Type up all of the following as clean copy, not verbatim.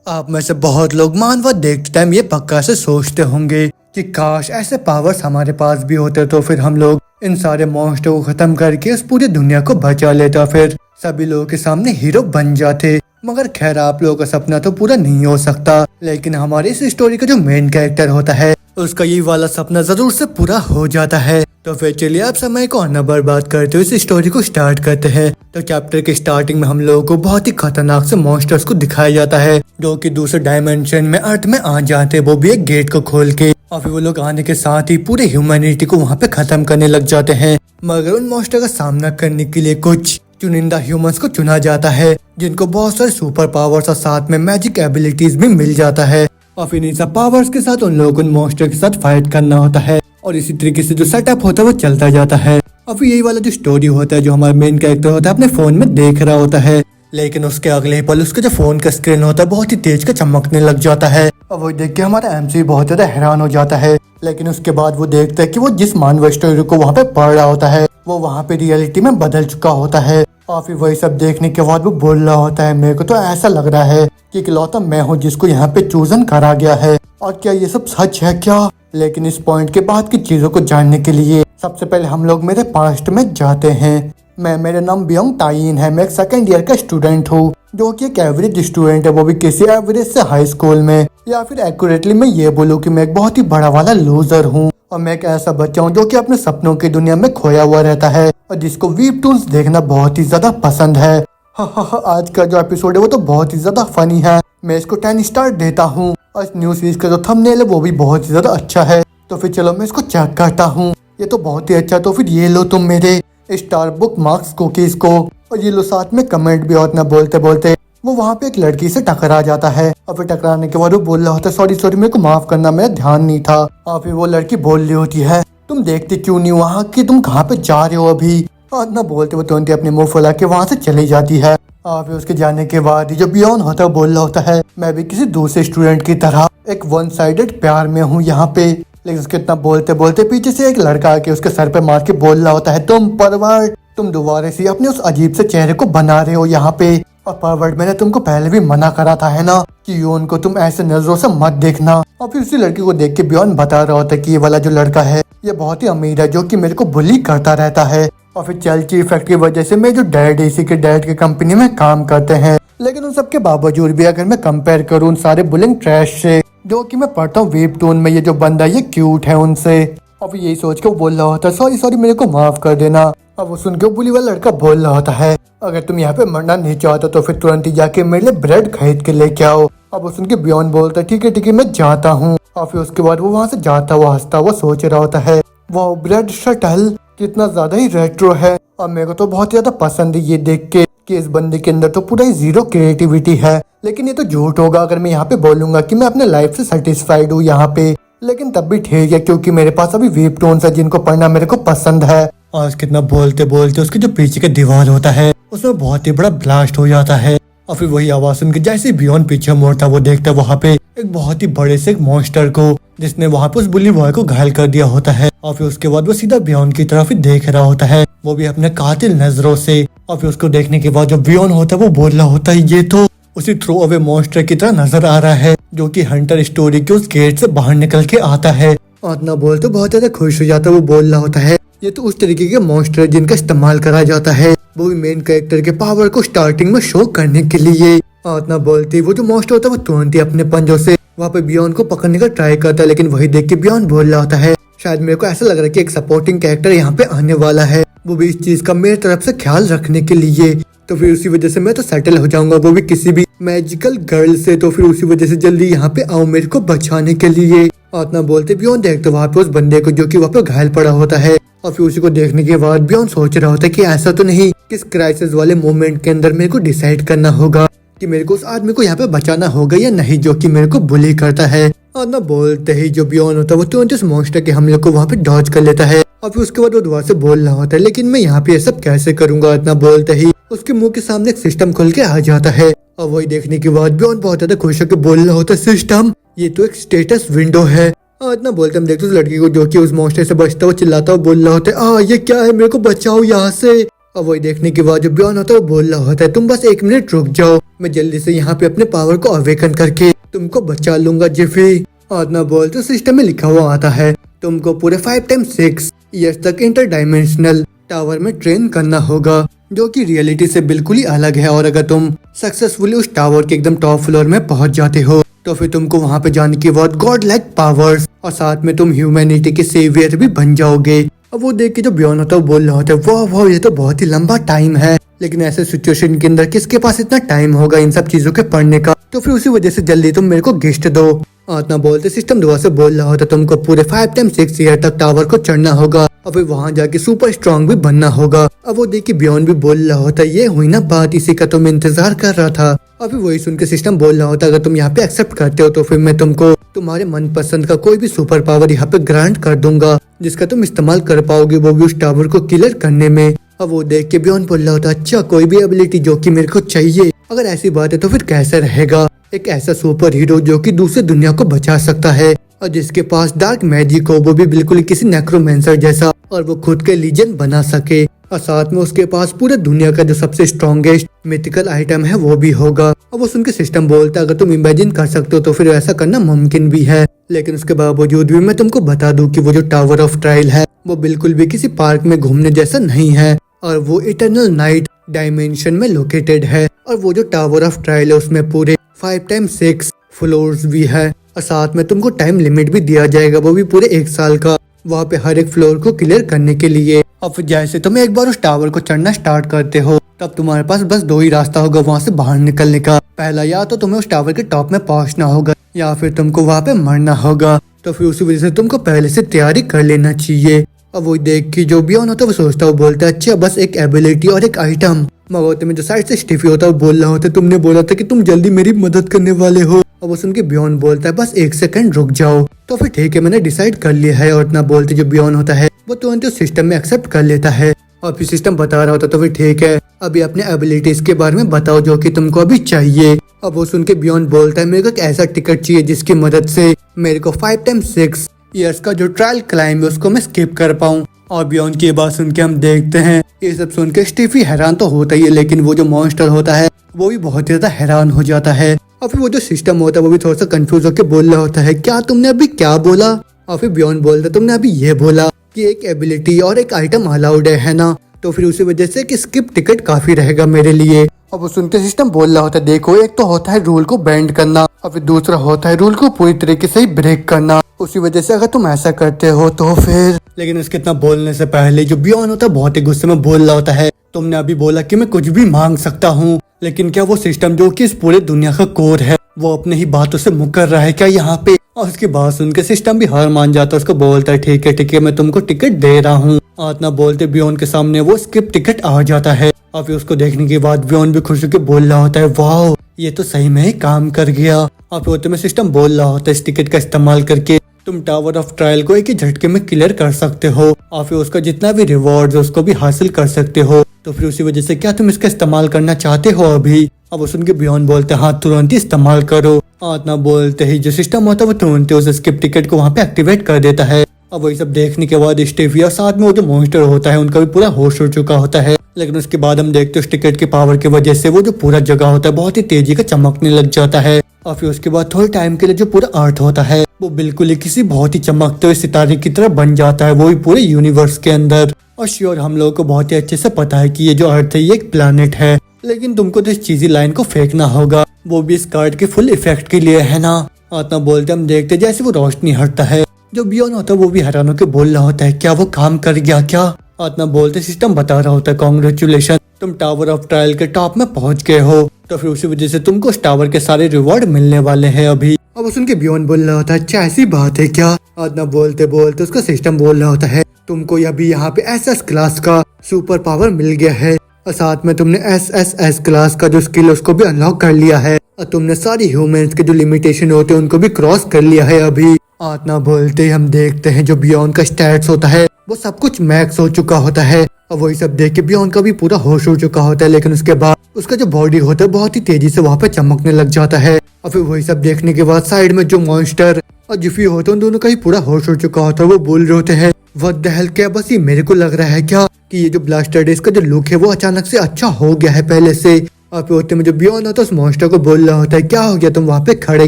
आप में से बहुत लोग मानव देखते टाइम ये पक्का से सोचते होंगे कि काश ऐसे पावर्स हमारे पास भी होते तो फिर हम लोग इन सारे मॉन्स्टर को खत्म करके इस पूरी दुनिया को बचा लेता, फिर सभी लोगों के सामने हीरो बन जाते। मगर खैर आप लोगों का सपना तो पूरा नहीं हो सकता, लेकिन हमारी इस स्टोरी का जो मेन कैरेक्टर होता है उसका ये वाला सपना जरूर से पूरा हो जाता है। तो फिर चलिए आप समय को न बर्बाद करते हुए इस स्टोरी को स्टार्ट करते हैं। तो चैप्टर के स्टार्टिंग में हम लोगों को बहुत ही खतरनाक से मॉन्स्टर्स को दिखाया जाता है जो कि दूसरे डायमेंशन में अर्थ में आ जाते हैं, वो भी एक गेट को खोल के। और फिर वो लोग आने के साथ ही पूरे ह्यूमैनिटी को वहाँ पे खत्म करने लग जाते हैं। मगर उन मॉन्स्टर का सामना करने के लिए कुछ चुनिंदा ह्यूमंस को चुना जाता है जिनको बहुत सारे सुपर पावर्स और साथ में मैजिक एबिलिटीज भी मिल जाता है। और फिर इन सब पावर्स के साथ उन लोगों को उन मॉन्स्टर के साथ फाइट करना होता है और इसी तरीके से जो सेटअप होता है वो चलता जाता है। और फिर यही वाला जो स्टोरी होता है जो हमारा मेन कैरेक्टर होता है अपने फोन में देख रहा होता है, लेकिन उसके अगले ही पल उसका जो फोन का स्क्रीन होता है बहुत ही तेज का चमकने लग जाता है। और वो देख के हमारा एमसी बहुत ज्यादा हैरान हो जाता है, लेकिन उसके बाद वो देखता है कि वो जिस मानव स्टोरी को वहाँ पे पढ़ रहा होता है वो वहाँ पे रियलिटी में बदल चुका होता है। और फिर वही सब देखने के बाद वो बोल रहा होता है, मेरे को तो ऐसा लग रहा है कि इकलौता मैं हूँ जिसको यहाँ पे चूजन करा गया है, और क्या ये सब सच है क्या? लेकिन इस पॉइंट के बाद की चीजों को जानने के लिए सबसे पहले हम लोग मेरे पास्ट में जाते हैं। मेरा नाम बियोंग ताइन है, मैं एक सेकंड ईयर का स्टूडेंट हूँ जो कि एक एवरेज स्टूडेंट है, वो भी किसी एवरेज से हाई स्कूल में, या फिर एक्यूरेटली मैं ये बोलूँ कि मैं एक बहुत ही बड़ा वाला लूजर हूँ। और मैं एक ऐसा बच्चा हूँ जो कि अपने सपनों की दुनिया में खोया हुआ रहता है और जिसको वीबटून्स देखना बहुत ही ज्यादा पसंद है। आज का जो एपिसोड है वो तो बहुत ही ज्यादा फनी है, मैं इसको 10 स्टार देता हूँ। और इस न्यू सीरीज का जो थंबनेल है वो भी बहुत ही ज्यादा अच्छा है, तो फिर चलो मैं इसको चेक करता हूँ। ये तो बहुत ही अच्छा, तो फिर ये लो तुम मेरे स्टार बुक मार्क्स कुकीज को, और ये लो साथ में कमेंट भी। और ना बोलते बोलते वो वहाँ पे एक लड़की से टकरा जाता है और फिर टकराने के बाद वो बोल रहा होता है, सॉरी सॉरी मेरे को माफ करना, मेरा ध्यान नहीं था। और फिर वो लड़की बोल रही होती है, तुम देखते क्यों नहीं वहाँ कि तुम कहाँ पे जा रहे हो अभी? और ना बोलते वो तुरंत अपने मुंह फुला के वहाँ से चली जाती है। और फिर उसके जाने के बाद जो बियॉन होता है बोल रहा होता है, मैं भी किसी दूसरे स्टूडेंट की तरह एक वन साइडेड प्यार में हूँ यहाँ पे। लेकिन उसके इतना बोलते बोलते पीछे से एक लड़का आके उसके सर पे मार के बोल रहा होता है, तुम परवर्ट, तुम दोबारा से अपने उस अजीब से चेहरे को बना रहे हो यहाँ पे। और परवर्ट, मैंने तुमको पहले भी मना करा था है ना कि योन को तुम ऐसे नजरों से मत देखना। और फिर उसी लड़की को देख के बियॉन बता रहा होता है कि ये वाला जो लड़का है ये बहुत ही अमीर है जो कि मेरे को बुली करता रहता है। और फिर चलची इफेक्ट की वजह से मेरे जो डैड इसी के डैड की कंपनी में काम करते हैं। लेकिन उन सबके बावजूद भी अगर मैं कंपेयर करूँ उन सारे बुलिंग ट्रैश से जो कि मैं पढ़ता हूँ वेबटून में, ये जो बंदा ये क्यूट है उनसे। और फिर यही सोच के वो बोल रहा होता है, सॉरी सॉरी मेरे को माफ कर देना। अब वो सुन के वो बुली वाला लड़का बोल रहा होता है, अगर तुम यहाँ पे मरना नहीं चाहते तो फिर तुरंत ही जाके मेरे लिए ब्रेड खरीद के लेके आओ। अब वो सुन के बियॉन बोलता है, ठीक है मैं जाता हूँ। और फिर उसके बाद वो वहाँ से जाता हुआ हंसता हुआ सोच रहा होता है, वो ब्रेड शटल कितना ज्यादा ही रेट्रो है। और मेरे को तो बहुत ज्यादा पसंद है ये देख के कि इस बंदे के अंदर तो पूरा ही जीरो क्रिएटिविटी है। लेकिन ये तो झूठ होगा अगर मैं यहाँ पे बोलूंगा कि मैं अपने लाइफ से सेटिस्फाइड हूँ यहाँ पे। लेकिन तब भी ठीक है क्योंकि मेरे पास अभी वेबटून्स है जिनको पढ़ना मेरे को पसंद है। और कितना बोलते बोलते उसके जो पीछे का दीवार होता है उसमें बहुत ही बड़ा ब्लास्ट हो जाता है। और फिर वही आवाज सुन के जैसे बियॉन पीछे मोड़ता वो देखता वहाँ पे एक बहुत ही बड़े से एक मॉन्स्टर को जिसने वहाँ पे उस बुली बॉय को घायल कर दिया होता है। और फिर उसके बाद वो सीधा बियॉन की तरफ ही देख रहा होता है, वो भी अपने कातिल नजरों से। और फिर उसको देखने के बाद जो बियॉन होता है वो बोल रहा होता है, ये तो उसी थ्रो अवे मॉन्स्टर की तरह नजर आ रहा है जो कि हंटर स्टोरी के उस गेट से बाहर निकल के आता है। और ना बोलते बहुत ज्यादा खुश हो जाता है, वो बोल रहा होता है, ये तो उस तरीके के मॉन्स्टर जिनका इस्तेमाल करा जाता है वो भी मेन कैरेक्टर के पावर को स्टार्टिंग में शो करने के लिए। और ना बोलते वो जो मॉन्स्टर होता है वो तुरंत ही अपने पंजों से वहाँ पे बियॉन को पकड़ने का ट्राई करता है। लेकिन वही देख के बियॉन बोल रहा होता है, शायद मेरे को ऐसा लग रहा है कि एक सपोर्टिंग कैरेक्टर यहाँ पे आने वाला है, वो भी इस चीज का मेरी तरफ से ख्याल रखने के लिए। तो फिर उसी वजह से मैं तो सेटल हो जाऊंगा, वो भी किसी भी मैजिकल गर्ल से। तो फिर उसी वजह से जल्दी यहाँ पे आओ मेरे को बचाने के लिए। और ना बोलते बियॉन देखते वहाँ पे उस बंदे को जो कि वहाँ पे घायल पड़ा होता है। और फिर उसी को देखने के बाद बियॉन सोच रहा होता है कि ऐसा तो नहीं किस क्राइसिस वाले मोमेंट के अंदर मेरे को डिसाइड करना होगा कि मेरे को उस आदमी को यहाँ पे बचाना होगा या नहीं जो कि मेरे को बुली करता है। और ना बोलते ही जो बियॉन होता है वो तुरंत उस मॉन्स्टर के हमले को वहाँ पे डॉज कर लेता है। और फिर उसके बाद वो दोबारा से बोल रहा होता है, लेकिन मैं यहाँ पे ये सब कैसे करूंगा? इतना बोलते ही उसके मुंह के सामने एक सिस्टम खुल के आ जाता है। और वही देखने के बाद बियॉन बहुत ज्यादा खुश होकर बोल रहा होता है, सिस्टम ये तो एक स्टेटस विंडो है। और इतना बोलते हम देखते उस लड़की को जो कि उस मॉन्स्टर से बचता हुआ चिल्लाता हुआ बोल रहा होता है, ये क्या है, मेरे को बचाओ यहाँ से। और वही देखने के बाद जो बियॉन होता है वो बोल रहा होता है तुम बस 1 मिनट रुक जाओ, मैं जल्दी से यहाँ पे अपने पावर को अवेकन करके तुमको बचा लूंगा जिफी। आतना बोल तो सिस्टम में लिखा हुआ आता है तुमको पूरे 5 टाइम्स 6 ईयर्स तक इंटर डायमेंशनल टावर में ट्रेन करना होगा, जो कि रियलिटी से बिल्कुल ही अलग है। और अगर तुम सक्सेसफुली उस टावर के एकदम टॉप फ्लोर में पहुंच जाते हो तो फिर तुमको वहां पे जाने के बाद गॉड लाइक पावर्स और साथ में तुम ह्यूमैनिटी के सेवियर भी बन जाओगे। अब वो देख के जो बियॉन होता है वो बोल रहा होता है वाह वाह ये तो बहुत ही लंबा टाइम है, लेकिन ऐसे सिचुएशन के अंदर किसके पास इतना टाइम होगा इन सब चीजों के पढ़ने का, तो फिर उसी वजह से जल्दी तुम मेरे को गिफ्ट दो। आतना बोलते सिस्टम दुआ से बोल रहा होता तुमको पूरे 5 टाइम्स 6 ईयर तक टावर को चढ़ना होगा और फिर वहां जाके सुपर स्ट्रॉन्ग भी बनना होगा। अब वो देखिए बियॉन भी बोल रहा होता ये हुई ना बात, इसी का तो मैं इंतजार कर रहा था। और फिर वही सुन के सिस्टम बोल रहा होता अगर तुम यहाँ पे एक्सेप्ट करते हो तो फिर मैं तुमको तुम्हारे मनपसंद का कोई भी सुपर पावर यहाँ पे ग्रांट कर दूंगा, जिसका तुम इस्तेमाल कर पाओगे, वो भी उस टावर को क्लियर करने में। अब वो देख के बियॉन बोल रहा होता अच्छा कोई भी एबिलिटी जो कि मेरे को चाहिए, अगर ऐसी बात है तो फिर कैसे रहेगा एक ऐसा सुपर हीरो जो कि दूसरी दुनिया को बचा सकता है और जिसके पास डार्क मैजिक हो, वो भी बिल्कुल किसी नेक्रोमेंसर जैसा, और वो खुद के लीजेंड बना सके, और साथ में उसके पास पूरे दुनिया का जो सबसे स्ट्रॉन्गेस्ट मिथिकल आइटम है वो भी होगा। और वो सुन के सिस्टम बोलता अगर तुम इमेजिन कर सकते हो तो फिर ऐसा करना मुमकिन भी है, लेकिन उसके बावजूद भी मैं तुमको बता दूं कि वो जो टावर ऑफ ट्रायल है वो बिल्कुल भी किसी पार्क में घूमने जैसा नहीं है, और वो इटर्नल नाइट डायमेंशन में लोकेटेड है। और वो जो टावर ऑफ ट्रायल है उसमें पूरे 5 टाइम्स 6 फ्लोर्स भी है, और साथ में तुमको टाइम लिमिट भी दिया जाएगा, वो भी पूरे 1 साल का, वहाँ पे हर एक फ्लोर को क्लियर करने के लिए। और फिर जैसे तुम एक बार उस टावर को चढ़ना स्टार्ट करते हो तब तुम्हारे पास बस 2 ही रास्ता होगा वहाँ से बाहर निकलने का। पहला या तो तुम्हें उस टावर के टॉप में पहुँचना होगा या फिर तुमको वहाँ पे मरना होगा, तो फिर उसी वजह से तुमको पहले से तैयारी कर लेना चाहिए। अब वो देख के जो बियॉन होता है वो सोचता है, वो बोलता है अच्छा बस एक एबिलिटी और एक आइटम। मगर में जो साइड से स्टीफी होता है वो बोल रहा होता है तुमने बोला था कि तुम जल्दी मेरी मदद करने वाले हो। और वो सुन के बियॉन बोलता है बस 1 सेकंड रुक जाओ। तो फिर ठीक है मैंने डिसाइड कर लिया है, और इतना बोलते जो बियॉन होता है वो तुरंत उस सिस्टम में एक्सेप्ट कर लेता है। और फिर सिस्टम बता रहा होता तो फिर ठीक है अभी अपने एबिलिटीज के बारे में बताओ जो कि तुमको अभी चाहिए। अब वो सुन के बियॉन बोलता है मेरे को एक ऐसा टिकट चाहिए जिसकी मदद से मेरे को 5 टाइम्स 6 ईयर्स का जो ट्रायल क्लाइंब है उसको मैं स्किप कर पाऊँ। और बियॉन की बात सुन के हम देखते हैं ये सब सुन के स्टीफी हैरान तो होता ही है, लेकिन वो जो मॉन्स्टर होता है वो भी बहुत ज्यादा हैरान हो जाता है। और फिर वो जो सिस्टम होता है वो भी थोड़ा सा कंफ्यूज होकर बोल रहा होता है क्या तुमने अभी क्या बोला। और फिर बियॉन बोलता है तुमने अभी ये बोला कि एक एबिलिटी और एक आइटम अलाउड है ना, तो फिर उसी वजह से कि स्किप टिकट काफी रहेगा मेरे लिए। और वो सुन के सिस्टम बोल रहा होता है देखो एक तो होता है रूल को बेंड करना और फिर दूसरा होता है रूल को पूरी तरीके से ही ब्रेक करना, उसी वजह से अगर तुम ऐसा करते हो तो फिर। लेकिन उसके इतना बोलने से पहले जो बियॉन होता है बहुत ही गुस्से में बोल रहा होता है तुमने अभी बोला कि मैं कुछ भी मांग सकता हूँ, लेकिन क्या वो सिस्टम जो कि इस पूरे दुनिया का कोर है वो अपने ही बातों से मुकर रहा है क्या यहाँ पे। और उसकी बात सुन के सिस्टम भी हार मान जाता है, उसको बोलता है ठीक है मैं तुमको टिकट दे रहा हूँ। इतना बोलते बियॉन के सामने वो स्किप टिकट आ जाता है, और फिर उसको देखने के बाद बियॉन भी खुश होकर बोल रहा होता है वाह ये तो सही में ही काम कर गया। और फिर तुम्हें सिस्टम बोल रहा होता है इस टिकट का इस्तेमाल करके तुम टावर ऑफ ट्रायल को एक ही झटके में क्लियर कर सकते हो, और फिर उसका जितना भी रिवॉर्ड है उसको भी हासिल कर सकते हो, तो फिर उसी वजह से क्या तुम इसका इस्तेमाल करना चाहते हो अभी। अब सुन के बियॉन बोलते हैं हाँ तुरंत ही इस्तेमाल करो। इतना बोलते ही जो सिस्टम होता है वो तुरंत उस स्किप टिकट को वहाँ पे एक्टिवेट कर देता है। अब वही सब देखने के बाद स्टीफी और साथ में वो जो मॉन्स्टर होता है उनका भी पूरा होश हो चुका होता है, लेकिन उसके बाद हम देखते हैं उस टिकट के पावर की वजह से वो जो पूरा जगह होता है बहुत ही तेजी का चमकने लग जाता है, और फिर उसके बाद थोड़े टाइम के लिए जो पूरा अर्थ होता है वो बिल्कुल ही किसी बहुत ही चमकते हुए सितारे की तरह बन जाता है, वो भी पूरे यूनिवर्स के अंदर। और श्योर हम लोगों को बहुत ही अच्छे से पता है कि ये जो अर्थ है ये एक प्लैनेट है, लेकिन तुमको तो इस चीजी लाइन को फेंकना होगा, वो भी इस कार्ड के फुल इफेक्ट के लिए है ना। इतना बोलते हम देखते जैसे वो रोशनी हटता है, जो बियॉन होता है वो भी हैरान होकर बोल रहा होता है क्या वो काम कर गया क्या। इतना बोलते सिस्टम बता रहा होता है कांग्रेचुलेशन तुम टावर ऑफ ट्रायल के टॉप में पहुंच गए हो, तो फिर उसी वजह से तुमको उस टावर के सारे रिवॉर्ड मिलने वाले हैं अभी। अब सुन के बियॉन बोल रहा होता है अच्छा ऐसी बात है क्या। इतना बोलते बोलते उसका सिस्टम बोल रहा होता है तुमको अभी यहाँ पे SS क्लास का सुपर पावर मिल गया है, और साथ में तुमने SSS क्लास का जो स्किल उसको भी अनलॉक कर लिया है, और तुमने सारी ह्यूमंस के जो लिमिटेशन होते हैं उनको भी क्रॉस कर लिया है अभी। इतना बोलते हम देखते हैं जो बियॉन का स्टैट्स होता है वो सब कुछ मैक्स हो चुका होता है, और वही सब देख के बियॉन का भी पूरा होश हो चुका होता है, लेकिन उसके बाद उसका जो बॉडी होता है बहुत ही तेजी से वहाँ पे चमकने लग जाता है। और फिर वही सब देखने के बाद साइड में जो मॉन्स्टर और जिफी होता है उन दोनों का ही पूरा होश हो चुका होता है। वो बोल रहे होते हैं व्हाट द हेल, क्या बस ये मेरे को लग रहा है क्या कि ये जो ब्लास्टर है इसका जो लुक है वो अचानक से अच्छा हो गया है पहले से। आप होते में जो बियॉन होता है उस मॉन्स्टर को बोल रहा होता है क्या हो गया, तुम वहाँ पे खड़े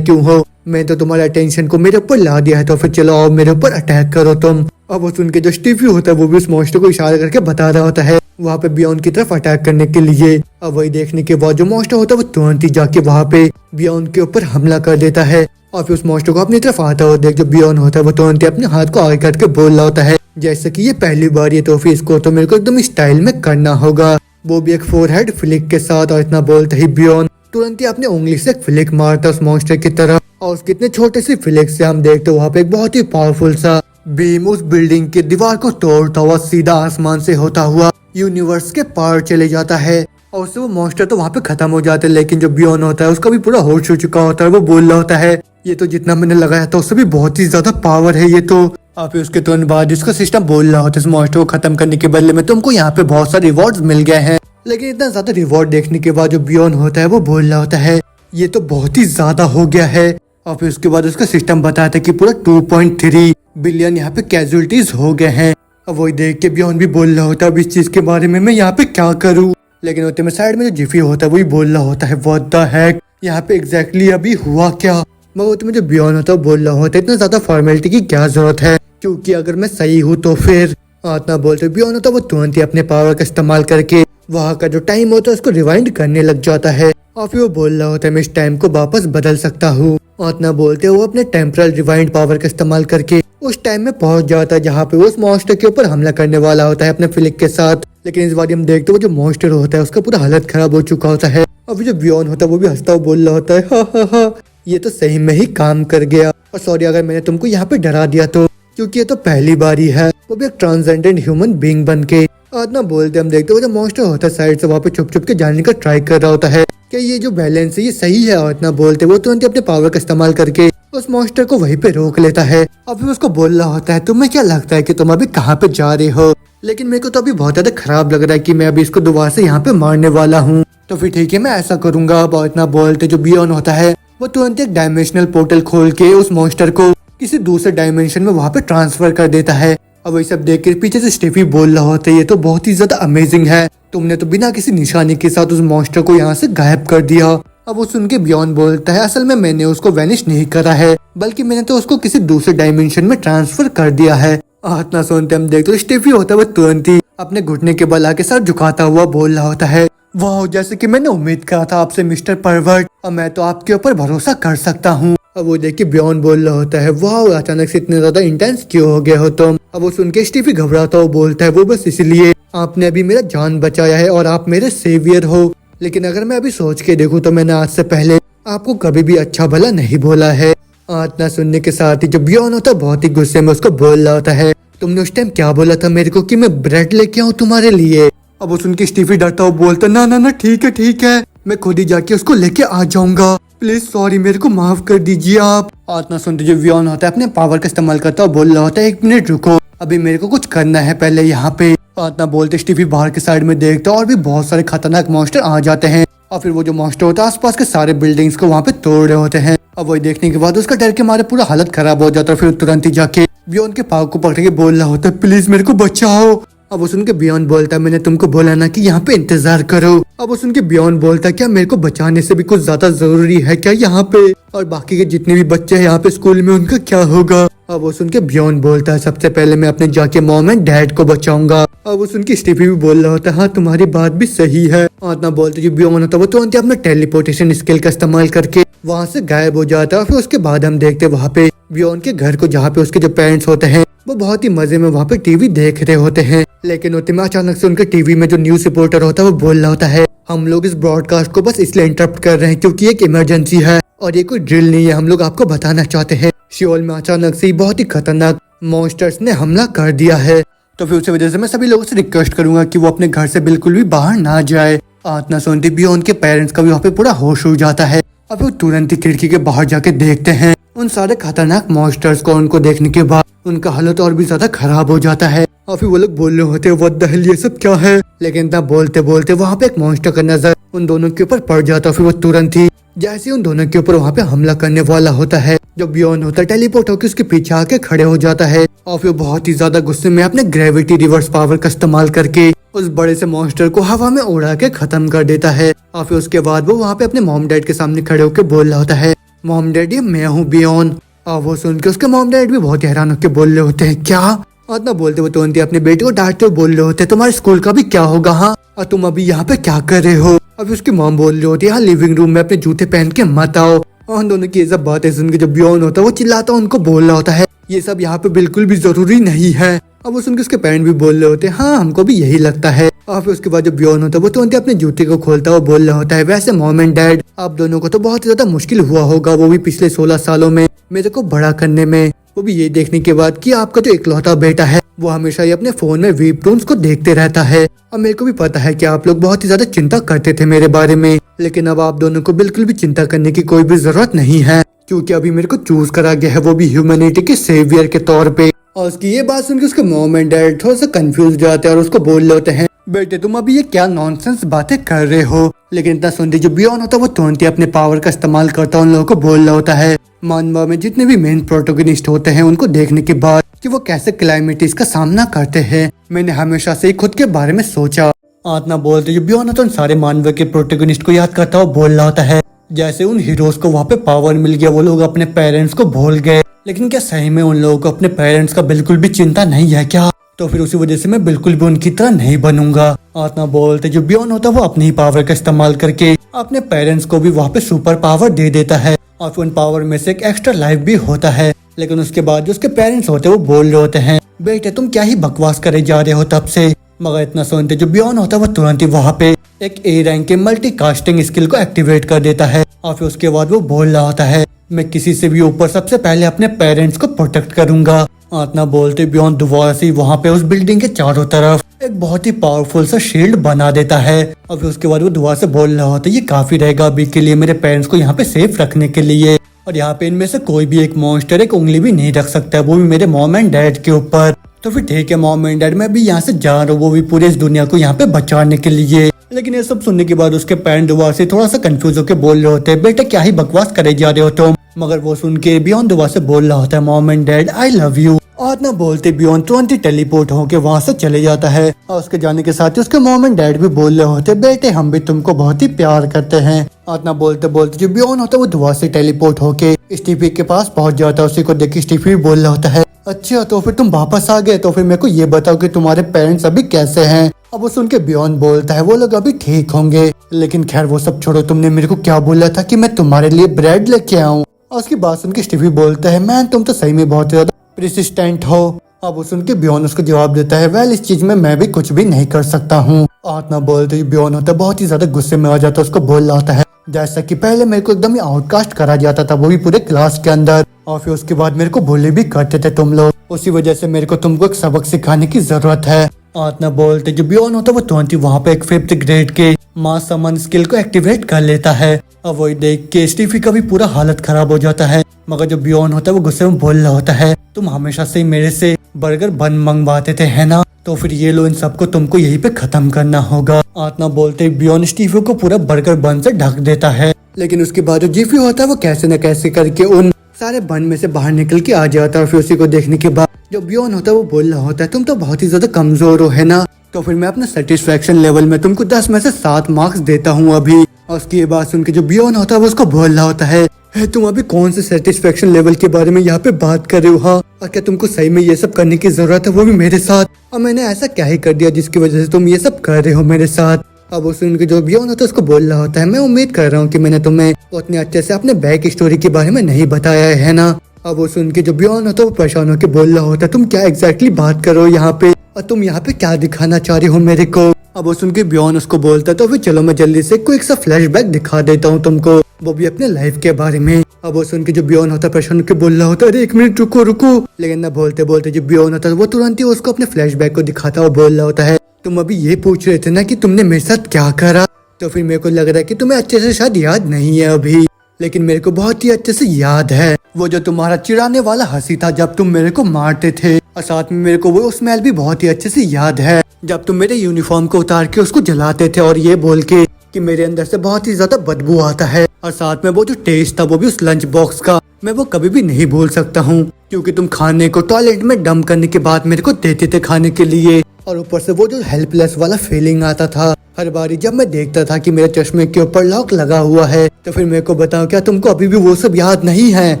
क्यों हो, मैं तो तुम्हारे अटेंशन को मेरे ऊपर ला दिया है तो फिर चलो आओ मेरे ऊपर अटैक करो तुम। अब वो सुन के जो स्टीफी होता है वो भी उस मॉन्स्टर को इशारा करके बता रहा होता है वहाँ पे बियॉन की तरफ अटैक करने के लिए। अब वही देखने के बाद जो मॉन्स्टर होता है वो तुरंत ही जाके वहाँ पे बियॉन के ऊपर हमला कर देता है और फिर उस मॉन्स्टर को अपनी तरफ आता हुआ देख जो बियॉन होता है वो तुरंत ही अपने हाथ को आगे करके बोल रहा होता है जैसे कि ये पहली बार ये तो फिर इसको तो मेरे को एकदम स्टाइल में करना होगा, वो भी एक फोरहेड फ्लिक के साथ। और इतना बोलते ही बियॉन तुरंत ही अपने उंगली से एक फ्लिक मारता उस मॉन्स्टर की तरफ और उसके इतने छोटे से फ्लिक से हम देखते वहाँ पे एक बहुत ही पावरफुल सा बीम उस बिल्डिंग की दीवार को तोड़ता हुआ सीधा आसमान से होता हुआ यूनिवर्स के पार चले जाता है और उससे वो मॉन्स्टर तो वहाँ पे खत्म हो जाते हैं। लेकिन जो बियॉन होता है उसका भी पूरा होश हो चुका होता है। वो बोल रहा होता है ये तो जितना मैंने लगाया था उससे भी बहुत ही ज्यादा पावर है ये तो। आप उसके तुरंत बाद इसका सिस्टम बोल रहा होता है इस मॉन्स्टर को खत्म करने के बदले में तुमको यहाँ पे बहुत सारे रिवॉर्ड्स मिल गए हैं। लेकिन इतना ज्यादा रिवॉर्ड देखने के बाद जो बियॉन होता है वो बोल रहा होता है ये तो बहुत ही ज्यादा हो गया है। और फिर उसके बाद उसका सिस्टम बताया था कि पूरा 2.3 बिलियन यहाँ पे कैजुअलिटीज हो गए हैं। अब वही देख के बियॉन भी बोल रहा होता है अब इस चीज के बारे में मैं यहाँ पे क्या करूँ। लेकिन होते में साइड में जो जिफी होता है वही बोल रहा होता है व्हाट द हेक, यहाँ पे एग्जैक्टली अभी हुआ क्या। मगर होते में जो बियॉन होता है बोल रहा होता है इतना ज्यादा फॉर्मेलिटी की क्या जरूरत है, क्योंकि अगर मैं सही हूँ तो फिर इतना बोलते बियॉन होता है वो तुरंत ही अपने पावर का इस्तेमाल करके वहाँ का जो टाइम होता है उसको रिवाइंड करने लग जाता है। और फिर वो बोल रहा होता है मैं इस टाइम को वापस बदल सकता हूँ। और इतना बोलते वो अपने टेम्परल रिवाइंड पावर का इस्तेमाल करके उस टाइम में पहुंच जाता है जहाँ पे वो उस मॉन्स्टर के ऊपर हमला करने वाला होता है अपने फ्लिक के साथ। लेकिन इस बार हम देखते वो जो मॉन्स्टर होता है उसका पूरा हालत खराब हो चुका होता है। अब जो बियॉन होता है वो भी हंसता हुआ बोल रहा होता है हा हा हा, ये तो सही में ही काम कर गया और सॉरी अगर मैंने तुमको यहाँ पे डरा दिया तो, क्योंकि ये तो पहली बार ही है, वो भी एक ट्रांसेंडेंट ह्यूमन बीइंग बन के। इतना बोलते हम देखते वो जो मॉन्स्टर होता है साइड से वहाँ पे छुप छुप के जाने का ट्राई कर रहा होता है कि ये जो बैलेंस है ये सही है। और इतना बोलते वो तुरंत अपने पावर का इस्तेमाल करके उस मॉन्स्टर को वहीं पे रोक लेता है। और फिर उसको बोल रहा होता है तुम्हें क्या लगता है कि तुम अभी कहाँ पे जा रहे हो, लेकिन मेरे को तो अभी बहुत ज्यादा खराब लग रहा है कि मैं अभी इसको दोबारा से यहाँ पे मारने वाला हूँ, तो फिर ठीक है मैं ऐसा करूंगा। अब इतना बोलते जो बियॉन होता है वो तुरंत एक डायमेंशनल पोर्टल खोल के उस मॉन्स्टर को किसी दूसरे डायमेंशन में वहाँ पे ट्रांसफर कर देता है। अब वही सब देख के पीछे से स्टेफी बोल रहा होता है ये तो बहुत ही ज्यादा अमेजिंग है, तुमने तो बिना किसी निशानी के साथ उस मॉन्स्टर को यहाँ से गायब कर दिया। अब वो सुन के बियॉन बोलता है असल में मैंने उसको वैनिश नहीं करा है, बल्कि मैंने तो उसको किसी दूसरे डायमेंशन में ट्रांसफर कर दिया है। इतना सुनते हम देखते स्टेफी होता है वो तुरंत ही अपने घुटने के बल आके सर झुकाता हुआ बोल रहा होता है वाह, जैसे कि मैंने उम्मीद करा था आपसे मिस्टर परवर्ट, और मैं तो आपके ऊपर भरोसा कर सकता हूँ। अब वो देख के बियॉन बोल रहा होता है वाह अचानक से इतने ज्यादा इंटेंस क्यों हो गए हो तुम। अब वो सुन के स्टीफी घबराता हुआ बोलता है वो बस इसलिए आपने अभी मेरा जान बचाया है और आप मेरे सेवियर हो, लेकिन अगर मैं अभी सोच के देखूं तो मैंने आज से पहले आपको कभी भी अच्छा भला नहीं बोला है। इतना सुनने के साथ ही जो बियॉन होता है बहुत ही गुस्से में उसको बोल रहा होता है तुमने उस टाइम क्या बोला था मेरे को कि मैं ब्रेड लेके आऊँ तुम्हारे लिए। अब वो सुन के स्टीफी डरता हुआ बोलता ना ना ना ठीक है मैं खुद ही जाके उसको लेके आ जाऊंगा, प्लीज सॉरी मेरे को माफ कर दीजिए आप। और इतना सुनते जो बियॉन होता है अपने पावर का इस्तेमाल करता हुआ बोल रहा होता है एक मिनट रुको अभी मेरे को कुछ करना है पहले यहाँ पे। और इतना बोलते स्टीफी बाहर के साइड में देखता और भी बहुत सारे खतरनाक मॉन्स्टर आ जाते हैं और फिर वो जो मॉन्स्टर होता है आसपास के सारे बिल्डिंग्स को वहाँ पे तोड़ रहे होते हैं। अब वही देखने के बाद उसका डर के मारे पूरा हालत खराब हो जाता है। फिर तुरंत ही जाके बियॉन के पाव को पकड़ के बोल रहा होता है प्लीज मेरे को बचाओ। अब वो सुन के बियॉन बोलता है मैंने तुमको बोला ना कि यहाँ पे इंतजार करो। अब वो सुन के बियॉन बोलता है क्या मेरे को बचाने से भी कुछ ज्यादा जरूरी है क्या यहाँ पे, और बाकी के जितने भी बच्चे हैं यहाँ पे स्कूल में उनका क्या होगा। अब वो सुन के बियॉन बोलता है सबसे पहले मैं अपने जाके मॉम एंड डैड को बचाऊंगा। अब वो सुन के स्टीफी भी बोल रहा होता है हाँ तुम्हारी बात भी सही है। और इतना बोलते जो बियॉन होता है वो तुरंत अपने टेलीपोर्टेशन स्किल का इस्तेमाल करके वहाँ से गायब हो जाता है। और फिर उसके बाद हम देखते वहाँ पे बियॉन के घर को जहाँ पे उसके जो पेरेंट्स होते हैं वो बहुत ही मजे में वहाँ पे टीवी देख रहे होते हैं। लेकिन उतने में अचानक से उनके टीवी में जो न्यूज रिपोर्टर होता है वो बोल रहा होता है हम लोग इस ब्रॉडकास्ट को बस इसलिए इंटरप्ट कर रहे हैं क्योंकि एक इमरजेंसी है और ये कोई ड्रिल नहीं है, हम लोग आपको बताना चाहते हैं शियोल में अचानक से बहुत ही खतरनाक मॉन्स्टर्स ने हमला कर दिया है। तो फिर उसी वजह से मैं सभी लोगों से रिक्वेस्ट करूंगा कि वो अपने घर से बिल्कुल भी बाहर ना जाए। इतना सुनते भी उनके पेरेंट्स का भी वहाँ पे पूरा होश उड़ जाता है और फिर तुरंत ही खिड़की के बाहर जाके देखते हैं उन सारे खतरनाक मॉन्स्टर्स को। उनको देखने के बाद उनका हालत और भी ज्यादा खराब हो जाता है और फिर वो लोग बोल रहे होते हैं व्हाट द हेल ये सब क्या है। लेकिन तब बोलते बोलते वहाँ पे एक मॉन्स्टर का नजर उन दोनों के ऊपर पड़ जाता है। फिर वो तुरंत ही जैसे उन दोनों के ऊपर वहाँ पे हमला करने वाला होता है जब बियॉन होता है टेलीपोर्ट होकर उसके पीछे आके खड़े हो जाता है और फिर बहुत ही ज्यादा गुस्से में अपने ग्रेविटी रिवर्स पावर का इस्तेमाल करके उस बड़े से मॉन्स्टर को हवा में उड़ा के खत्म कर देता है। और फिर उसके बाद वो वहाँ पे अपने मॉम डैड के सामने खड़े होकर बोल रहा होता है, मॉम डैड ये मैं हूँ बियॉन। और वो सुन के उसके मॉम डैड भी बहुत हैरान होकर बोल रहे होते हैं, क्या? और ना बोलते वो तुरंत ही अपने बेटे को डांटते हुए बोल रहे होते, तुम्हारे स्कूल का भी क्या होगा? हाँ, और तुम अभी यहाँ पे क्या कर रहे हो? अभी उसकी मॉम बोल रही होती है, हाँ लिविंग रूम में अपने जूते पहन के मत आओ। और उन दोनों की ये सब बातें सुन के जब बियॉन होता है वो चिल्लाता उनको बोल रहा होता है, ये सब यहाँ पे बिल्कुल भी जरूरी नहीं है। अब वो सुन के उसके पेरेंट भी बोल रहे होते हैं, हाँ हमको भी यही लगता है। और फिर उसके बाद जब बियॉन होता है वो तुरंत अपने जूते को खोलता हुआ बोल रहा होता है, वैसे मॉम एंड डैड आप दोनों को तो बहुत ज्यादा मुश्किल हुआ होगा, वो भी पिछले 16 सालों में मेरे को बड़ा करने में, वो भी ये देखने के बाद कि आपका जो इकलौता बेटा है वो हमेशा ही अपने फोन में वीपटून्स को देखते रहता है। और मेरे को भी पता है कि आप लोग बहुत ही ज्यादा चिंता करते थे मेरे बारे में, लेकिन अब आप दोनों को बिल्कुल भी चिंता करने की कोई भी जरूरत नहीं है, क्योंकि अभी मेरे को चूज करा गया है, वो भी ह्यूमैनिटी के सेवियर के तौर पे। और उसकी ये बात सुनकर उसके मॉम एंड डैड थोड़ा सा कंफ्यूज जाते हैं और उसको बोल रहे होते हैं, बेटे तुम अभी ये क्या नॉनसेंस बातें कर रहे हो? लेकिन इतना सुनते जो बियॉन होता है वो तुरंत ही अपने पावर का इस्तेमाल करता उन लोगों को बोल रहा होता है, मानवा में जितने भी मेन प्रोटोगनिस्ट होते हैं उनको देखने के बाद कि वो कैसे क्लाइमेटिस का सामना करते हैं, मैंने हमेशा से ही खुद के बारे में सोचा। आतना बोलते जो बियॉन होता है उन सारे मानवा के प्रोटोगनिस्ट को याद करता हुआ बोल रहा होता है, जैसे उन हीरोज को वहाँ पे पावर मिल गया वो लोग अपने पेरेंट्स को भूल गए, लेकिन क्या सही में उन लोगों को अपने पेरेंट्स का बिल्कुल भी चिंता नहीं है क्या? तो फिर उसी वजह से मैं बिल्कुल भी उनकी तरह नहीं बनूंगा। आत्मा बोलते जो बियॉन होता है वो अपनी पावर का इस्तेमाल करके अपने पेरेंट्स को भी वहाँ पे सुपर पावर दे देता है और फिर उन पावर में से एक एक्स्ट्रा लाइफ भी होता है। लेकिन उसके बाद जो उसके पेरेंट्स होते हैं वो बोल रहे होते हैं, बेटे तुम क्या ही बकवास करे जा रहे हो तब से। मगर इतना सुनते जो बियॉन होता है वो तुरंत ही वहाँ पे एक ए रैंक के मल्टी कास्टिंग स्किल को एक्टिवेट कर देता है और फिर उसके बाद वो बोल रहा होता है, मैं किसी से भी ऊपर सबसे पहले अपने पेरेंट्स को प्रोटेक्ट करूंगा। आतना बोलते बियॉन दोबारा से वहाँ पे उस बिल्डिंग के चारों तरफ एक बहुत ही पावरफुल सा शील्ड बना देता है और फिर उसके बाद वो दोबारा से बोल रहा होता है, ये काफी रहेगा अभी के लिए मेरे पेरेंट्स को यहाँ पे सेफ रखने के लिए, और यहाँ पे इनमें से कोई भी एक मॉन्स्टर एक उंगली भी नहीं रख सकता, वो भी मेरे मॉम एंड डैड के ऊपर। तो फिर ठीक है मॉम एंड डैड, मैं भी यहाँ से जा रहा हूँ, वो भी पूरे इस दुनिया को यहाँ पे बचाने के लिए। लेकिन ये सब सुनने के बाद उसके पेरेंट दोबारा से थोड़ा सा कंफ्यूज होकर बोल रहे होते हैं, बेटा क्या ही बकवास करे जा रहे हो तुम। मगर वो सुन के बियॉन दोबारा से बोल रहा होता है, mom and dad I love you. और ना बोलते बियॉन तुरंत ही टेलीपोर्ट होके वहाँ से चले जाता है और उसके जाने के साथ ही उसके मॉम एंड डैड भी बोल रहे होते हैं, बेटे हम भी तुमको बहुत ही प्यार करते हैं। और ना बोलते बोलते जो बियॉन होता है वो दोबारा से टेलीपोर्ट होके स्टीफी के पास पहुँच जाता है। उसी को देख के स्टीफी भी बोल रहा होता है, अच्छा तो फिर तुम वापस आ गए, तो फिर मेरे को ये बताओ कि तुम्हारे पेरेंट्स अभी कैसे हैं? अब वो सुन के बियॉन बोलता है, वो लोग अभी ठीक होंगे, लेकिन खैर वो सब छोड़ो, तुमने मेरे को क्या बोला था कि मैं तुम्हारे लिए ब्रेड लेके आऊँ? और उसकी बात सुन के स्टीफी बोलता है, मैन तुम तो सही में बहुत ज्यादा प्रेसिस्टेंट हो। अब वो सुन के बियॉन उसको जवाब देता है, वेल इस चीज में मैं भी कुछ भी नहीं कर सकता हूँ। आत्मा बोलते बियॉन होता है बहुत ही ज्यादा गुस्से में आ जाता है, उसको बोल रहा होता है, जैसा कि पहले मेरे को एकदम ही आउटकास्ट करा जाता था, वो भी पूरे क्लास के अंदर, और फिर उसके बाद मेरे को bully भी करते थे तुम लोग, उसी वजह से मेरे को तुमको एक सबक सिखाने की जरूरत है। आत्मा बोलते जो बियॉन होता है वो तुरंत ही वहाँ पे एक 5th ग्रेड के मास समन स्किल को एक्टिवेट कर लेता है। अब वही देख के स्टीफी का भी पूरा हालत खराब हो जाता है। मगर जो बियॉन होता है वो गुस्से में बोल रहा होता है, तुम हमेशा से मेरे से बर्गर बन मंगवाते थे है ना, तो फिर ये लो इन सबको तुमको यहीं पे खत्म करना होगा। आत्मा बोलते बियॉन स्टीफी को पूरा बर्गर बन से ढक देता है। लेकिन उसके बाद जो जीफी होता है वो कैसे न कैसे करके उन सारे बन में से बाहर निकल के आ जाता है। फिर उसी को देखने के बाद जो बियॉन होता है वो बोल रहा होता है, तुम तो बहुत ही ज्यादा कमजोर हो है ना, तो फिर मैं अपना सेटिस्फेक्शन लेवल में तुमको 10 में से 7 मार्क्स देता हूँ अभी। और उसकी ये बात सुन के जो बियॉन होता है वो उसको बोल रहा होता है, तुम अभी कौन से सेटिस्फेक्शन लेवल के बारे में यहाँ पे बात कर रहे हो? हाँ, और क्या तुमको सही में ये सब करने की जरूरत है, वो भी मेरे साथ? और मैंने ऐसा क्या ही कर दिया जिसकी वजह से तुम ये सब कर रहे हो मेरे साथ? अब उस उनके जो बियॉन होता है उसको बोल रहा होता है, मैं उम्मीद कर रहा हूँ कि मैंने तुम्हें उतने अच्छे से अपने बैक स्टोरी के बारे में नहीं बताया है ना। अब वो सुन के जो बियॉन होता है वो परेशान होकर बोल रहा होता है, तुम क्या एग्जैक्टली बात करो यहाँ पे, और तुम यहाँ पे क्या दिखाना चाह रहे हो मेरे को? अब वो सुन के बियॉन उसको बोलता है, तो फिर चलो मैं जल्दी से कोई सा फ्लैशबैक दिखा देता हूँ तुमको, वो भी अपने लाइफ के बारे में। अब वो सुन के जो बियॉन होता है परेशान होकर बोल रहा होता है, अरे 1 मिनट रुको रुको। लेकिन ना बोलते बोलते जो बियॉन होता है वो तुरंत ही उसको अपने फ्लैशबैक को दिखाता हुआ बोल रहा होता है, तुम अभी ये पूछ रहे थे ना कि तुमने मेरे साथ क्या करा, तो फिर मेरे को लग रहा है कि तुम्हें अच्छे से शायद याद नहीं है अभी, लेकिन मेरे को बहुत ही अच्छे से याद है वो जो तुम्हारा चिढ़ाने वाला हंसी था जब तुम मेरे को मारते थे, और साथ में मेरे को वो स्मेल भी बहुत ही अच्छे से याद है जब तुम मेरे यूनिफॉर्म को उतार के उसको जलाते थे और ये बोल के कि मेरे अंदर से बहुत ही ज्यादा बदबू आता है, और साथ में वो जो टेस्ट था वो भी उस लंच बॉक्स का मैं वो कभी भी नहीं भूल सकता हूँ, क्योंकि तुम खाने को टॉयलेट में डंप करने के बाद मेरे को देते थे खाने के लिए, और ऊपर से वो जो हेल्पलेस वाला फीलिंग आता था हर बारी जब मैं देखता था कि मेरे चश्मे के ऊपर लॉक लगा हुआ है। तो फिर मेरे को बताओ, क्या तुमको अभी भी वो सब याद नहीं है?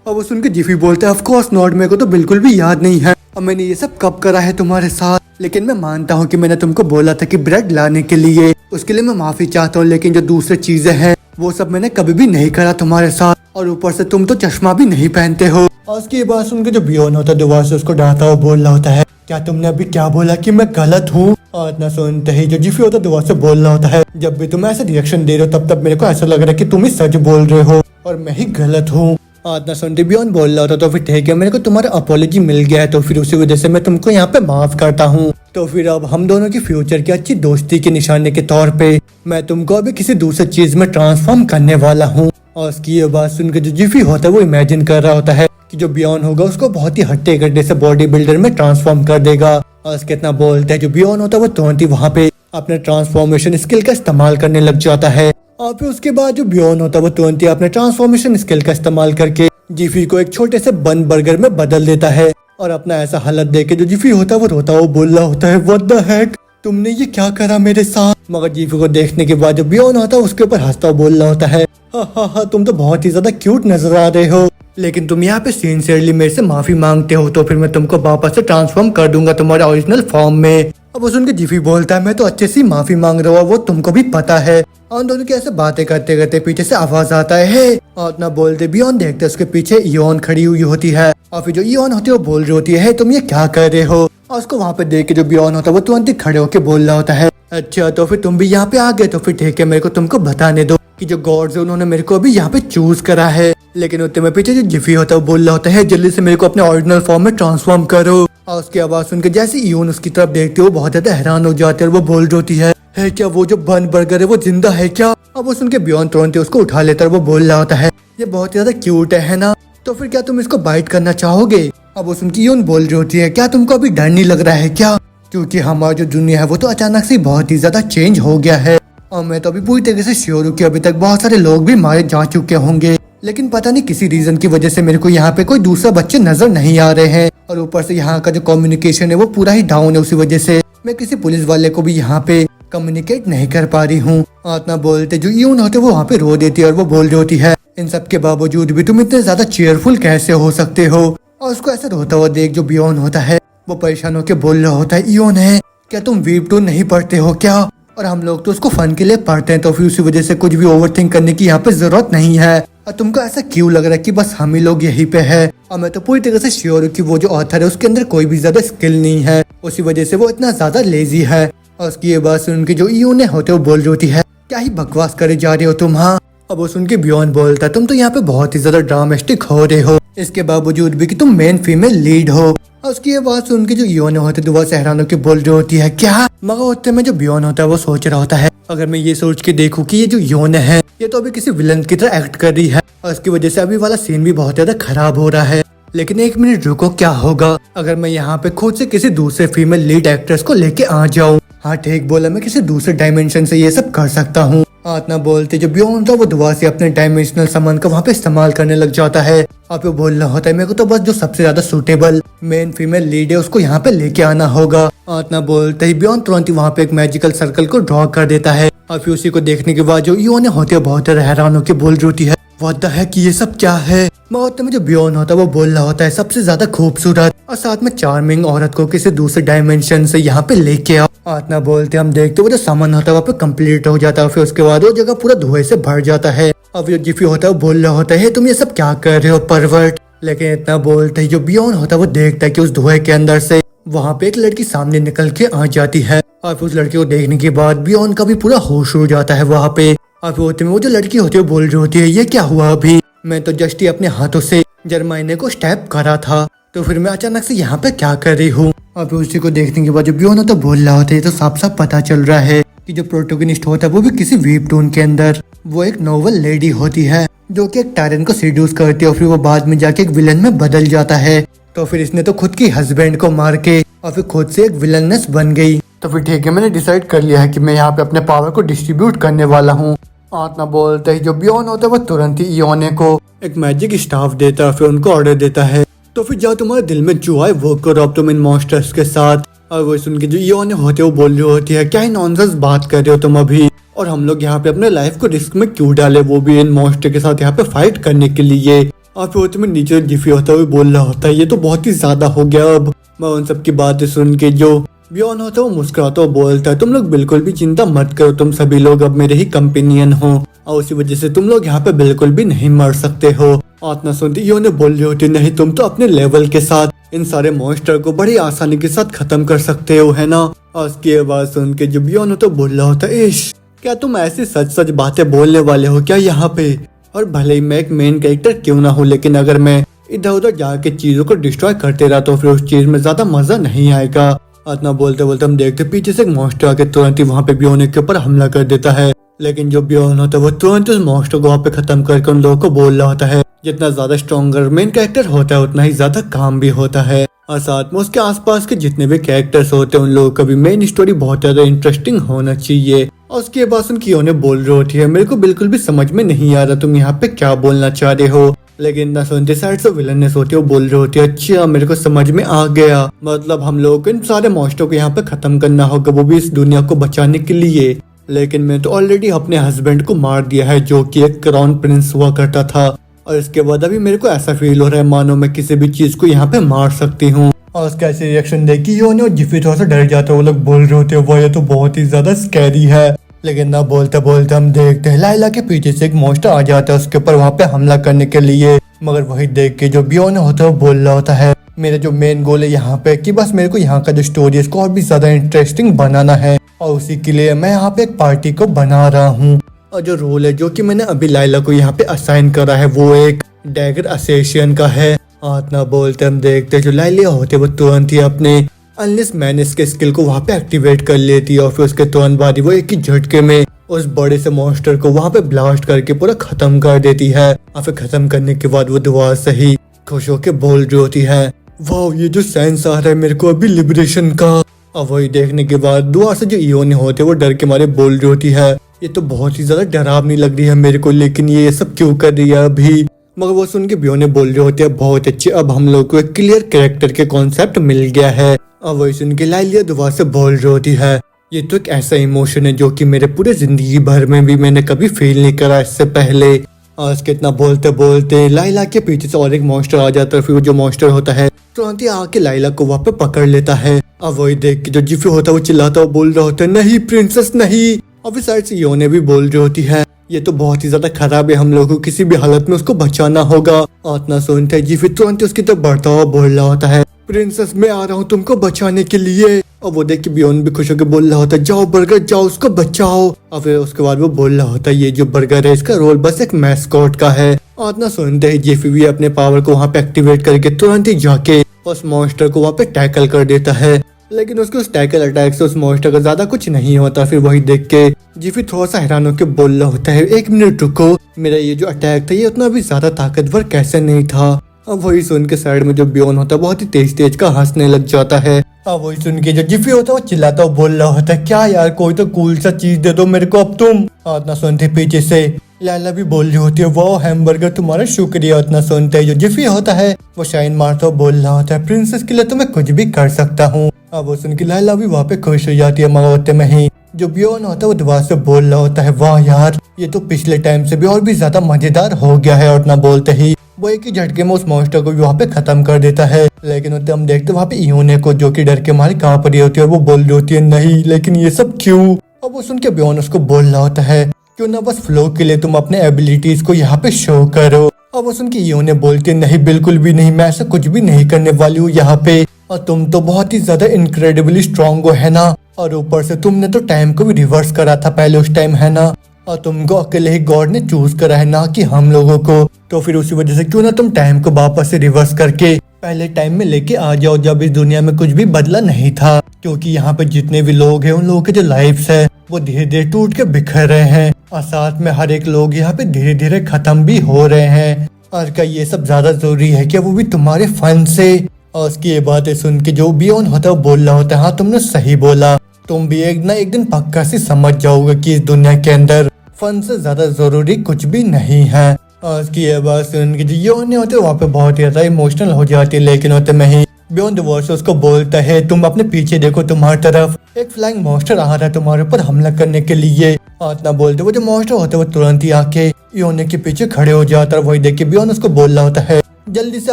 और वो सुन के जिफी बोलता है, ऑफ कोर्स नॉट, मेरे को तो बिल्कुल भी याद नहीं है। और मैंने ये सब कब करा है तुम्हारे साथ? लेकिन मैं मानता हूँ कि मैंने तुमको बोला था कि ब्रेड लाने के लिए, उसके लिए मैं माफी चाहता हूँ, लेकिन जो दूसरी चीजें हैं वो सब मैंने कभी भी नहीं करा तुम्हारे साथ। और ऊपर से तुम तो चश्मा भी नहीं पहनते हो। और उसकी बात सुनकर जो बियोन होता है दोबारा से उसको डांटता हुआ बोल रहा होता है, क्या तुमने अभी क्या बोला कि मैं गलत हूँ? और इतना सुनते ही जो जिफी होता है दोबारा से बोल रहा होता है, जब भी तुम ऐसे रिएक्शन दे रहे हो तब तब मेरे को ऐसा लग रहा है कि तुम ही सच बोल रहे हो और मैं ही गलत हूँ। इतना सुनते बियोन बोल रहा होता, तो फिर ठीक है, मेरे को तुम्हारा अपॉलॉजी मिल गया है, तो फिर उसी वजह से मैं तुमको यहाँ पे माफ करता हूँ। तो फिर अब हम दोनों की फ्यूचर की अच्छी दोस्ती के निशाने के तौर पे मैं तुमको अभी किसी दूसरी चीज में ट्रांसफॉर्म करने वाला हूँ। और उसकी ये बात सुनकर जो जिफी होता है वो इमेजिन कर रहा होता है कि जो बियोन होगा उसको बहुत ही हट्टे कट्टे से बॉडी बिल्डर में ट्रांसफॉर्म कर देगा। और उसके इतना बोलते हैं जो बियोन होता है वो तुरंत ही वहाँ पे अपने ट्रांसफॉर्मेशन स्किल का इस्तेमाल करने लग जाता है। और फिर उसके बाद जो बियोन होता है वो तुरंत ही अपने ट्रांसफॉर्मेशन स्किल का इस्तेमाल करके जिफी को एक छोटे से बन बर्गर में बदल देता है। और अपना ऐसा हालत देख के जो जिफी होता है वो रोता हुआ बोल रहा होता है, व्हाट द हेक, तुमने ये क्या करा मेरे साथ? मगर जिफी को देखने के बाद जो बियोन होता है उसके ऊपर हंसता हुआ बोल रहा होता है, हा, तुम तो बहुत ही ज्यादा क्यूट नजर आ रहे हो, लेकिन तुम यहाँ पे सिंसियरली मेरे से माफी मांगते हो तो फिर मैं तुमको वापस से ट्रांसफॉर्म कर दूंगा तुम्हारे ओरिजिनल फॉर्म में। अब वो सुन के जिफी बोलता है, मैं तो अच्छे से माफी मांग रहा हूँ, वो तुमको भी पता है। और दोनों की ऐसे बातें करते करते पीछे से आवाज आता है, हे! और इतना बोलते बियोन देखते उसके पीछे इयोन खड़ी हुई होती है। और फिर जो इयोन होती है वो बोल रही होती है, तुम ये क्या कर रहे हो? और उसको वहाँ पे देख के जो बियोन होता है वो तुरंत ही खड़े होके बोल रहा होता है, अच्छा तो फिर तुम भी यहाँ पे आ गए, तो फिर ठीक है, मेरे को तुमको बताने दो कि जो गॉड्स है उन्होंने मेरे को अभी यहाँ पे चूज करा है। लेकिन उतने में पीछे जो जिफी होता है वो बोल रहा होता है, जल्दी से मेरे को अपने ओरिजिनल फॉर्म में ट्रांसफॉर्म करो। और उसकी आवाज सुनकर जैसे इयोन उसकी तरफ देखती है वो बहुत ज्यादा हैरान हो जाती है और वो बोल रही होती है, क्या वो जो बन बर्गर है वो जिंदा है क्या? अब वो सुन के बियोन तुरंत उसको उठा लेता है और वो बोल रहा होता है, ये बहुत ज्यादा क्यूट है ना, तो फिर क्या तुम इसको बाइट करना चाहोगे? अब वो सुन के इयोन बोल रही होती है, क्या तुमको अभी डर नहीं लग रहा है क्या? क्योंकि हमारा जो दुनिया है वो तो अचानक से बहुत ही ज्यादा चेंज हो गया है और मैं तो अभी पूरी तरीके से श्योर हूँ कि अभी तक बहुत सारे लोग भी मारे जा चुके होंगे, लेकिन पता नहीं किसी रीजन की वजह से मेरे को यहाँ पे कोई दूसरा बच्चे नजर नहीं आ रहे हैं। और ऊपर से यहाँ का जो कम्युनिकेशन है वो पूरा ही डाउन है, उसी वजह से मैं किसी पुलिस वाले को भी यहाँ पे कम्युनिकेट नहीं कर पा रही हूँ। इतना बोलते जो यून होते वो वहाँ पे रो देती है और वो बोल रही होती है, इन सब के बावजूद भी तुम इतने ज्यादा चेयरफुल कैसे हो सकते हो? और उसको ऐसा रोता हुआ देख जो बियोन होता है वो परेशान होकर बोल रहा होता है, इयोन है क्या तुम वीप टू नहीं पढ़ते हो क्या? और हम लोग तो उसको फन के लिए पढ़ते हैं, तो फिर उसी वजह से कुछ भी ओवरथिंक करने की यहाँ पे जरूरत नहीं है। और तुमको ऐसा क्यों लग रहा है कि बस हम ही लोग यहीं पे है? और मैं तो पूरी तरह से श्योर हूँ कि वो जो ऑथर है उसके अंदर कोई भी ज्यादा स्किल नहीं है, उसी वजह से वो इतना ज्यादा लेजी है। और उसकी ये बात सुन के जो इयोन होते वो बोल रही होती है, क्या ही बकवास करे जा रहे हो तुम? हाँ। अब वो सुन के बियोन बोलता है, तुम तो यहाँ पे बहुत ही ज्यादा ड्रामेस्टिक हो रहे हो, इसके बावजूद भी कि तुम मेन फीमेल लीड हो। और उसकी ये बात सुन के जो इयोन होते दोबारा से हैरान होकर बोल रही होती है, क्या? मगर उतने में जो बियोन होता है वो सोच रहा होता है, अगर मैं ये सोच के देखूं कि ये जो इयोन है ये तो अभी किसी विलन की तरह एक्ट कर रही है और इसकी वजह से अभी वाला सीन भी बहुत ज्यादा खराब हो रहा है, लेकिन एक मिनट रुको, क्या होगा अगर मैं यहाँ पे खुद से किसी दूसरे फीमेल लीड एक्ट्रेस को लेके आ जाऊँ? हाँ ठीक बोला, मैं किसी दूसरे डायमेंशन से ये सब कर सकता हूँ। इतना बोलते जो बियोन था वो दोबारा से अपने डायमेंशनल सामान का वहाँ पे इस्तेमाल करने लग जाता है। आप बोल रहा होता है, मेरे को तो बस जो सबसे ज्यादा सूटेबल मेन फीमेल लीड है उसको यहाँ पे लेके आना होगा। इतना बोलते ही बियोन तुरंत ही वहाँ पे एक मैजिकल सर्कल को ड्रॉ कर देता है और फिर उसी को देखने के बाद जो इयोन होते बहुत ज्यादा हैरान होकर बोल रही होती है, व्हाट द हेक, ये सब क्या है? में जो बियोन होता है वो बोल रहा होता है, सबसे ज्यादा खूबसूरत और साथ में चार्मिंग औरत को किसी दूसरे डायमेंशन से यहाँ पे लेके आओ। इतना बोलते हम देखते वो जो सामान होता है वहाँ पे कंप्लीट हो जाता है, फिर उसके बाद वो जगह पूरा धुएं से भर जाता है। अब जो जिफी होता है वो बोल रहा होता है, तुम ये सब क्या कर रहे हो परवर्ट? लेकिन इतना बोलते ही जो बियोन होता है वो देखता है कि उस धुएं के अंदर से वहाँ पे एक लड़की सामने निकल के आ जाती है और फिर उस लड़की को देखने के बाद बियोन का भी पूरा होश उड़ जाता है वहाँ पे। और फिर वो जो लड़की होती है वो बोल रही होती है, ये क्या हुआ अभी? मैं तो जस्ट ही अपने हाथों से जर्माइने को स्टैप करा था, तो फिर मैं अचानक से यहाँ पे क्या कर रही हूँ? और फिर उसी को देखने के बाद जो बियोन होता है बोल रहा होता है, तो साफ साफ पता चल रहा है कि जो प्रोटोगनिस्ट होता है वो भी किसी वेबटून के अंदर वो एक नोवेल लेडी होती है जो कि एक टायरन को सीड्यूस करती है और फिर वो बाद में जाके एक विलन में बदल जाता है। तो फिर इसने तो खुद की हस्बैंड को मार के और फिर खुद से एक विलननेस बन गई। तो फिर ठीक है, मैंने डिसाइड कर लिया है कि मैं यहाँ पे अपने पावर को डिस्ट्रीब्यूट करने वाला हूँ। इतना बोलते ही जो बियोन होता है वो तुरंत ही इयोने को एक मैजिक स्टाफ देता है, फिर उनको ऑर्डर देता है तो फिर जाओ तुम्हारे दिल में जो आए वो करो अब तुम इन मॉन्स्टर्स के साथ। और वो सुन के जो योन होते वो बोल रही होती है क्या ही नॉनसेंस बात कर रहे हो तुम अभी, और हम लोग यहाँ पे अपने लाइफ को रिस्क में क्यों डाले, वो भी इन मॉन्स्टर के साथ यहाँ पे फाइट करने के लिए। और फिर वो तुम्हें नीचे जिफी होता हुआ बोल रहा होता है ये तो बहुत ही ज्यादा हो गया अब। मैं उन सब की बातें सुन के जो बियॉन होता है वो मुस्कुराता हुआ बोलता है तुम लोग बिल्कुल भी चिंता मत करो, तुम सभी लोग अब मेरे ही कंपेनियन हो और उसी वजह से तुम लोग यहाँ पे बिल्कुल भी नहीं मर सकते हो। आत्मा सुनती यो ने बोल रही होती नहीं तुम तो अपने लेवल के साथ इन सारे मॉन्स्टर को बड़ी आसानी के साथ खत्म कर सकते हो है ना। और उसकी आवाज सुन के जो बियॉन होता है बोल रहा होता है इश क्या तुम ऐसी सच सच बातें बोलने वाले हो क्या यहाँ पे, और भले ही मैं एक मेन कैरेक्टर क्यों ना हूँ लेकिन अगर मैं इधर उधर जाके चीजों को डिस्ट्रॉय करते रहा तो फिर उस चीज में ज्यादा मजा नहीं आएगा। इतना बोलते बोलते हम देखते पीछे से एक मॉन्स्टर आके तुरंत ही वहाँ पे बियोन के ऊपर हमला कर देता है, लेकिन जो बियोन होता है वो तुरंत उस मॉन्स्टर को वहाँ पे खत्म करके उन लोगों को बोल रहा होता है जितना ज्यादा स्ट्रॉन्गर मेन कैरेक्टर होता है उतना ही ज्यादा काम भी होता है। और साथ में उसके आसपास के जितने भी कैरेक्टर्स होते हैं उन लोगों का भी मेन स्टोरी बहुत ज्यादा इंटरेस्टिंग होना चाहिए। और उसके बाद उनकी योने बोल रही होती है मेरे को बिल्कुल भी समझ में नहीं आ रहा तुम यहाँ पे क्या बोलना चाह रहे हो, लेकिन ना सुनते साइड से विलनेस होती है वो बोल रही होती है अच्छा मेरे को समझ में आ गया, मतलब हम लोगों को इन सारे मॉन्स्टर को यहाँ पे खत्म करना होगा वो भी इस दुनिया को बचाने के लिए, लेकिन मैं तो ऑलरेडी अपने हस्बैंड को मार दिया है जो कि एक क्राउन प्रिंस हुआ करता था, और इसके बाद अभी मेरे को ऐसा फील हो रहा है मानो मैं किसी भी चीज को यहाँ पे मार सकती हूँ। और उसका ऐसे रिएक्शन देखी योने और जिफी थोड़ा सा डर जाते वो लोग बोल रहे होते वो ये तो बहुत ही ज्यादा स्कैरी है, लेकिन ना बोलते बोलते हम देखते हैं लाइला के पीछे से एक मॉन्स्टर आ जाता है उसके ऊपर वहाँ पे हमला करने के लिए, मगर वही देख के जो बियोन होता है वो बोल रहा होता है मेरा जो मेन गोल है यहाँ पे कि बस मेरे को यहाँ का जो स्टोरी है इसको और भी ज्यादा इंटरेस्टिंग बनाना है और उसी के लिए मैं यहाँ पे एक पार्टी को बना रहा हूँ, और जो रोल है जो कि मैंने अभी लाइला को यहाँ पे असाइन करा है वो एक डैगर असेसियन का है। इतना बोलते हम देखते जो लाइला होते वो तुरंत ही अपने अनलेस मैनेस के स्किल को वहाँ पे एक्टिवेट कर लेती है और फिर उसके तुरंत बाद ही वो एक ही झटके में उस बड़े से मॉन्स्टर को वहाँ पे ब्लास्ट करके पूरा खत्म कर देती है। और फिर खत्म करने के बाद वो दुआ से ही खुश होके बोल रही होती है वाह ये जो सेंस आ रहा है मेरे को अभी लिबरेशन का। और वही देखने के बाद दुआ से जो इयोने होते वो डर के मारे बोल रही होती है ये तो बहुत ही ज्यादा डरावनी लग रही है मेरे को, लेकिन ये सब क्यों कर रही है अभी, मगर वो सुन के बियोने बोल रहे होते हैं बहुत अच्छे अब हम लोग को एक क्लियर कैरेक्टर के कॉन्सेप्ट मिल गया है। और वही सुन के लाइलिया दुआ से बोल रही होती है ये तो एक ऐसा इमोशन है जो कि मेरे पूरे जिंदगी भर में भी मैंने कभी फील नहीं करा इससे पहले। आज कितना बोलते बोलते लाइला के पीछे से और एक मॉन्स्टर आ जाता है, फिर वो जो मॉन्स्टर होता है तुरंत ही आके लाइला को वहाँ पे पकड़ लेता है। अब वही देख के जो जिफी होता है वो चिल्लाता हुआ बोल रहा होता है नहीं प्रिंसेस नहीं। और साइड से योने भी बोल रही होती है ये तो बहुत ही ज्यादा खराब है हम लोगों को किसी भी हालत में उसको बचाना होगा। इतना सुनते जिफी तुरंत उसकी तरफ बढ़ता हुआ बोल रहा होता है प्रिंसेस मैं आ रहा हूँ तुमको बचाने के लिए। और वो देख के बियोन भी खुश होकर बोल रहा होता है जाओ बर्गर जाओ उसको बचाओ। और फिर उसके बाद वो बोल रहा होता है ये जो बर्गर है इसका रोल बस एक मैस्कॉट का है। और इतना सुनते ही जिफी भी अपने पावर को वहाँ पे एक्टिवेट करके तुरंत ही जाके उस मॉन्स्टर को वहाँ पे टैकल कर देता है, लेकिन उसके उस टैकल अटैक से उस मॉन्स्टर का ज्यादा कुछ नहीं होता। फिर वही देख के जिफी थोड़ा सा हैरान होकर बोल रहा होता है एक मिनट रुको मेरा ये जो अटैक था ये उतना भी ज्यादा ताकतवर कैसे नहीं था। अब वही सुन के साइड में जो बियोन होता है बहुत ही तेज तेज का हंसने लग जाता है। अब वही सुन के जो जिफी होता है वो चिल्लाता हुआ बोल रहा होता है क्या यार कोई तो कूल सा चीज दे दो मेरे को अब तुम। इतना सुनते पीछे से लाला भी बोल रही होती है वो हैमबर्गर तुम्हारा शुक्रिया। इतना सुनते जो जिफी होता है वो शाइन मारता हुआ बोल रहा होता है प्रिंसेस के लिए तो मैं कुछ भी कर सकता हूँ। अब वो सुन के लाला भी वहाँ पे खुश हो जाती है, मगर होते में ही जो बियोन होता है वो दुआ से बोल रहा होता है वाह यार ये तो पिछले टाइम से भी और भी ज्यादा मजेदार हो गया है। और इतना बोलते ही वो एक ही झटके में उस मॉन्स्टर को भी वहाँ पे खत्म कर देता है, लेकिन होते हम देखते वहाँ पे इयोने को जो कि डर के मारे कांप रही होती है और वो बोल रही होती है नहीं लेकिन ये सब क्यों। अब वो सुन के बियोन उसको बोल रहा होता है क्यों ना बस फ्लो के लिए तुम अपने एबिलिटीज को यहाँ पे शो करो। अब वो सुन के इयोने बोलती है नहीं बिल्कुल भी नहीं मैं ऐसा कुछ भी नहीं करने वाली हूँ यहाँ पे, और तुम तो बहुत ही ज्यादा इनक्रेडिबली स्ट्रॉन्ग हो है ना, और ऊपर से तुमने तो टाइम को भी रिवर्स करा था पहले उस टाइम है ना, और तुमको अकेले ही गॉड ने चूज करा है ना कि हम लोगों को, तो फिर उसी वजह से क्यों ना तुम टाइम को वापस से रिवर्स करके पहले टाइम में लेके आ जाओ जब इस दुनिया में कुछ भी बदला नहीं था। क्योंकि यहाँ पे जितने भी लोग हैं उन लोगों के जो लाइफ्स है वो धीरे धीरे टूट के बिखर रहे हैं, और साथ में हर एक लोग यहाँ पे धीरे धीरे खत्म भी हो रहे हैं। और क्या ये सब ज्यादा जरूरी है क्या, वो भी तुम्हारे फन से। और उसकी ये बातें सुन के जो बियोन होता है वो बोल रहा होता है हाँ तुमने सही बोला, तुम भी एक ना एक दिन पक्का से समझ जाओगे कि इस दुनिया के अंदर फन से ज्यादा जरूरी कुछ भी नहीं है। आज की ये बात सुन के जो योने होते वहाँ पे बहुत ज्यादा इमोशनल हो जाती है, लेकिन होते में ही बियॉन्ड द वर्ड्स उसको बोलता है तुम अपने पीछे देखो, तुम्हारी तरफ एक फ्लाइंग मॉन्स्टर आ रहा है तुम्हारे ऊपर हमला करने के लिए। इतना बोलते वो जो मॉन्स्टर होता है वो तुरंत ही आके योने के पीछे खड़े हो जाता है। वही देख के बियॉन्ड उसको बोल रहा होता है जल्दी से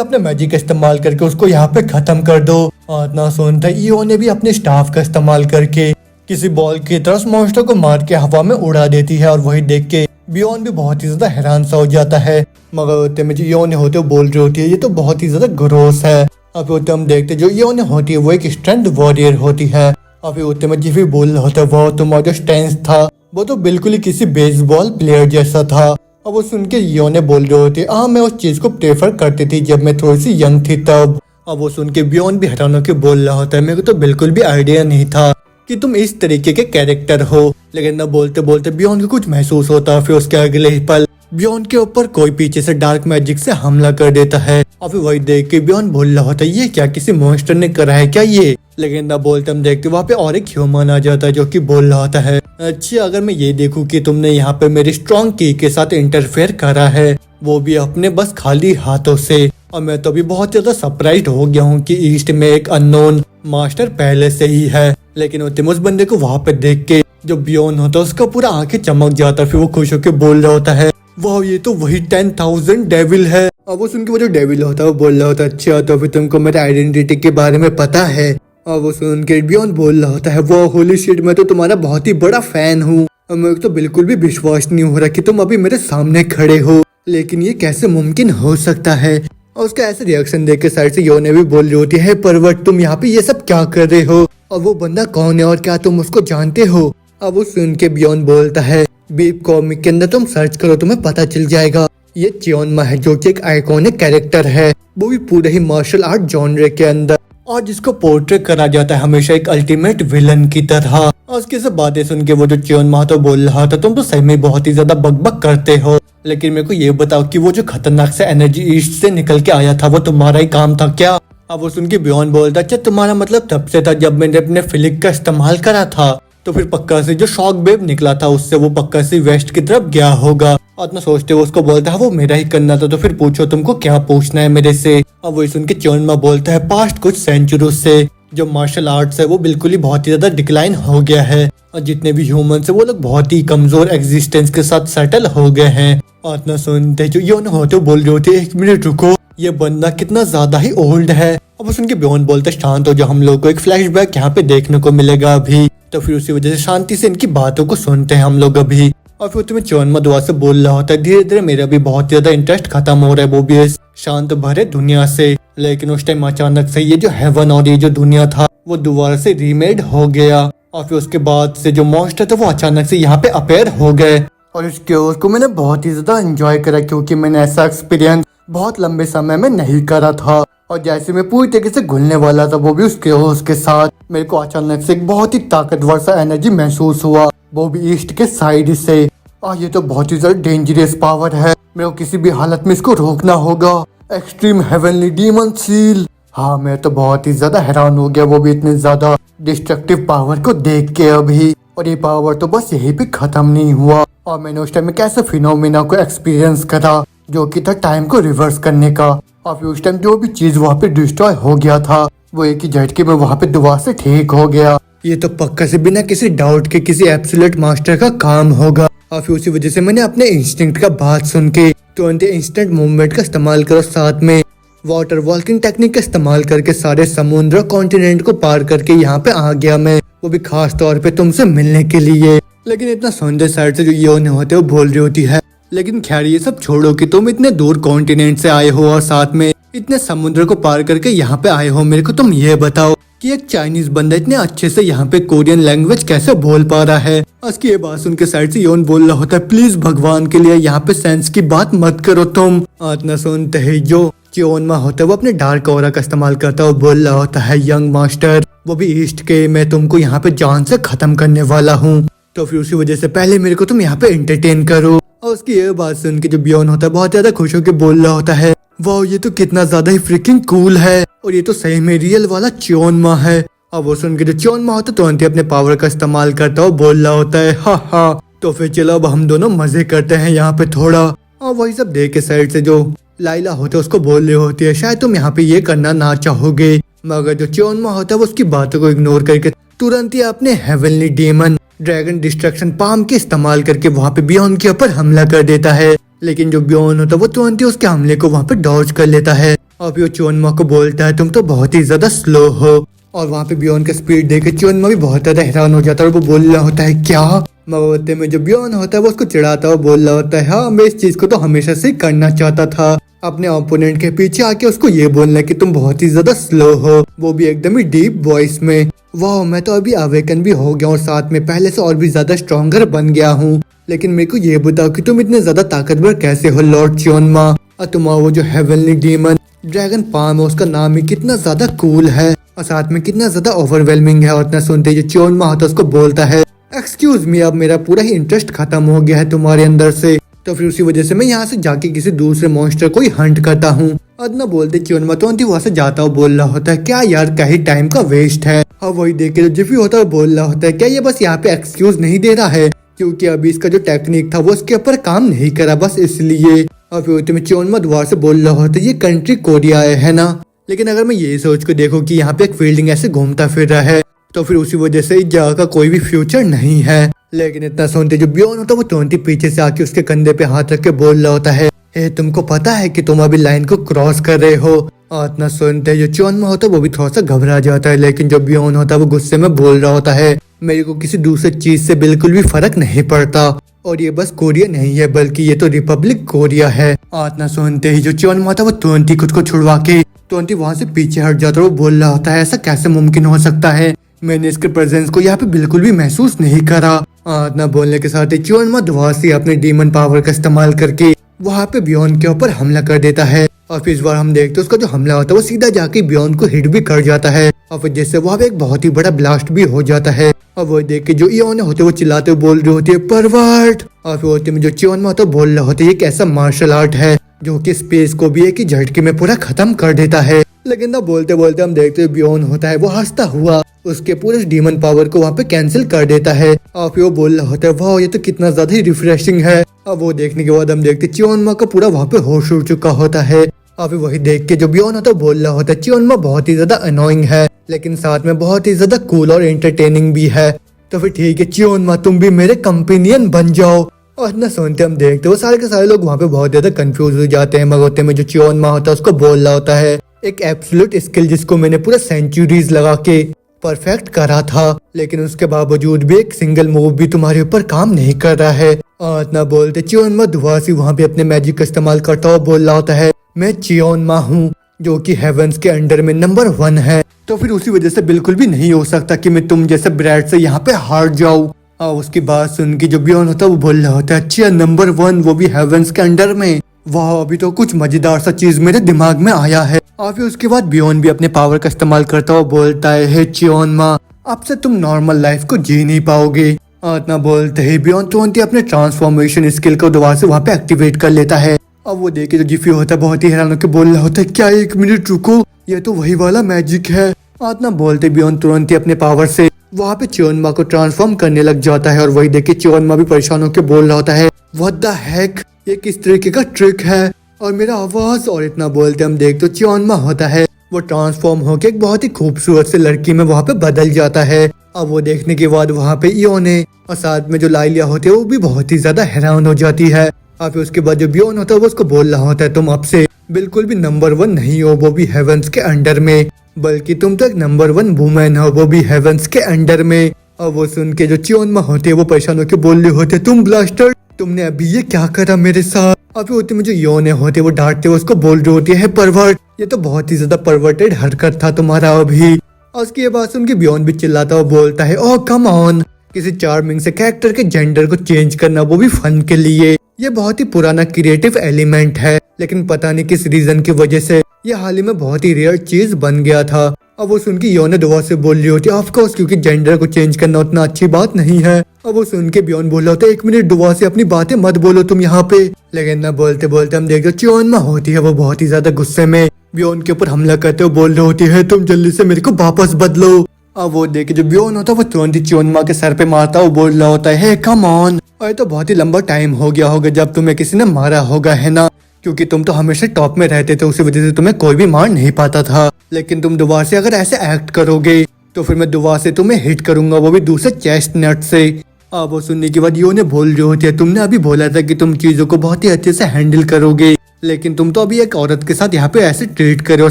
अपने मैजिक का इस्तेमाल करके उसको यहाँ पे खत्म कर दो। इतना सुनता है योने भी अपने स्टाफ का इस्तेमाल करके किसी बॉल की तरह उस मॉन्स्टर को मार के हवा में उड़ा देती है। और वही देख के बियॉन्ड भी बहुत ही ज्यादा हैरान सा हो जाता है। मगर होते में जो योने होते वो बोल रही होती है ये तो बहुत ही ज्यादा ग्रोस है। अब होते हम देखते जो योने होती है वो एक स्ट्रेंथ वॉरियर होती है। अभी होते में जो भी बोल रहा होता है वो तुम्हारा जो स्ट्रेंथ था वो तो बिल्कुल ही किसी बेसबॉल प्लेयर जैसा था। अब वो सुन के योने बोल रहे होते हाँ मैं उस चीज को प्रेफर करती थी जब मैं थोड़ी सी यंग थी तब। अब वो सुन के बियॉन्ड भी हैरान होकर बोल रहा होता है मेरे को तो बिल्कुल भी आइडिया नहीं था कि तुम इस तरीके के कैरेक्टर हो। लेकिन ना बोलते बोलते बियॉन्ड को कुछ महसूस होता है। फिर उसके अगले ही पल बियॉन्ड के ऊपर कोई पीछे से डार्क मैजिक से हमला कर देता है। और फिर वही देख के बियॉन्ड बोल रहा होता है ये क्या किसी मॉन्स्टर ने करा है क्या ये। लेकिन ना बोलते हम देखते वहाँ पे और एक ह्यूमन आ जाता है जो कि बोल रहा होता है अच्छा अगर मैं ये देखूं कि तुमने यहाँ पे मेरी स्ट्रॉन्ग की के साथ इंटरफेयर करा है वो भी अपने बस खाली हाथों से। और मैं तो अभी बहुत ज्यादा सरप्राइज हो गया हूँ कि ईस्ट में एक अननोन मास्टर पहले से ही है। लेकिन होते उस बंदे को वहाँ पे देख के जो बियॉन्ड होता है उसका पूरा आंखें चमक जाता है। फिर वो खुश होकर बोल रहा होता है वाह ये तो वही 10,000 डेविल है। अब वो सुन के वो जो डेविल होता है वो बोल रहा होता है अच्छा तो फिर तुमको मेरे आइडेंटिटी के बारे में पता है। और वो सुन के बियॉन्ड बोल रहा होता है वो होली शिट मैं तो तुम्हारा बहुत ही बड़ा फैन हूँ और मेरे को तो बिल्कुल भी विश्वास नहीं हो रहा कि तुम अभी मेरे सामने खड़े हो, लेकिन ये कैसे मुमकिन हो सकता है। और उसका ऐसे रिएक्शन देख के साइड से योने भी बोल रही होती है पर्वत तुम यहाँ पे ये सब क्या कर रहे हो और वो बंदा कौन है और क्या तुम उसको जानते हो। अब वो सुन के बियॉन्ड बोलता है बीप कॉमिक के अंदर तुम सर्च करो तुम्हें पता चल जाएगा। ये चियोन्मा है जो कि एक आइकॉनिक कैरेक्टर है वो भी पूरे ही मार्शल आर्ट जॉनरे के अंदर और जिसको पोर्ट्रेट करा जाता है हमेशा एक अल्टीमेट विलन की तरह। और उसकी सब बातें सुन के वो जो चियोन्मा तो बोल रहा था तुम तो सही में बहुत ही ज्यादा बकबक करते हो, लेकिन मेरे को ये बताओ कि वो जो खतरनाक से एनर्जी ईस्ट से निकल के आया था वो तुम्हारा ही काम था क्या। अब वो सुन के बियॉन्ड बोलता अच्छा तुम्हारा मतलब तब से था जब मैंने अपने फिलिक का इस्तेमाल करा था तो फिर पक्का से जो शॉक वेव निकला था उससे वो पक्का से वेस्ट की तरफ गया होगा। और इतना सोचते हुए उसको बोलता है वो मेरा ही करना था तो फिर पूछो तुमको क्या पूछना है मेरे से। अब वही सुन के चियोन्मा बोलता है पास्ट कुछ सेंचुरी से जो मार्शल आर्ट्स है वो बिल्कुल ही बहुत ही ज्यादा डिक्लाइन हो गया है और जितने भी ह्यूमंस है वो लोग बहुत ही कमजोर एग्जिस्टेंस के साथ सेटल हो गए हैं। और इतना सुनते जो योन होते बोल रहे होते एक मिनट रुको ये बंदा कितना ज्यादा ही ओल्ड है। अब उस उनके बियॉन्ड बोलते शांत हो जो हम लोग को एक फ्लैशबैक यहाँ पे देखने को मिलेगा अभी। तो फिर उसी वजह से शांति से इनकी बातों को सुनते हैं हम लोग अभी। और फिर तुम्हें चियोन्मा दुआ से बोल रहा होता है धीरे धीरे मेरा भी बहुत ज्यादा इंटरेस्ट खत्म हो रहा है वो भी इस शांत भरे दुनिया से। लेकिन उस टाइम अचानक से ये जो हेवन और ये जो दुनिया था वो दोबारा से रीमेड हो गया और फिर उसके बाद से जो मॉन्स्टर थे वो अचानक से यहाँ पे अपेयर हो गए। और इस क्योर्स को मैंने बहुत ही ज्यादा एंजॉय करा क्योंकि मैंने ऐसा एक्सपीरियंस बहुत लंबे समय में नहीं करा था। और जैसे मैं पूरी तरीके से घुलने वाला था वो भी उस क्योर्स के साथ मेरे को अचानक से एक बहुत ही ताकतवर सा एनर्जी महसूस हुआ वो भी ईस्ट के साइड से। और ये तो बहुत ही ज्यादा डेंजरस पावर है, मेरे को किसी भी हालत में इसको रोकना होगा। Extreme heavenly demon seal. हाँ मैं तो बहुत ही ज्यादा हैरान हो गया वो भी इतने ज्यादा डिस्ट्रक्टिव पावर को देख के अभी। और ये पावर तो बस यही पे खत्म नहीं हुआ और मैंने उस टाइम में कैसे फिनोमिना को एक्सपीरियंस करा जो कि था टाइम को रिवर्स करने का। और फिर उस टाइम जो भी चीज वहाँ पे डिस्ट्रॉय हो गया था वो एक ही झटके में वहाँ पे दोबारा से ठीक हो गया। ये तो पक्का से बिना किसी डाउट के किसी एब्सोल्यूट मास्टर का काम होगा। और फिर उसी वजह से मैंने अपने इंस्टिंक्ट का बात सुन के तुरंत इंस्टेंट मूवमेंट का इस्तेमाल करो, साथ में वाटर वॉल्किंग टेक्निक का इस्तेमाल करके सारे समुद्र कॉन्टिनेंट को पार करके यहाँ पे आ गया मैं, वो भी खास तौर पे तुमसे मिलने के लिए। लेकिन इतना सौंदर्य साइड से जो योन होते वो बोल रही होती है लेकिन खैर ये सब छोड़ो कि तुम इतने दूर कॉन्टिनेंट से आए हो और साथ में इतने समुद्र को पार करके यहाँ पे आए हो, मेरे को तुम ये बताओ कि एक चाइनीज बंदा इतने अच्छे से यहाँ पे कोरियन लैंग्वेज कैसे बोल पा रहा है। उसकी ये बात सुन के साइड से योन बोल रहा होता है प्लीज भगवान के लिए यहाँ पे सेंस की बात मत करो तुम। इतना सुनते ही जो चियोन्मा होता है वो अपने डार्क ऑरा का इस्तेमाल करता है, बोल रहा होता है यंग मास्टर वो भी ईस्ट के, मैं तुमको यहाँ पे जान से खत्म करने वाला हूँ, तो फिर उसी वजह से पहले मेरे को तुम यहाँ पे एंटरटेन करो। और उसकी ये बात सुन के जो बियॉन होता है बहुत ज्यादा खुश होकर बोल रहा होता है वाह ये तो कितना ज्यादा ही फ्रिकिंग कूल है और ये तो सही में रियल वाला चियोन्मा है। और वो सुन के जो चियोन्मा होता है तुरंत ही अपने पावर का इस्तेमाल करता है, बोल रहा होता है हा हा तो फिर चलो अब हम दोनों मजे करते हैं यहाँ पे थोड़ा। और वही सब देख के साइड से जो लाइला होता है उसको बोल रही होती है शायद तुम यहाँ पे ये करना ना चाहोगे, मगर जो च्योनमा होता है वो उसकी बातों को इग्नोर करके तुरंत ही अपने heavenly demon dragon destruction palm के इस्तेमाल करके वहाँ पे बियॉन के ऊपर हमला कर देता है। लेकिन जो बियॉन होता है वो तुरंत ही उसके हमले को वहाँ पे डॉज कर लेता है और फिर च्योनमा को बोलता है तुम तो बहुत ही ज्यादा स्लो हो। और वहाँ पे बियॉन का स्पीड देख के च्योनमा भी बहुत ज्यादा हैरान हो जाता है और वो बोल रहा होता है क्या, मगर में जो बियॉन होता है वो उसको चिढ़ाता है, बोल रहा होता है हाँ मैं इस चीज को तो हमेशा से करना चाहता था, अपने ओपोनेंट के पीछे आके उसको ये बोलना कि तुम बहुत ही ज्यादा स्लो हो, वो भी एकदम ही डीप वॉइस में। वाह मैं तो अभी अवेकन भी हो गया और साथ में पहले से और भी ज्यादा स्ट्रॉन्गर बन गया हूँ, लेकिन मेरे को ये बताओ कि तुम इतने ज्यादा ताकतवर कैसे हो लॉर्ड च्योनमा, और तुम्हारा वो जो हेवनली डीमन ड्रैगन पाम है उसका नाम ही कितना ज्यादा कूल है और साथ में कितना ज्यादा ओवरवेलमिंग है। और इतना सुनते ही जो च्योनमा होता है उसको बोलता है एक्सक्यूज मी, अब मेरा पूरा ही इंटरेस्ट खत्म हो गया है तुम्हारे अंदर से, तो फिर उसी वजह से मैं यहाँ से जाके किसी दूसरे मॉन्स्टर को ही हंट करता हूँ। अदना बोलते च्योनमा तो वहाँ से जाता हुआ बोल रहा होता है क्या यार क्या ही टाइम का वेस्ट है। और वही देख के जो जिफी होता है बोल रहा होता है क्या ये बस यहाँ पे एक्सक्यूज नहीं दे रहा है क्योंकि अभी इसका जो टेक्निक था वो उसके ऊपर काम नहीं करा बस इसलिए। और फिर तुम्हें च्योनमा दोबारा से बोल रहा होता है ये कंट्री कोरिया है ना, लेकिन अगर मैं ये सोच के देखूँ कि यहाँ पे एक फील्डिंग ऐसे घूमता फिर रहा है तो फिर उसी वजह से इस जगह का कोई भी फ्यूचर नहीं है। लेकिन इतना सुनते जो बियॉन होता है वो तुरंत ही पीछे से आके उसके कंधे पे हाथ रख के बोल रहा होता है तुमको पता है कि तुम अभी लाइन को क्रॉस कर रहे हो। और इतना सुनते जो च्योनमा होता है वो भी थोड़ा सा घबरा जाता है, लेकिन जो बियॉन होता है वो गुस्से में बोल रहा होता है मेरे को किसी दूसरे चीज से बिल्कुल भी फर्क नहीं पड़ता और ये बस कोरिया नहीं है बल्कि ये तो रिपब्लिक कोरिया है। और इतना सुनते ही जो च्योनमा होता है वो तुरंत ही खुद को छुड़वा के तुरंत ही वहाँ से पीछे हट जाता है। वो बोल रहा होता है ऐसा कैसे मुमकिन हो सकता है, मैंने इसके प्रेजेंस को यहाँ पे बिल्कुल भी महसूस नहीं करा। इतना बोलने के साथ ही च्योनमा दोबारा से अपने डीमन पावर का इस्तेमाल करके वहाँ पे बियॉन के ऊपर हमला कर देता है। और फिर इस बार हम देखते हैं उसका जो हमला होता है वो सीधा जाके बियॉन को हिट भी कर जाता है और फिर जैसे वहाँ पे एक बहुत ही बड़ा ब्लास्ट भी हो जाता है। और वो देख के जो इयोन होते वो चिल्लाते हुए बोल रहे होते हैं परवर्ट। और फिर होते में जो च्योनमा होता है बोल रहा होता है ये कैसा मार्शल आर्ट है जो कि स्पेस को भी एक ही झटके में पूरा खत्म कर देता है। लेकिन ना बोलते बोलते हम देखते हैं बियॉन होता है वो हंसता हुआ उसके पूरे डीमन पावर को वहाँ पे कैंसिल कर देता है। और फिर वो बोल रहा होता है वाह ये तो कितना ज्यादा ही रिफ्रेशिंग है। अब वो देखने के बाद हम देखते च्योनमा का पूरा वहाँ पे होश उड़ चुका होता है। और फिर वही देख के जो बियॉन होता है बोल रहा होता है च्योनमा बहुत ही ज्यादा अनोइंग है लेकिन साथ में बहुत ही ज्यादा कूल और एंटरटेनिंग भी है, तो फिर ठीक है च्योनमा तुम भी मेरे कंपेनियन बन जाओ। और इतना सुनते हम देखते वो सारे के सारे लोग वहाँ पे बहुत ज्यादा कंफ्यूज हो जाते हैं, मगर होते में जो च्योनमा होता है उसको बोल रहा होता है एक एब्सोल्यूट स्किल जिसको मैंने पूरा सेंचुरीज लगा के परफेक्ट करा था लेकिन उसके बावजूद भी एक सिंगल मूव भी तुम्हारे ऊपर काम नहीं कर रहा है। और इतना बोलते च्योनमा दोबारा से वहाँ पे अपने मैजिक का इस्तेमाल करता हुआ बोल रहा होता है मैं च्योनमा हूँ जो कि हेवंस के अंडर में नंबर 1 है, तो फिर उसी वजह से बिल्कुल भी नहीं हो सकता कि मैं तुम जैसे ब्रैड से यहाँ पे हार जाऊँ। और उसकी बात सुन के जो बियॉन होता है वो बोल रहा होता है अच्छा नंबर 1 वो भी हेवंस के अंडर में, वाह अभी तो कुछ मजेदार सा चीज मेरे दिमाग में आया है। और फिर उसके बाद बियॉन भी अपने पावर का इस्तेमाल करता हुआ बोलता है हे च्योनमा अब से तुम नॉर्मल लाइफ को जी नहीं पाओगे। और इतना बोलते ही बियॉन तुरंत ही अपने ट्रांसफॉर्मेशन स्किल को दोबारा से वहाँ पे एक्टिवेट कर लेता है। अब वो देखे जो जिफी होता है बहुत ही हैरान होकर बोल रहा होता है क्या 1 मिनट रुको ये तो वही वाला मैजिक है। और इतना बोलते बियॉन तुरंत ही अपने पावर से वहाँ पे च्योनमा को ट्रांसफॉर्म करने लग जाता है। और वही देखे च्योनमा भी परेशान होकर बोल रहा होता है व्हाट द हेक ये किस तरीके का ट्रिक है और मेरा आवाज। और इतना बोलते हम देखते च्योनमा होता है वो ट्रांसफॉर्म होकर एक बहुत ही खूबसूरत से लड़की में वहाँ पे बदल जाता है। अब वो देखने के बाद वहाँ पे इयोने और साथ में जो लाइलिया होते है वो भी बहुत ही ज्यादा हैरान हो जाती है। और फिर उसके बाद जो बियॉन होता है वो उसको बोल रहा होता है तुम अब से बिल्कुल भी नंबर 1 नहीं हो वो भी हेवंस के अंडर में, बल्कि तुम तो एक नंबर 1 वुमेन हो वो भी हेवंस के अंडर में। और वो सुन के जो च्योनमा होते है वो परेशान होकर बोल रहे होते तुम ब्लास्टर तुमने अभी ये क्या करा मेरे साथ। और फिर होते में जो योने होते वो डांटते हुए उसको बोल रहे होते हैं परवर्ट ये तो बहुत ही ज्यादा परवर्टेड हरकत था तुम्हारा अभी। और उसकी ये बात सुन के बियॉन भी चिल्लाता हुआ बोलता है ओह कम ऑन किसी चार्मिंग से कैरेक्टर के जेंडर को चेंज करना वो भी फन के लिए ये बहुत ही पुराना क्रिएटिव एलिमेंट है, लेकिन पता नहीं किस रीजन की वजह से ये हाल ही में बहुत ही रेयर चीज बन गया था। अब वो सुन के योने दोबारा से बोल रही होती है ऑफ कोर्स क्योंकि जेंडर को चेंज करना उतना अच्छी बात नहीं है। अब वो सुन के बियॉन बोल रहा होता है 1 मिनट दोबारा से अपनी बातें मत बोलो तुम यहाँ पे। लेकिन न बोलते बोलते हम देखते च्योनमा होती है वो बहुत ही ज्यादा गुस्से में बियॉन के ऊपर हमला करते हुए बोल रही होती है तुम जल्दी से मेरे को वापस बदलो। अब वो देखे जो बियोन होता है वो तुरंत ही चियोनमा के सर पे मारता है, वो बोल रहा होता है हे कम ऑन। और तो बहुत ही लंबा टाइम हो गया होगा जब तुम्हें किसी ने मारा होगा, है ना, क्योंकि तुम तो हमेशा टॉप में रहते थे, उसी वजह से तुम्हें कोई भी मार नहीं पाता था। लेकिन तुम दोबारा से अगर ऐसे एक्ट करोगे तो फिर मैं दोबारा से तुम्हें हिट करूंगा, वो भी दूसरे चेस्ट नट से। अब वो सुनने के बाद यो ने बोल रहे होते हैं तुमने अभी बोला था कि तुम चीजों को बहुत ही अच्छे से हैंडल करोगे, लेकिन तुम तो अभी एक औरत के साथ यहाँ पे ऐसे ट्रीट कर रहे हो,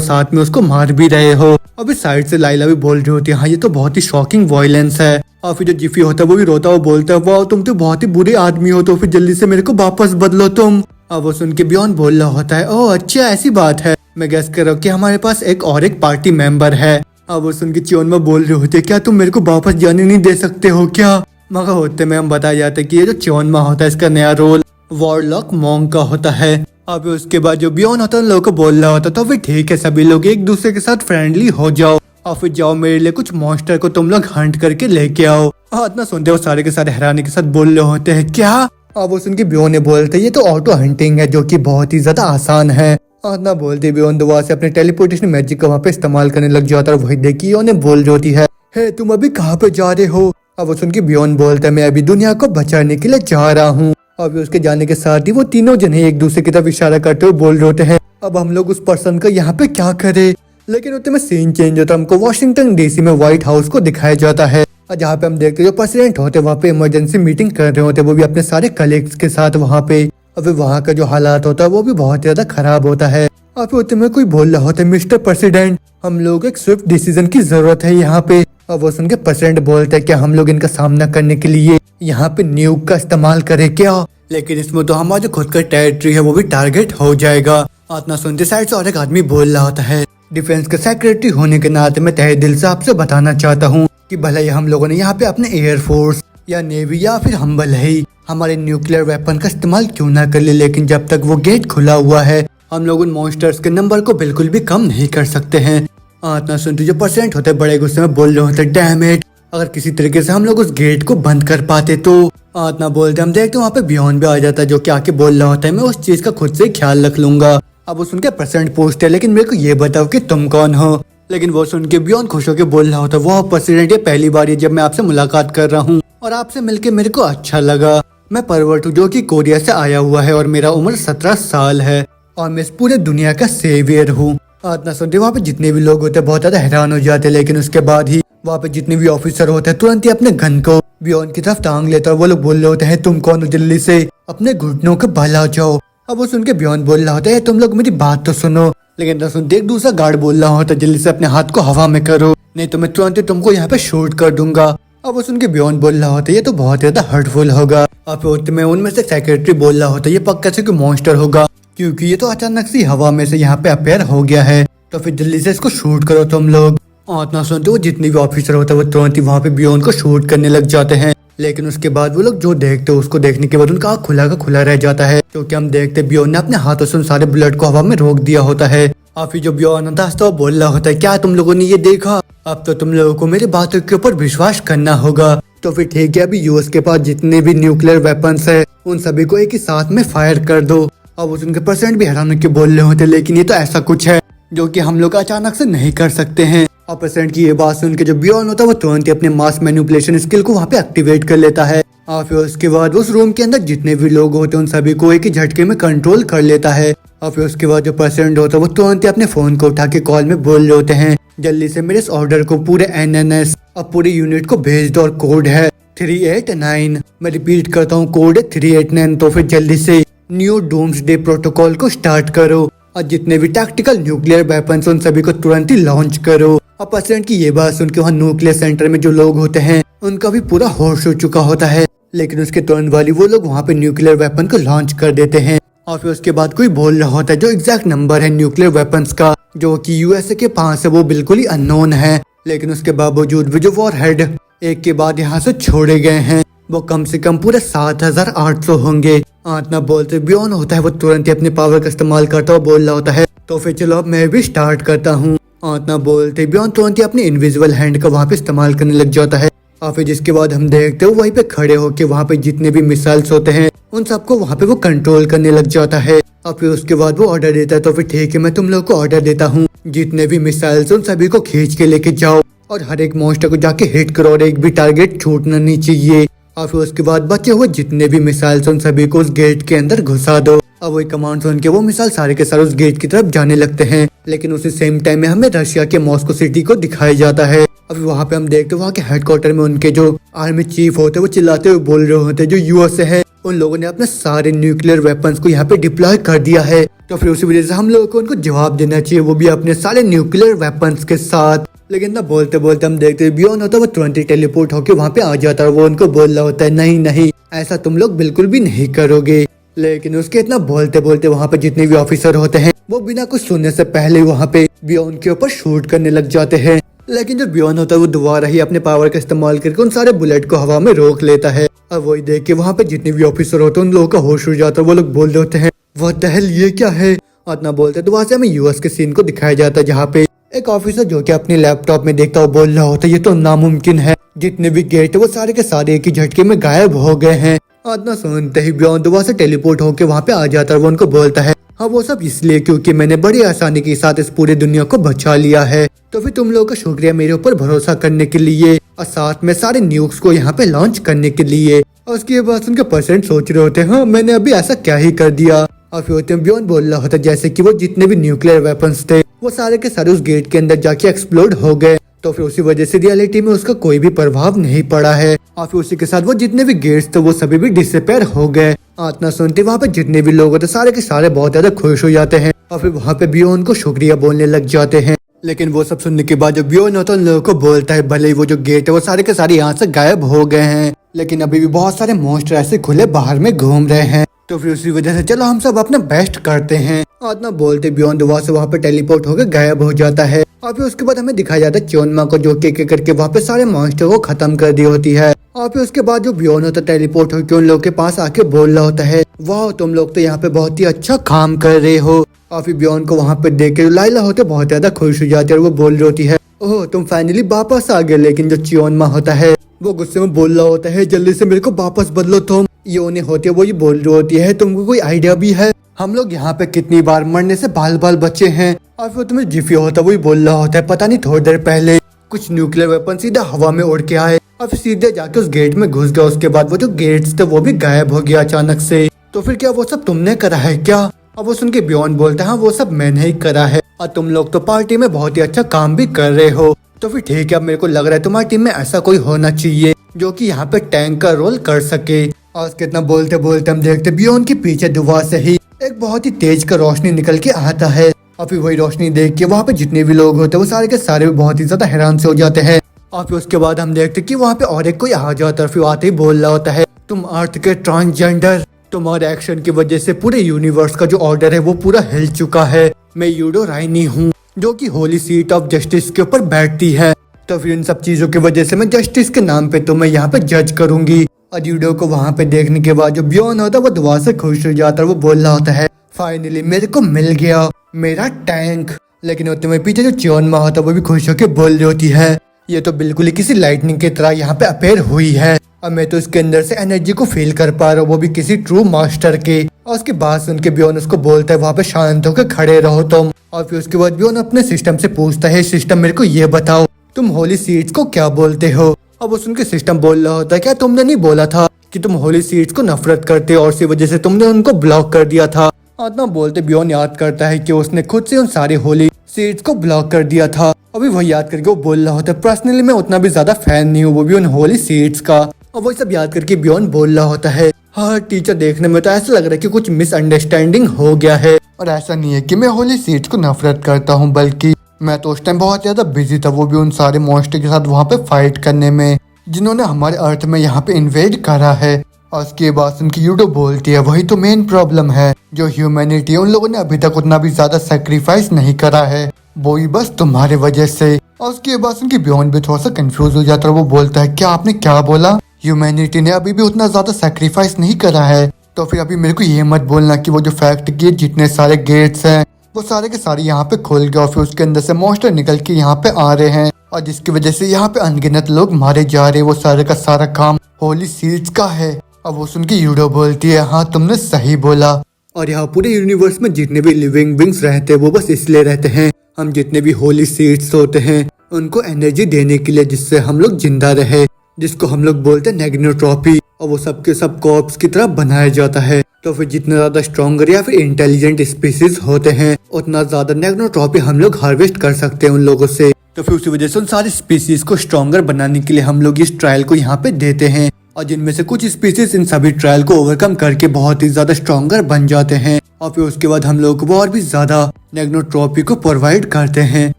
साथ में उसको मार भी रहे हो। अभी साइड से लाइला भी बोल रही होती है हाँ ये तो बहुत ही शॉकिंग वायलेंस है। और फिर जो जिफी होता है वो भी रोता हुआ बोलता है वाह तुम तो बहुत ही बुरे आदमी हो, तो फिर जल्दी से मेरे को वापस बदलो तुम। अब वो सुन के बियॉन बोल रहा होता है ओह अच्छा ऐसी बात है, मैं गेस कर रहा हूँ कि हमारे पास एक और एक पार्टी मेंबर है। अब वो सुन के चियोनमा बोल रहे होते क्या तुम मेरे को वापस जाने नहीं दे सकते हो क्या। मगर होते में हम बताया जाते कि ये जो चियोनमा होता है इसका नया रोल वॉरलॉक मॉन्ग का होता है। अब उसके बाद जो बियॉन होता है लोगों को बोल रहा होता तो फिर ठीक है सभी लोग एक दूसरे के साथ फ्रेंडली हो जाओ और फिर जाओ मेरे लिए कुछ मॉन्स्टर को तुम लोग हंट करके लेके आओ। इतना सुनते हो सारे के सारे हैरानी के साथ बोल रहे होते हैं क्या। अब वो सुन के बियॉन ने बोलते ये तो ऑटो हंटिंग है जो कि बहुत ही ज्यादा आसान है। ना बोलते बियॉन दोबारा से अपने टेलीपोर्टेशन मैजिक को वहाँ पे इस्तेमाल करने लग जाता है। वही देखिए उन्हें बोल रही होती है हे तुम अभी कहाँ पे जा रहे हो। अब वो सुन के बियॉन बोलता है मैं अभी दुनिया को बचाने के लिए जा रहा हूँ। अब उसके जाने के साथ ही वो तीनों जने एक दूसरे की तरफ इशारा करते हुए बोल रहे होते हैं अब हम लोग उस पर्सन का यहाँ पे क्या करें। लेकिन उतने में सीन चेंज होता है, हमको वॉशिंगटन डीसी में व्हाइट हाउस को दिखाया जाता है और जहाँ पे हम देखते हैं जो प्रेसिडेंट होते हैं वहाँ पे इमरजेंसी मीटिंग कर रहे होते हैं, वो भी अपने सारे कलीग्स के साथ वहाँ पे। और फिर वहाँ का जो हालात होता है वो भी बहुत ज्यादा खराब होता है। और फिर उतने में कोई बोल रहा होता है मिस्टर प्रेसिडेंट हम लोग एक स्विफ्ट डिसीजन की जरूरत है यहाँ पे। और वो सुन के प्रेसिडेंट बोलते हैं क्या हम लोग इनका सामना करने के लिए यहाँ पे न्यूक का इस्तेमाल करें क्या, लेकिन इसमें तो हमारा जो खुद का टेरिटरी है वो भी टारगेट हो जाएगा। इतना सुनते साइड से और एक आदमी बोल रहा होता है डिफेंस के सेक्रेटरी होने के नाते मैं तहे दिल से आपसे बताना चाहता हूँ कि भले ही हम लोगों ने यहाँ पे अपने एयरफोर्स या नेवी या फिर हम भले ही हमारे न्यूक्लियर वेपन का इस्तेमाल क्यों ना कर ले, लेकिन जब तक वो गेट खुला हुआ है हम लोग उन मॉन्स्टर्स के नंबर को बिल्कुल भी कम नहीं कर सकते हैं। इतना सुनते जो परसेंट होते बड़े गुस्से में बोल रहे होते डैम इट, अगर किसी तरीके से हम लोग उस गेट को बंद कर पाते तो। इतना बोलते हम देखते वहाँ पे बियॉन भी आ जाता है जो कि आके बोल रहा होता है मैं उस चीज का खुद से ख्याल रख लूंगा। अब वो सुन के प्रेसिडेंट पूछते हैं लेकिन मेरे को ये बताओ कि तुम कौन हो। लेकिन वो सुन के बियॉन खुश होकर बोल रहा होता है वो प्रेसिडेंट ये पहली बार है जब मैं आपसे मुलाकात कर रहा हूँ और आपसे मिलके मेरे को अच्छा लगा। मैं परवर्ट हूँ जो कि कोरिया से आया हुआ है और मेरा उम्र 17 साल है और मैं इस पूरे दुनिया का सेवियर हूँ। इतना सुनते वहाँ पे जितने भी लोग होते हैं बहुत ज्यादा हैरान हो जाते हैं, लेकिन उसके बाद ही वहाँ पे जितने भी ऑफिसर होते हैं तुरंत ही अपने गन को बियॉन की तरफ टांग लेता है। वो लोग बोल रहे होते हैं तुम कौन हो, जल्दी से अपने घुटनों के बल आ जाओ। अब वो सुन के बियॉन बोल रहा होता है तुम लोग मेरी बात तो सुनो, लेकिन तो सुनते एक दूसरा गार्ड बोल रहा होता है जल्दी से अपने हाथ को हवा में करो नहीं तो मैं तुरंत तुमको यहाँ पे शूट कर दूंगा। अब वो सुन के बियॉन बोल रहा होता है ये तो बहुत ज्यादा हर्टफुल होगा। अब मैं उनमें से सेक्रेटरी बोल रहा होता है ये पक्का से कोई मॉन्स्टर होगा क्योंकि ये तो अचानक से हवा में से यहाँ पे अपेयर हो गया है, तो फिर जल्दी से इसको शूट करो तुम लोग। इतना सुनते वो जितने भी ऑफिसर होता है वो तुरंत ही वहाँ पे बियॉन को शूट करने लग जाते हैं। लेकिन उसके बाद वो लोग जो देखते हैं उसको देखने के बाद उनका आँख खुला का खुला रह जाता है क्योंकि हम देखते बियॉन ने अपने हाथों से उन सारे ब्लड को हवा में रोक दिया होता है। और फिर जो बियॉन होता है तो बोल रहा होता है क्या तुम लोगों ने ये देखा, अब तो तुम लोगों को मेरी बातों के ऊपर विश्वास करना होगा। तो फिर ठीक है अभी यूएस के पास जितने भी न्यूक्लियर वेपन्स है उन सभी को एक ही साथ में फायर कर दो। अब उनके परसेंट भी हैरान होकर बोल रहे होते लेकिन ये तो ऐसा कुछ है जो कि हम लोग अचानक से नहीं कर सकते हैं। और प्रेसिडेंट की ये बात सुन के जो बियॉन होता है वो तुरंत ही अपने मास मैनिपुलेशन स्किल को वहाँ पे एक्टिवेट कर लेता है और फिर उसके बाद उस रूम के अंदर जितने भी लोग होते हैं उन सभी को एक ही झटके में कंट्रोल कर लेता है। और फिर उसके बाद जो प्रेसिडेंट होता है वो तुरंत ही अपने फोन को उठा के कॉल में बोल रहे होते हैं जल्दी से मेरे इस ऑर्डर को पूरे एनएनएस और पूरे यूनिट को भेज दो और कोड है 389। मैं रिपीट करता हूँ कोड है 389। तो फिर जल्दी से न्यू डूम्सडे प्रोटोकॉल को स्टार्ट करो और जितने भी टैक्टिकल न्यूक्लियर वेपन्स उन सभी को तुरंत ही लॉन्च करो। और प्रेसिडेंट की ये बात सुन के वहाँ न्यूक्लियर सेंटर में जो लोग होते हैं उनका भी पूरा होश हो चुका होता है, लेकिन उसके तुरंत वाली वो लोग वहाँ पे न्यूक्लियर वेपन को लॉन्च कर देते हैं। और फिर उसके बाद कोई बोल रहा होता है जो एग्जैक्ट नंबर है न्यूक्लियर वेपन्स का जो कि यूएसए के पास है वो बिल्कुल ही अननोन है, लेकिन उसके बावजूद भी जो वॉर हेड एक के बाद यहाँ से छोड़े गए हैं वो कम से कम पूरे 7800 होंगे। इतना बोलते बियॉन होता है वो तुरंत ही अपने पावर का इस्तेमाल करता हुआ बोल रहा होता है तो फिर चलो अब मैं भी स्टार्ट करता हूँ। इतना बोलते बियॉन तुरंत ही अपनी इनविजिबल हैंड का वहाँ पे इस्तेमाल करने लग जाता है और फिर जिसके बाद हम देखते हो वहीं पे खड़े होके वहाँ पे जितने भी मिसाइल्स होते हैं उन सबको वहाँ पे वो कंट्रोल करने लग जाता है। और फिर उसके बाद वो ऑर्डर देता है तो फिर ठीक है मैं तुम लोग को ऑर्डर देता हूँ जितने भी मिसाइल्स उन सभी को खींच के लेके जाओ और हर एक मॉन्स्टर को जाके हिट करो और एक भी टारगेट छूटना नहीं चाहिए। और फिर उसके बाद बचे हुए जितने भी मिसाइल्स उन सभी को उस गेट के अंदर घुसा दो। अब वही कमांड सुन के वो मिसाइल सारे के सारे उस गेट की तरफ जाने लगते हैं। लेकिन उसी सेम टाइम में हमें रशिया के मॉस्को सिटी को दिखाया जाता है। अभी वहाँ पे हम देखते हैं वहाँ के हेडक्वार्टर में उनके जो आर्मी चीफ होते हैं वो चिल्लाते हुए बोल रहे होते हैं जो यूएस है उन लोगों ने अपने सारे न्यूक्लियर वेपन्स को यहाँ पे डिप्लॉय कर दिया है। तो फिर उसी वजह से हम लोगों को उनको जवाब देना चाहिए, वो भी अपने सारे न्यूक्लियर वेपन्स के साथ। लेकिन ना बोलते बोलते हम देखते हैं बियॉन होता है वो तुरंत ही टेलीपोर्ट होकर वहाँ पे आ जाता है। वो उनको बोल रहा होता है नहीं नहीं ऐसा तुम लोग बिल्कुल भी नहीं करोगे। लेकिन उसके इतना बोलते बोलते वहाँ पे जितने भी ऑफिसर होते हैं वो बिना कुछ सुनने से पहले वहाँ पे बियॉन के ऊपर शूट करने लग जाते हैं। लेकिन जो बियॉन होता है वो दोबारा ही अपने पावर का इस्तेमाल करके उन सारे बुलेट को हवा में रोक लेता है। और वही देख के वहाँ पे जितने भी ऑफिसर होते हैं उन लोगों का होश उड़ जाता है। वो लोग बोल रहे होते हैं व्हाट द हेल ये क्या है। इतना बोलते तो वहाँ से हमें यूएस के सीन को दिखाया जाता है जहाँ पे एक ऑफिसर जो कि अपने लैपटॉप में देखता हुआ बोल रहा होता है ये तो नामुमकिन है, जितने भी गेट है वो सारे के सारे एक ही झटके में गायब हो गए हैं। इतना सुनते ही बियॉन दोबारा से टेलीपोर्ट होकर वहाँ पे आ जाता है। वो उनको बोलता है हाँ वो सब इसलिए क्योंकि मैंने बड़ी आसानी के साथ इस पूरी दुनिया को बचा लिया है। तो फिर तुम लोगों का शुक्रिया मेरे ऊपर भरोसा करने के लिए और साथ में सारे न्यूक्स को यहाँ पे लॉन्च करने के लिए। और उसके बाद उनके पर्सेंट सोच रहे होते हैं हाँ मैंने अभी ऐसा क्या ही कर दिया। और फिर बियॉन बोल रहा होता है जैसे कि वो जितने भी न्यूक्लियर वेपन्स थे वो सारे के सारे उस गेट के अंदर जाके एक्सप्लोड हो गए। तो फिर उसी वजह से रियलिटी में उसका कोई भी प्रभाव नहीं पड़ा है। और फिर उसी के साथ वो जितने भी गेट्स थे वो सभी भी डिसअपेयर हो गए। इतना सुनते वहाँ पे जितने भी लोग होते सारे के सारे बहुत ज्यादा खुश हो जाते हैं और फिर वहाँ पे बियॉन को शुक्रिया बोलने लग जाते हैं। लेकिन वो सब सुनने के बाद जो बियॉन होता है उन लोगों को बोलता है भले ही वो जो गेट है वो सारे के सारे यहाँ से गायब हो गए हैं लेकिन अभी भी बहुत सारे मॉन्स्टर ऐसे खुले बाहर में घूम रहे हैं। तो फिर उसी वजह से चलो हम सब अपना बेस्ट करते हैं। इतना बोलते बियॉन दोबारा से वहाँ पे टेलीपोर्ट होकर गायब हो जाता है। और फिर उसके बाद हमें दिखाया जाता है चोनमा को जो के करके वहाँ पे सारे मॉन्स्टर को खत्म कर दी होती है। और फिर उसके बाद जो बियॉन होता है टेलीपोर्ट होकर उन लोगों के पास आके बोल रहा होता है वाह तुम लोग तो यहाँ पे बहुत ही अच्छा काम कर रहे हो। और फिर बियॉन को वहाँ पे देख के लाइला होते बहुत ज्यादा खुश हो जाती है और वो बोल रही होती है ओह तुम फाइनली वापस आ गए। लेकिन जो चियोनमा होता है वो गुस्से में बोल रहा होता है जल्दी से मेरे को वापस बदलो तुम। योने होती है वो ये बोल रही होती है तुमको कोई आइडिया भी है हम लोग यहाँ पे कितनी बार मरने से बाल बाल बचे हैं। और फिर तुम्हें जिफी होता है वो बोल रहा होता है पता नहीं थोड़ी देर पहले कुछ न्यूक्लियर वेपन सीधा हवा में उड़ के आए और फिर सीधे जाके उस गेट में घुस गया। उसके बाद वो जो गेट्स थे वो भी गायब हो गया अचानक से। तो फिर क्या वो सब तुमने करा है क्या। और वो सुन के बियॉन बोलता है हाँ वो सब मैंने ही करा है और तुम लोग तो पार्टी में बहुत ही अच्छा काम भी कर रहे हो। तो फिर ठीक है अब मेरे को लग रहा है तुम्हारी टीम में ऐसा कोई होना चाहिए जो कि यहाँ पे टैंक का रोल कर सके। और उसके इतना बोलते बोलते हम देखते बियॉन के पीछे दुआ से ही एक बहुत ही तेज का रोशनी निकल के आता है। और फिर वही रोशनी देख के वहाँ पे जितने भी लोग होते हैं वो सारे के सारे भी बहुत ही ज्यादा हैरान से हो जाते हैं। और फिर उसके बाद हम देखते कि वहाँ पे और एक कोई आ जाता है। फिर आते ही बोल रहा होता है तुम अर्थ के ट्रांसजेंडर, तुम्हारे एक्शन की वजह से पूरे यूनिवर्स का जो ऑर्डर है वो पूरा हिल चुका है। मैं यूडो राइनी हूँ जो कि होली सीट ऑफ जस्टिस के ऊपर बैठती है। तो फिर इन सब चीजों की वजह से मैं जस्टिस के नाम पे तुम्हें यहाँ पे जज करूंगी। और यूडो को वहाँ पे देखने के बाद जो बियॉन होता है वो दुआ से खुश हो जाता है। वो बोल रहा होता है फाइनली मेरे को मिल गया मेरा टैंक। लेकिन उतने में पीछे जो चियोनमा होता है वो भी खुश होकर बोल रही होती है ये तो बिल्कुल ही किसी लाइटनिंग की तरह यहाँ पे अपेयर हुई है और मैं तो इसके अंदर से एनर्जी को फील कर पा रहा हूँ वो भी किसी ट्रू मास्टर के। और उसके बाद सुन के बियॉन उसको बोलता है वहाँ पे शांत होकर खड़े रहो तुम। और फिर उसके बाद बियॉन अपने सिस्टम से पूछता है सिस्टम मेरे को ये बताओ तुम होली सीड्स को क्या बोलते हो। और वो सुन के सिस्टम बोल रहा होता है क्या तुमने नहीं बोला था कि तुम होली सीड्स को नफरत करते हो और इसी वजह से तुमने उनको ब्लॉक कर दिया था। इतना बोलते बियॉन याद करता है कि उसने खुद से उन सारे होली सीड्स को ब्लॉक कर दिया था। अभी वही याद करके वो बोल रहा होता है पर्सनली मैं उतना भी ज्यादा फैन नहीं हूँ वो भी उन होली सीड्स का। और वही सब याद करके बियॉन बोल रहा होता है हाँ टीचर देखने में तो ऐसा लग रहा है कि कुछ मिसअंडरस्टैंडिंग हो गया है और ऐसा नहीं है कि मैं होली सीड्स को नफरत करता हूँ बल्कि मैं तो उस टाइम बहुत ज्यादा बिजी था वो भी उन सारे मॉन्स्टर के साथ वहाँ पे फाइट करने में जिन्होंने हमारे अर्थ में यहाँ पे इन्वेड करा है। और उसके बाद उनकी यूडो बोलती है वही तो मेन प्रॉब्लम है जो ह्यूमैनिटी उन लोगों ने अभी तक उतना भी ज्यादा सेक्रीफाइस नहीं करा है वो ही बस तुम्हारे वजह से। और उसके बाद उनकी बियॉन भी थोड़ा सा कंफ्यूज हो जाता है। वो बोलता है क्या आपने क्या बोला ह्यूमैनिटी ने अभी भी उतना ज्यादा सेक्रीफाइस नहीं करा है। तो फिर अभी मेरे को ये मत बोलना कि वो जो फैक्ट की जितने सारे गेट्स हैं वो सारे के सारे यहाँ पे खुल गए और फिर उसके अंदर से मॉन्स्टर निकल के यहाँ पे आ रहे हैं और जिसकी वजह से यहाँ पे अनगिनत लोग मारे जा रहे हैं। वो सारे का सारा काम होली सीड्स का है। अब वो सुन के यूडो बोलती है हाँ तुमने सही बोला। और यहाँ पूरे यूनिवर्स में जितने भी लिविंग बींग्स रहते हैं वो बस इसलिए रहते हैं हम जितने भी होली सीड्स होते हैं उनको एनर्जी देने के लिए, जिससे हम लोग जिंदा रहे, जिसको हम लोग बोलते हैं नेग्नोट्रॉपी, और वो सबके सब कॉर्प्स की तरह बनाया जाता है। तो फिर जितना ज्यादा स्ट्रॉन्गर या फिर इंटेलिजेंट स्पीसीज होते हैं, उतना ज्यादा नेग्नोट्रॉपी हम लोग हार्वेस्ट कर सकते हैं उन लोगों से। तो फिर उसी वजह से उन सारी स्पीसीज को स्ट्रॉन्गर बनाने के लिए हम लोग इस ट्रायल को यहाँ पे देते हैं, और जिनमें से कुछ स्पीसीज इन सभी ट्रायल को ओवरकम करके बहुत ही ज्यादा स्ट्रॉन्गर बन जाते हैं, और फिर उसके बाद हम लोग को और भी ज्यादा नेग्नोट्रॉपी को प्रोवाइड करते हैं।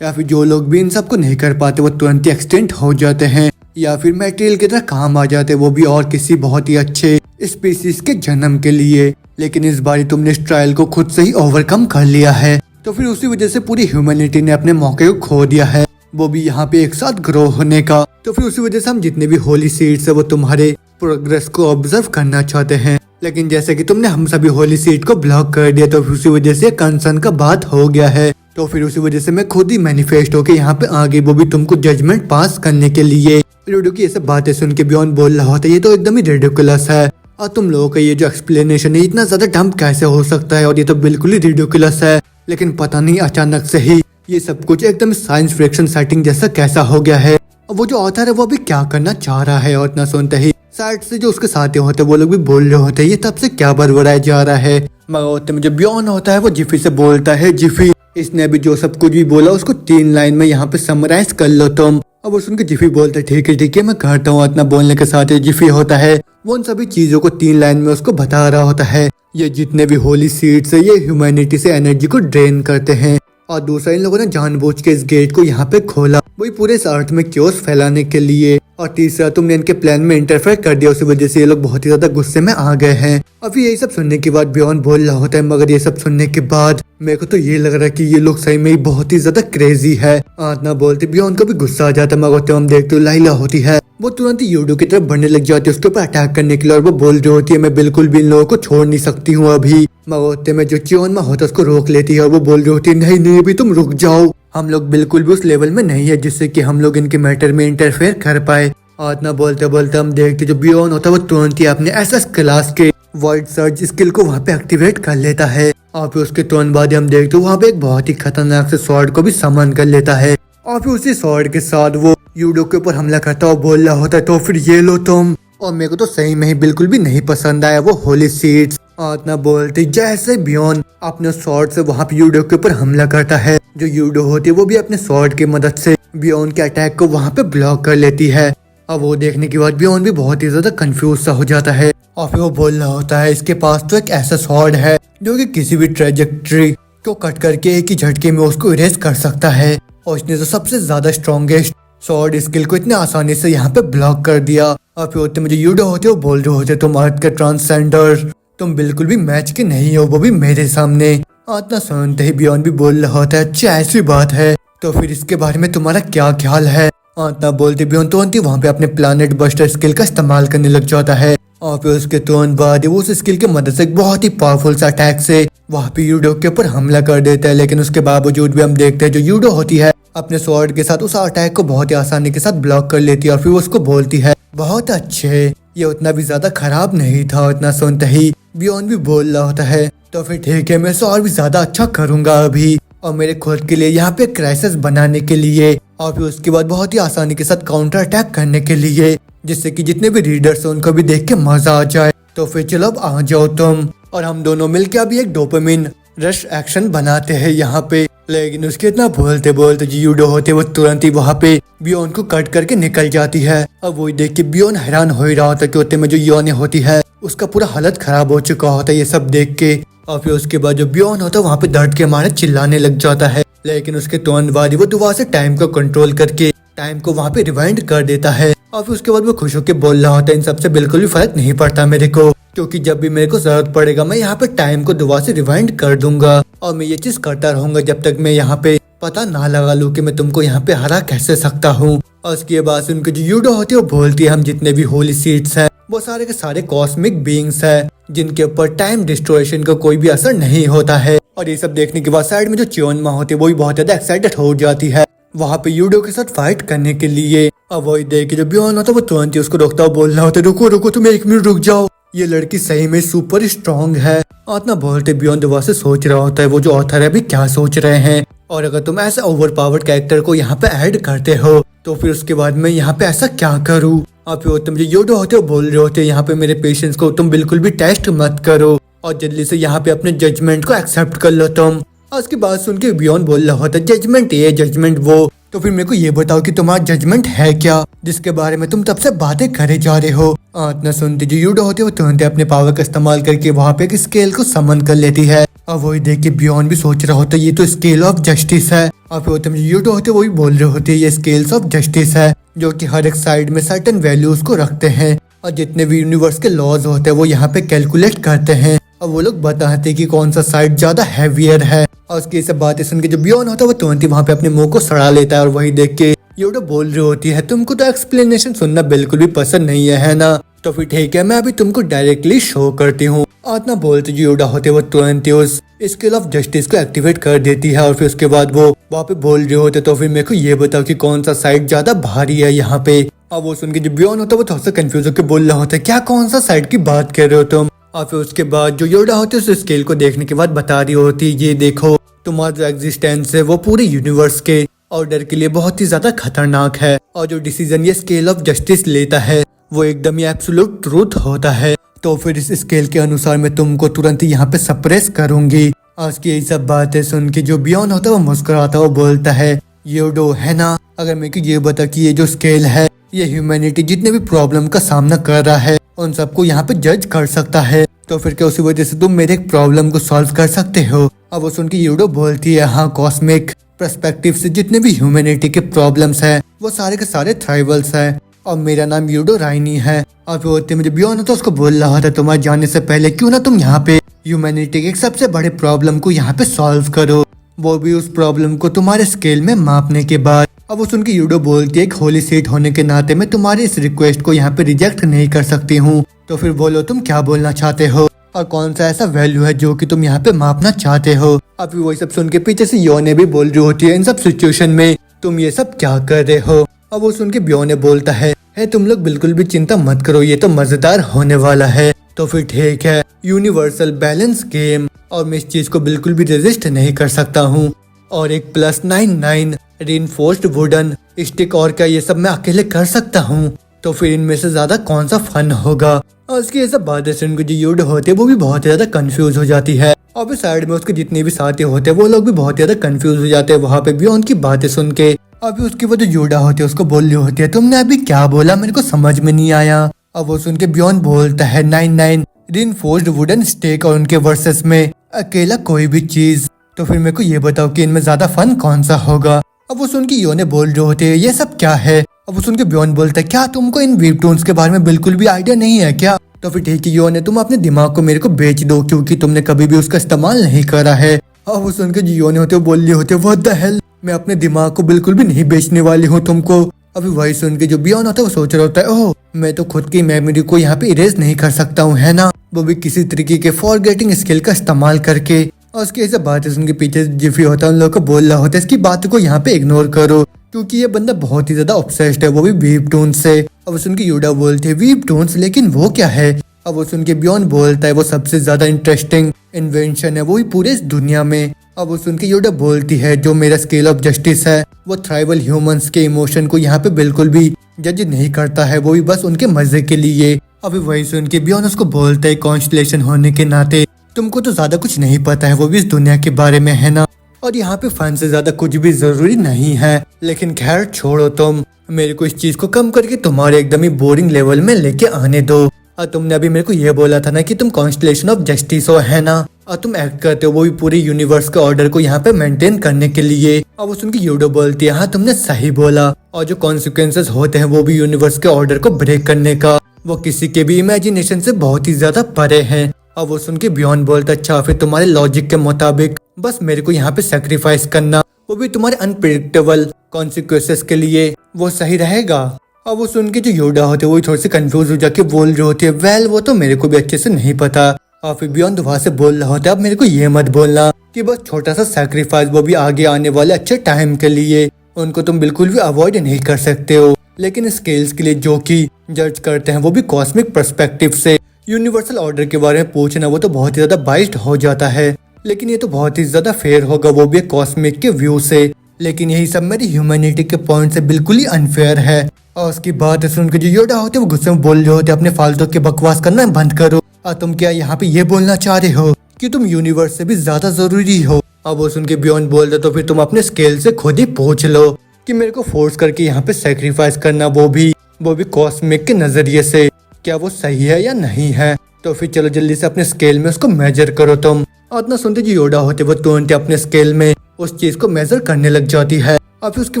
या फिर जो लोग भी इन सब को नहीं कर पाते वो तुरंत ही एक्सटेंट हो जाते हैं, या फिर मटेरियल की तरह काम आ जाते हैं, वो भी और किसी बहुत ही अच्छे स्पीसीज के जन्म के लिए। लेकिन इस बार तुमने इस ट्रायल को खुद से ही ओवरकम कर लिया है, तो फिर उसी वजह से पूरी ह्यूमैनिटी ने अपने मौके को खो दिया है, वो भी यहाँ पे एक साथ ग्रो होने का। तो फिर उसी वजह से हम जितने भी होली सीड्स है वो तुम्हारे प्रोग्रेस को ऑब्जर्व करना चाहते हैं। लेकिन जैसे कि तुमने हम सभी होली सीड को ब्लॉक कर दिया, तो फिर उसी वजह से कंसर्न का बात हो गया है। तो फिर उसी वजह से मैं खुद ही मैनिफेस्ट होके यहाँ पे आ गई, वो भी तुमको जजमेंट पास करने के लिए। लूडो की ये सब बातें सुन के बियॉन्ड बोल रहा होता है ये तो एकदम ही रिडिकुलस है, और तुम लोगों का ये जो एक्सप्लेनेशन है इतना ज्यादा डम्प कैसे हो सकता है, और ये तो बिल्कुल ही रिडिकुलस है। लेकिन पता नहीं अचानक से ही ये सब कुछ एकदम साइंस फिक्शन सेटिंग जैसा कैसा हो गया है। और वो जो ऑथर है वो भी क्या करना चाह रहा है, और इतना सुनते ही साइड से जो उसके साथी होते हैं वो लोग भी बोल रहे होते हैं ये तब से क्या बड़बड़ाया जा रहा है। मगर होते में जो बियॉन्ड होता है वो जिफी से बोलता है, जिफी इसने अभी जो सब कुछ भी बोला उसको 3 लाइन में यहाँ पे समराइज कर लो तुम। अब वो सुन के जिफी बोलता है ठीक है मैं करता हूँ। इतना बोलने के साथ ही जिफी होता है वो उन सभी चीजों को 3 लाइन में उसको बता रहा होता है। ये जितने भी होली सीड्स है ये ह्यूमैनिटी से एनर्जी को ड्रेन करते हैं, और दूसरा इन लोगों ने जानबूझ के इस गेट को यहाँ पे खोला वही पूरे इस अर्थ में क्योस फैलाने के लिए, और तीसरा तुमने इनके प्लान में इंटरफेयर कर दिया, उसी वजह से ये लोग बहुत ही ज्यादा गुस्से में आ गए हैं। अभी यही सब सुनने के बाद बियॉन्ड बोल रहा होता है, मगर ये सब सुनने के बाद मेरे को तो ये लग रहा है कि ये लोग सही में ही बहुत ही ज्यादा क्रेजी है। इतना बोलते बियॉन्ड को भी गुस्सा आ जाता है, मगर तो हम देखते हो लाइला होती है वो तुरंत ही यूडो की तरफ बढ़ने लग जाती है उसके ऊपर अटैक करने के लिए, और वो बोल रही होती है मैं बिल्कुल भी इन लोगों को छोड़ नहीं सकती हूँ अभी। मगर में जो चियोनमा होता है उसको रोक लेती है, और वो बोल रही होती है नहीं अभी तुम रुक जाओ, हम लोग बिल्कुल भी उस लेवल में नहीं है जिससे कि हम लोग इनके मैटर में इंटरफेयर कर पाए। और इतना बोलते बोलते हम देखते जो बियॉन्ड होता है वो तुरंत ही अपने एसएस क्लास के वाइड सर्च स्किल को वहाँ पे एक्टिवेट कर लेता है, और फिर उसके तुरंत बाद हम देखते वहाँ पे एक बहुत ही खतरनाक से स्वॉर्ड को भी समन कर लेता है, और फिर उसी स्वॉर्ड के साथ वो यूडो के ऊपर हमला करता है और बोल रहा होता है तो फिर ये लो तुम। और मेरे को तो सही में ही बिल्कुल भी नहीं पसंद आया वो होली सीड्स। और इतना बोलते जैसे बियॉन्ड अपने स्वॉर्ड से वहाँ पे यूडो के ऊपर हमला करता है, जो यूडो होती है वो भी अपने स्वॉर्ड की मदद से बियॉन्ड के अटैक को वहाँ पे ब्लॉक कर लेती है। अब वो देखने के बाद बियॉन्ड भी बहुत ही ज्यादा कंफ्यूज सा हो जाता है, और फिर वो बोल रहा होता है इसके पास तो एक ऐसा स्वॉर्ड है जो कि किसी भी ट्रेजेक्ट्री को कट करके एक ही झटके में उसको इरेज कर सकता है, और इसने तो सबसे ज्यादा स्ट्रॉन्गेस्ट स्वॉर्ड स्किल को इतने आसानी से यहाँ पे ब्लॉक कर दिया। और फिर होते मुझे यूडो होते वो बोल रहे होते तुम अर्थ के ट्रांससेंडर, तुम बिल्कुल भी मैच के नहीं हो, वो भी मेरे सामने। इतना सुनते ही बियॉन्ड भी बोल रहा होता है अच्छा ऐसी बात है, तो फिर इसके बारे में तुम्हारा क्या ख्याल है। इतना बोलते बियॉन्ड तुरंत ही वहाँ पे अपने प्लैनेट बस्टर स्किल का इस्तेमाल करने लग जाता है, और फिर उसके तुरंत बाद वो उस स्किल की मदद से एक बहुत ही पावरफुल सा अटैक से वहाँ पे यूडो के ऊपर हमला कर देता है। लेकिन उसके बावजूद भी हम देखते हैं जो यूडो होती है अपने स्वॉर्ड के साथ उस अटैक को बहुत ही आसानी के साथ ब्लॉक कर लेती है, और फिर वो उसको बोलती है बहुत अच्छे, ये उतना भी ज्यादा खराब नहीं था। इतना सुनते ही बियॉन्ड भी बोल रहा होता है तो फिर ठीक है मैं इसे और भी ज्यादा अच्छा करूंगा अभी, और मेरे खुद के लिए यहाँ पे क्राइसिस बनाने के लिए, और फिर उसके बाद बहुत ही आसानी के साथ काउंटर अटैक करने के लिए, जिससे कि जितने भी रीडर्स हैं उनको भी देख के मजा आ जाए। तो फिर चलो अब आ जाओ तुम, और हम दोनों मिलकर अभी एक डोपामिन रश एक्शन बनाते हैं यहाँ पे। लेकिन उसके इतना बोलते बोलते जो यूडो होते वो तुरंत ही वहाँ पे बियॉन्ड को कट करके निकल जाती है। अब वही देख के बियॉन्ड हैरान हो ही रहा होता है कि होते में जो योने होती है उसका पूरा हालत खराब हो चुका होता है ये सब देख के, और फिर उसके बाद जो बियॉन्ड होता है वहाँ पे दर्द के मारे चिल्लाने लग जाता है। लेकिन उसके तुरंत बाद वो दोबारा से टाइम को कंट्रोल करके टाइम को वहाँ पे रिवाइंड कर देता है, और फिर उसके बाद वो खुश होकर बोल रहा होता है इन सबसे बिल्कुल भी फर्क नहीं पड़ता मेरे को, क्योंकि जब भी मेरे को जरूरत पड़ेगा मैं यहाँ पे टाइम को दोबारा से रिवाइंड कर दूंगा, और मैं ये चीज करता रहूंगा जब तक मैं यहाँ पे पता ना लगा लूं कि मैं तुमको यहाँ पे हरा कैसे सकता हूँ। और उसके बाद से उनकी जो यूडो होती है वो बोलती है हम जितने भी होली सीड्स है वो सारे के सारे कॉस्मिक बीइंग्स है जिनके ऊपर टाइम डिस्ट्रोएशन का कोई भी असर नहीं होता है। और ये सब देखने के बाद साइड में जो चियोनमा होती है वो भी बहुत ज्यादा एक्साइटेड हो जाती है वहाँ पे यूडो के साथ फाइट करने के लिए। अब वही देख के जो बियॉन्ड होता है वो तुरंत ही उसको रोकता हुआ बोल रहा होता है रुको रुको तुम 1 मिनट रुक जाओ, ये लड़की सही में सुपर स्ट्रॉन्ग है। इतना बोलते बियॉन्ड दोबारा से सोच रहा होता है वो जो ऑथर है अभी क्या सोच रहे हैं, और अगर तुम ऐसा ओवर पावर्ड कैरेक्टर को यहाँ पे ऐड करते हो तो फिर उसके बाद मैं यहाँ पे ऐसा क्या करूँ। आप तुम जो योडा होते हो बोल रहे होते यहाँ पे मेरे पेशेंस को तुम बिल्कुल भी टेस्ट मत करो और जल्दी से यहाँ पे अपने जजमेंट को एक्सेप्ट कर लो तुम। आज की बात सुन के बियॉन्ड बोल रहा होता जजमेंट ये जजमेंट वो, तो फिर मेरे को ये बताओ कि तुम्हारा जजमेंट है क्या जिसके बारे में तुम तब से बातें करे जा रहे हो। इतना सुनते जो यूडो होते हो तुरंत अपने पावर का इस्तेमाल करके वहाँ पे एक स्केल को समन कर लेती है और वही देख के बियॉन्ड भी सोच रहा होता है ये तो स्केल ऑफ जस्टिस है। और फिर तुम यूडो होते वही बोल रहे होते ये स्केल्स ऑफ जस्टिस है जो कि हर एक साइड में सर्टेन वैल्यूज को रखते हैं और जितने भी यूनिवर्स के लॉज होते हैं वो यहाँ पे कैलकुलेट करते हैं और वो लोग बताते कि कौन सा साइड ज्यादा हैवियर है। और उसकी सब बातें सुन के जो बियॉन्ड होता है वो तुरंत ही वहाँ पे अपने मुंह को सड़ा लेता है और वही देख के योडा बोल रही होती है तुमको तो एक्सप्लेनेशन सुनना बिल्कुल भी पसंद नहीं है ना, तो फिर ठीक है मैं अभी तुमको डायरेक्टली शो करती हूँ। इतना बोलते जो योडा होते वो तुरंत ही उस स्केल ऑफ जस्टिस को एक्टिवेट कर देती है और फिर उसके बाद वो वहाँ पे बोल रहे होते तो फिर मेरे को ये बताओ कि कौन सा साइड ज्यादा भारी है यहाँ पे। और वो सुन के जो बियॉन्ड होता है वो थोड़ा सा कंफ्यूज होकर बोल रहा होता है क्या कौन सा साइड की बात कर रहे हो तुम। और फिर उसके बाद जो योडा होते है उस स्केल को देखने के बाद बता रही होती ये देखो तुम्हारा जो एग्जिस्टेंस है वो पूरे यूनिवर्स के ऑर्डर के लिए बहुत ही ज्यादा खतरनाक है और जो डिसीजन ये स्केल ऑफ जस्टिस लेता है वो एकदम ही एब्सोल्यूट ट्रूथ होता है। तो फिर इस स्केल के अनुसार मैं तुमको तुरंत ही यहाँ पे सप्रेस करूंगी। आज की यही सब बातें सुन के जो बियॉन्ड होता है वो मुस्कुराता वो बोलता है योडो है ना, अगर मेरे को ये बता कि ये जो स्केल है ये ह्यूमैनिटी जितने भी प्रॉब्लम का सामना कर रहा है उन सबको यहाँ पे जज कर सकता है, तो फिर क्या उसी वजह से तुम मेरे एक प्रॉब्लम को सॉल्व कर सकते हो। अब वो सुन के योडो बोलती है हाँ कॉस्मिक पर्सपेक्टिव से जितने भी ह्यूमैनिटी के प्रॉब्लम्स है वो सारे के सारे थ्राइवल्स है और मेरा नाम यूडो राइनी है। और फिर मुझे बियॉन्ड तो उसको बोल रहा था तुम्हारे जाने से पहले क्यों ना तुम यहाँ पे ह्यूमैनिटी के एक सबसे बड़े प्रॉब्लम को यहाँ पे सॉल्व करो, वो भी उस प्रॉब्लम को तुम्हारे स्केल में मापने के बाद। अब वो सुन के यूडो बोलती है एक होली सीट होने के नाते मैं तुम्हारी इस रिक्वेस्ट को यहाँ पे रिजेक्ट नहीं कर सकती हूँ, तो फिर बोलो तुम क्या बोलना चाहते हो और कौन सा ऐसा वैल्यू है जो कि तुम यहाँ पे मापना चाहते हो। अब वही सब सुन के पीछे से योने भी बोल रही होती है इन सब सिचुएशन में तुम ये सब क्या कर रहे हो। अब वो सुन के बियोने बोलता है तुम लोग बिल्कुल भी चिंता मत करो ये तो मजेदार होने वाला है। तो फिर ठीक है यूनिवर्सल बैलेंस गेम और मैं इस चीज को बिल्कुल भी रेजिस्ट नहीं कर सकता हूँ और एक +99 रीइंफोर्स्ड वुडन स्टिक और क्या ये सब मैं अकेले कर सकता हूँ, तो फिर इनमें से ज्यादा कौन सा फन होगा। और उसकी ये सब बातें सुन के जो यूड होते हैं वो भी बहुत ज्यादा कंफ्यूज हो जाती है और फिर साइड में उसके जितने भी साथी होते हैं वो लोग भी बहुत ज्यादा कंफ्यूज हो जाते हैं वहाँ पे भी उनकी बातें सुन के। अभी उसके वो जो योडा होते हैं उसको बोल रही होती है तुमने अभी क्या बोला मेरे को समझ में नहीं आया। अब वो सुन के बियॉन्ड बोलता है 99 रीइंफोर्स्ड वुडन स्टेक और उनके वर्सेस में अकेला कोई भी चीज, तो फिर मेरे को ये बताओ कि इनमें ज्यादा फन कौन सा होगा। अब वो सुन के योने बोल रहे होते हैं ये सब क्या है। अब वो सुन के बियॉन्ड बोलता है क्या तुमको इन वेबटून्स के बारे में बिल्कुल भी आइडिया नहीं है क्या, तो फिर ठीक है योने तुम अपने दिमाग को मेरे को बेच दो क्योंकि तुमने कभी भी उसका इस्तेमाल नहीं करा है। अब वो सुन के जो योने होते बोल रहे होते व्हाट द हेल, मैं अपने दिमाग को बिल्कुल भी नहीं बेचने वाली हूँ तुमको। अभी वही सुन के जो बियॉन्ड होता है वो सोच रहा होता है ओह मैं तो खुद की मेमोरी को यहाँ पे इरेज नहीं कर सकता हूँ है ना, वो भी किसी तरीके के फॉरगेटिंग स्किल का इस्तेमाल करके। और उसकी ऐसे बातें सुन के पीछे जिफी होता है उन लोगों को बोल रहा होता है इसकी बात को यहाँ पे इग्नोर करो क्योंकि ये बंदा बहुत ही ज्यादा ऑब्सेस्ड है वो भी वेबटून्स से। अब सुन के योडा बोलते हैं वेबटून्स लेकिन वो क्या है। अब वो सुन के बियॉन्ड बोलता है वो सबसे ज्यादा इंटरेस्टिंग इन्वेंशन है वो भी पूरे इस दुनिया में। अब वो सुन के योडा बोलती है जो मेरा स्केल ऑफ जस्टिस है वो थ्राइवल ह्यूमंस के इमोशन को यहाँ पे बिल्कुल भी जज नहीं करता है, वो भी बस उनके मजे के लिए। अभी वही सुन के बियॉन्ड उसको बोलता है कॉन्स्टलेशन होने के नाते तुमको तो ज्यादा कुछ नहीं पता है वो भी इस दुनिया के बारे में है ना, और यहाँ पे फन से ज्यादा कुछ भी जरूरी नहीं है। लेकिन खैर छोड़ो तुम मेरे को इस चीज को कम करके तुम्हारे एकदम ही बोरिंग लेवल में लेके आने दो। और तुमने अभी मेरे को ये बोला था ना कि तुम कॉन्स्टलेशन ऑफ जस्टिस हो है ना, और तुम एक्ट करते हो वो भी पूरे यूनिवर्स के ऑर्डर को यहाँ पे मेंटेन करने के लिए। और वो सुन के यूडो बोलती है हाँ तुमने सही बोला, और जो कॉन्सिक्वेंसेस होते हैं वो भी यूनिवर्स के ऑर्डर को ब्रेक करने का वो किसी के भी इमेजिनेशन से बहुत ही ज्यादा परे है। और वो सुन के बियॉन्ड बोलता अच्छा फिर तुम्हारे लॉजिक के मुताबिक बस मेरे को यहाँ पे सेक्रीफाइस करना वो भी तुम्हारे अनप्रिडिक्टेबल कॉन्सिक्वेंसेस के लिए वो सही रहेगा। और वो सुन के जो योडा होते हैं वो थोड़े से कंफ्यूज हो जाके बोल रहे होते हैं वेल वो तो मेरे को भी अच्छे से नहीं पता। और फिर बियॉन्ड वहाँ से बोल रहा होता है अब मेरे को ये मत बोलना कि बस छोटा सा सैक्रिफाइस वो भी आगे आने वाले अच्छे टाइम के लिए उनको तुम बिल्कुल भी अवॉइड नहीं कर सकते हो, लेकिन स्केल्स के लिए जो कि जज करते हैं वो भी कॉस्मिक पर्सपेक्टिव से यूनिवर्सल ऑर्डर के बारे में पूछना वो तो बहुत ही ज्यादा बाइस्ड हो जाता है। लेकिन ये तो बहुत ही ज्यादा फेयर होगा, वो भी कॉस्मिक के व्यू से। लेकिन यही सब मेरी ह्यूमैनिटी के पॉइंट से बिल्कुल ही अनफेयर है। और उसकी बात सुन के जो योडा होते वो गुस्से में बोल रहे होते अपने फालतू के बकवास करना बंद करो। और तुम क्या यहाँ पे ये बोलना चाह रहे हो कि तुम यूनिवर्स से भी ज्यादा जरूरी हो? अब वो सुन के बियॉन्ड बोल रहे तो फिर तुम अपने स्केल से खुद ही पूछ लो कि मेरे को फोर्स करके यहाँ पे सेक्रीफाइस करना, वो भी कॉस्मिक के नजरिए से, क्या वो सही है या नहीं है? तो फिर चलो जल्दी से अपने स्केल में उसको मेजर करो तुम। और इतना सुनते जो योडा होते वो तुरंत अपने स्केल में उस चीज को मेजर करने लग जाती है। और फिर उसके